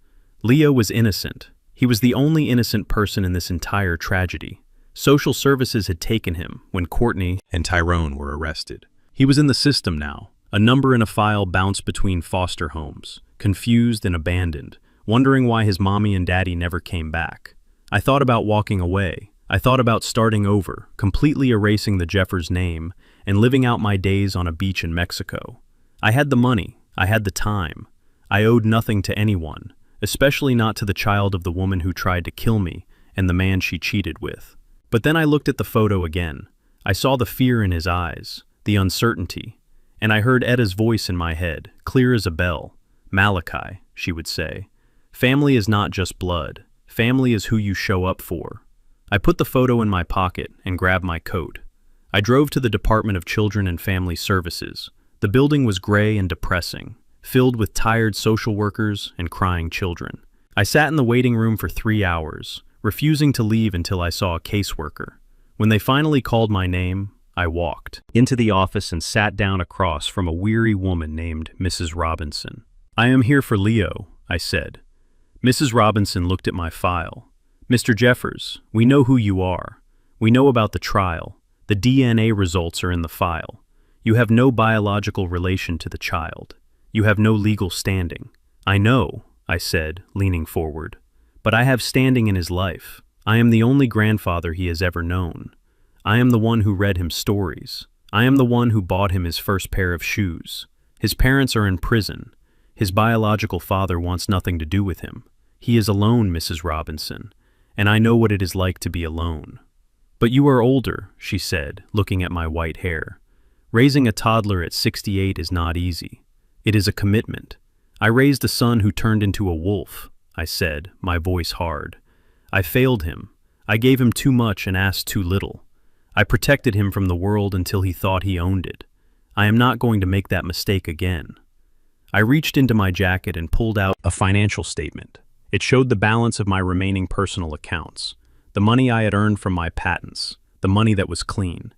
Leo was innocent. He was the only innocent person in this entire tragedy. Social services had taken him when Courtney and Tyrone were arrested. He was in the system now. A number in a file bounced between foster homes, confused and abandoned, wondering why his mommy and daddy never came back. I thought about walking away. I thought about starting over, completely erasing the Jeffers name, and living out my days on a beach in Mexico. I had the money. I had the time. I owed nothing to anyone, especially not to the child of the woman who tried to kill me and the man she cheated with. But then I looked at the photo again. I saw the fear in his eyes, the uncertainty, and I heard Etta's voice in my head, clear as a bell. Malachi, she would say. Family is not just blood. Family is who you show up for. I put the photo in my pocket and grabbed my coat. I drove to the Department of Children and Family Services. The building was gray and depressing, filled with tired social workers and crying children. I sat in the waiting room for 3 hours, refusing to leave until I saw a caseworker. When they finally called my name, I walked into the office and sat down across from a weary woman named Mrs. Robinson. "I am here for Leo," I said. Mrs. Robinson looked at my file. "Mr. Jeffers, we know who you are. We know about the trial. The DNA results are in the file. You have no biological relation to the child. You have no legal standing." "I know," I said, leaning forward. "But I have standing in his life. I am the only grandfather he has ever known. I am the one who read him stories. I am the one who bought him his first pair of shoes. His parents are in prison. His biological father wants nothing to do with him. He is alone, Mrs. Robinson, and I know what it is like to be alone." "But you are older," she said, looking at my white hair. "Raising a toddler at 68 is not easy. It is a commitment. I raised a son who turned into a wolf," I said, my voice hard. "I failed him. I gave him too much and asked too little. I protected him from the world until he thought he owned it. I am not going to make that mistake again." I reached into my jacket and pulled out a financial statement. It showed the balance of my remaining personal accounts, the money I had earned from my patents, the money that was clean.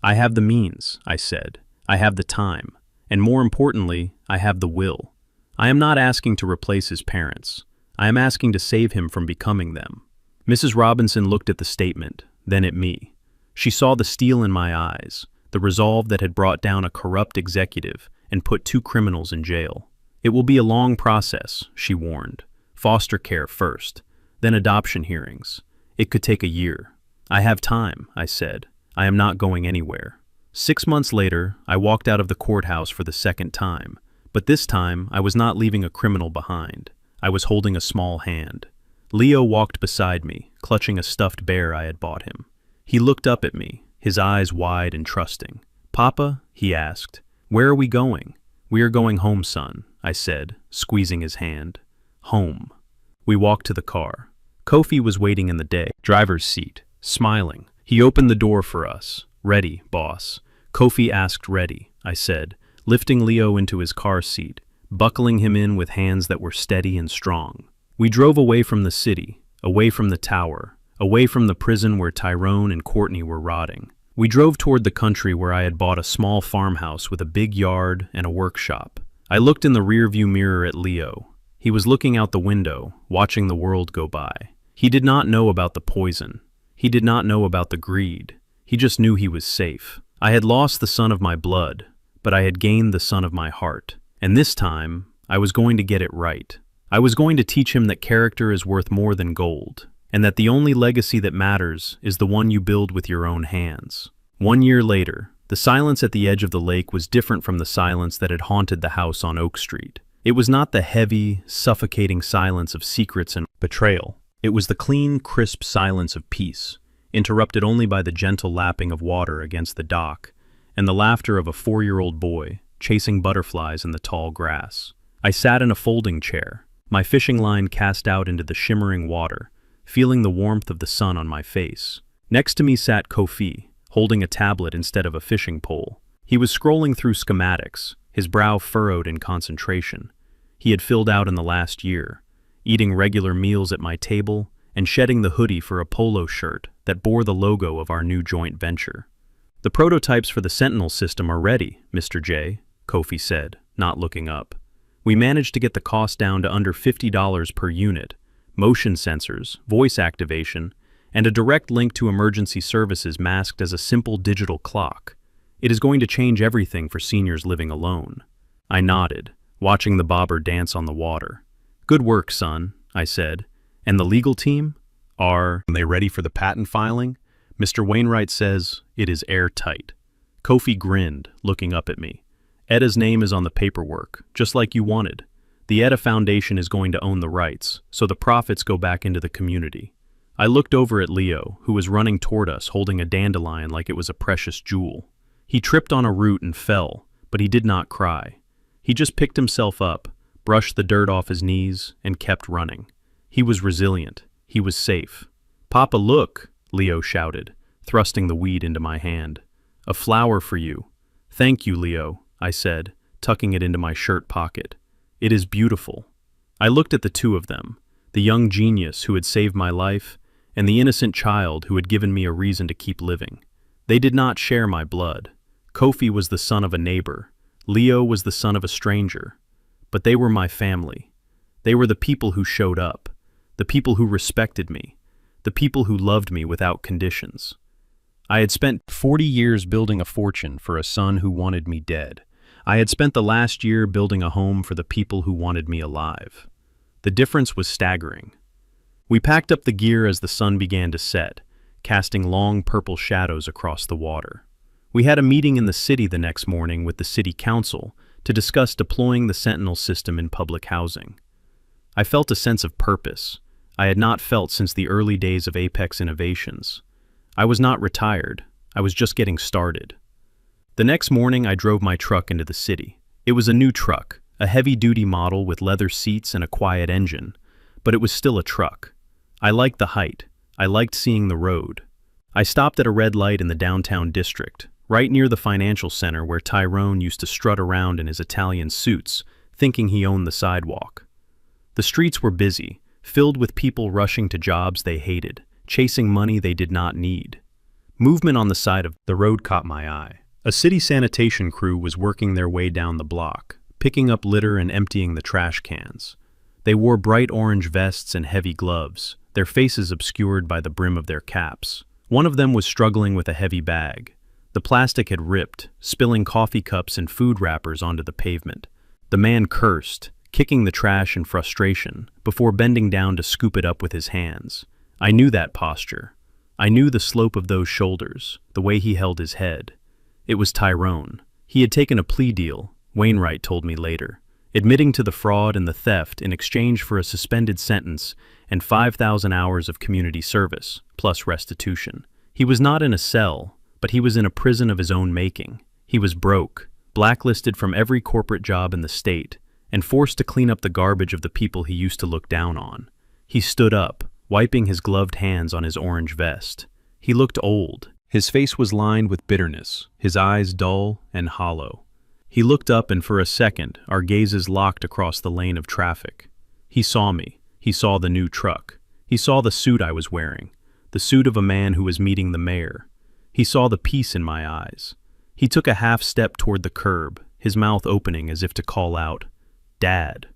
"I have the means," I said. "I have the time. And more importantly, I have the will. I am not asking to replace his parents. I am asking to save him from becoming them." Mrs. Robinson looked at the statement, then at me. She saw the steel in my eyes, the resolve that had brought down a corrupt executive and put 2 criminals in jail. "It will be a long process," she warned. "Foster care first, then adoption hearings. It could take a year." "I have time," I said. "I am not going anywhere." 6 months later, I walked out of the courthouse for the second time, but this time I was not leaving a criminal behind. I was holding a small hand. Leo walked beside me, clutching a stuffed bear I had bought him. He looked up at me, his eyes wide and trusting. "Papa?" he asked. "Where are we going?" "We are going home, son," I said, squeezing his hand. "Home." We walked to the car. Kofi was waiting in the driver's seat, smiling. He opened the door for us. "Ready, boss." Kofi asked ready, I said, lifting Leo into his car seat, buckling him in with hands that were steady and strong. We drove away from the city, away from the tower, away from the prison where Tyrone and Courtney were rotting. We drove toward the country where I had bought a small farmhouse with a big yard and a workshop. I looked in the rearview mirror at Leo. He was looking out the window, watching the world go by. He did not know about the poison. He did not know about the greed. He just knew he was safe. I had lost the son of my blood, but I had gained the son of my heart. And this time, I was going to get it right. I was going to teach him that character is worth more than gold, and that the only legacy that matters is the one you build with your own hands. 1 year later, the silence at the edge of the lake was different from the silence that had haunted the house on Oak Street. It was not the heavy, suffocating silence of secrets and betrayal. It was the clean, crisp silence of peace, interrupted only by the gentle lapping of water against the dock and the laughter of a 4-year-old boy chasing butterflies in the tall grass. I sat in a folding chair, my fishing line cast out into the shimmering water, feeling the warmth of the sun on my face. Next to me sat Kofi, holding a tablet instead of a fishing pole. He was scrolling through schematics, his brow furrowed in concentration. He had filled out in the last year, eating regular meals at my table and shedding the hoodie for a polo shirt that bore the logo of our new joint venture. "The prototypes for the Sentinel system are ready, Mr. J," Kofi said, not looking up. "We managed to get the cost down to under $50 per unit, motion sensors, voice activation, and a direct link to emergency services masked as a simple digital clock. It is going to change everything for seniors living alone." I nodded, watching the bobber dance on the water. "Good work, son," I said. "And the legal team? Are they ready for the patent filing? Mr. Wainwright says it is airtight." Kofi grinned, looking up at me. "Eda's name is on the paperwork, just like you wanted. The Eda Foundation is going to own the rights, so the profits go back into the community." I looked over at Leo, who was running toward us holding a dandelion like it was a precious jewel. He tripped on a root and fell, but he did not cry. He just picked himself up, brushed the dirt off his knees, and kept running. He was resilient. He was safe. "Papa, look!" Leo shouted, thrusting the weed into my hand. "A flower for you." "Thank you, Leo," I said, tucking it into my shirt pocket. "It is beautiful." I looked at the two of them, the young genius who had saved my life, and the innocent child who had given me a reason to keep living. They did not share my blood. Kofi was the son of a neighbor. Leo was the son of a stranger. But they were my family. They were the people who showed up, the people who respected me, the people who loved me without conditions. I had spent 40 years building a fortune for a son who wanted me dead. I had spent the last year building a home for the people who wanted me alive. The difference was staggering. We packed up the gear as the sun began to set, casting long purple shadows across the water. We had a meeting in the city the next morning with the city council to discuss deploying the Sentinel system in public housing. I felt a sense of purpose I had not felt since the early days of Apex Innovations. I was not retired. I was just getting started. The next morning, I drove my truck into the city. It was a new truck, a heavy-duty model with leather seats and a quiet engine, but it was still a truck. I liked the height. I liked seeing the road. I stopped at a red light in the downtown district, right near the financial center where Tyrone used to strut around in his Italian suits, thinking he owned the sidewalk. The streets were busy, filled with people rushing to jobs they hated, chasing money they did not need. Movement on the side of the road caught my eye. A city sanitation crew was working their way down the block, picking up litter and emptying the trash cans. They wore bright orange vests and heavy gloves, their faces obscured by the brim of their caps. One of them was struggling with a heavy bag. The plastic had ripped, spilling coffee cups and food wrappers onto the pavement. The man cursed, kicking the trash in frustration, before bending down to scoop it up with his hands. I knew that posture. I knew the slope of those shoulders, the way he held his head. It was Tyrone. He had taken a plea deal, Wainwright told me later, admitting to the fraud and the theft in exchange for a suspended sentence and 5,000 hours of community service, plus restitution. He was not in a cell, but he was in a prison of his own making. He was broke, blacklisted from every corporate job in the state, and forced to clean up the garbage of the people he used to look down on. He stood up, wiping his gloved hands on his orange vest. He looked old. His face was lined with bitterness, his eyes dull and hollow. He looked up and for a second, our gazes locked across the lane of traffic. He saw me. He saw the new truck. He saw the suit I was wearing, the suit of a man who was meeting the mayor. He saw the peace in my eyes. He took a half step toward the curb, his mouth opening as if to call out, "Dad."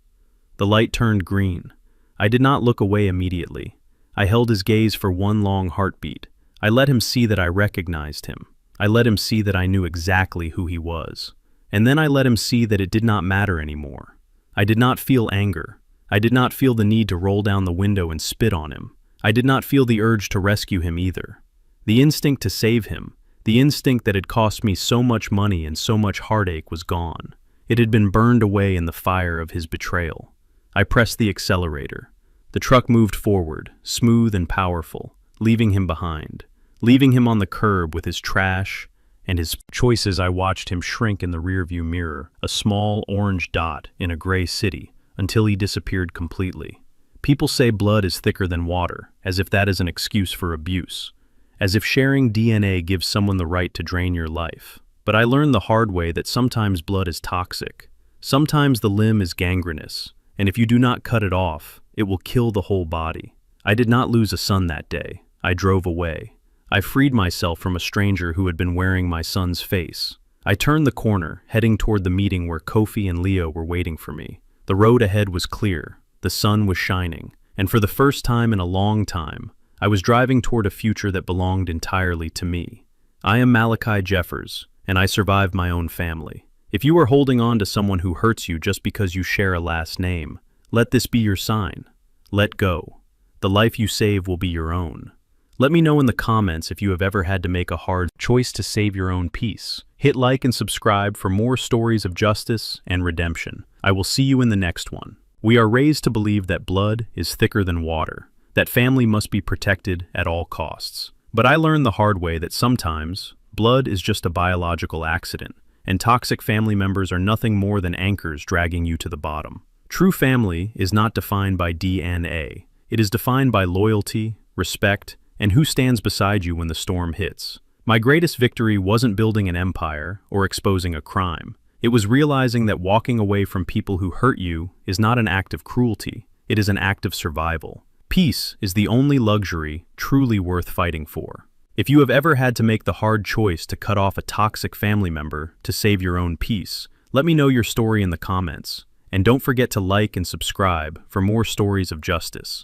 The light turned green. I did not look away immediately. I held his gaze for one long heartbeat. I let him see that I recognized him. I let him see that I knew exactly who he was. And then I let him see that it did not matter anymore. I did not feel anger. I did not feel the need to roll down the window and spit on him. I did not feel the urge to rescue him either. The instinct to save him, the instinct that had cost me so much money and so much heartache was gone. It had been burned away in the fire of his betrayal. I pressed the accelerator. The truck moved forward, smooth and powerful, leaving him behind, leaving him on the curb with his trash and his choices. I watched him shrink in the rearview mirror, a small orange dot in a gray city, until he disappeared completely. People say blood is thicker than water, as if that is an excuse for abuse, as if sharing DNA gives someone the right to drain your life. But I learned the hard way that sometimes blood is toxic. Sometimes the limb is gangrenous, and if you do not cut it off, it will kill the whole body. I did not lose a son that day. I drove away. I freed myself from a stranger who had been wearing my son's face. I turned the corner, heading toward the meeting where Kofi and Leo were waiting for me. The road ahead was clear. The sun was shining, and for the first time in a long time, I was driving toward a future that belonged entirely to me. I am Malachi Jeffers, and I survived my own family. If you are holding on to someone who hurts you just because you share a last name, let this be your sign. Let go. The life you save will be your own. Let me know in the comments if you have ever had to make a hard choice to save your own peace. Hit like and subscribe for more stories of justice and redemption. I will see you in the next one. We are raised to believe that blood is thicker than water, that family must be protected at all costs. But I learned the hard way that sometimes blood is just a biological accident, and toxic family members are nothing more than anchors dragging you to the bottom. True family is not defined by DNA. It is defined by loyalty, respect, and who stands beside you when the storm hits. My greatest victory wasn't building an empire or exposing a crime. It was realizing that walking away from people who hurt you is not an act of cruelty. It is an act of survival. Peace is the only luxury truly worth fighting for. If you have ever had to make the hard choice to cut off a toxic family member to save your own peace, let me know your story in the comments. And don't forget to like and subscribe for more stories of justice.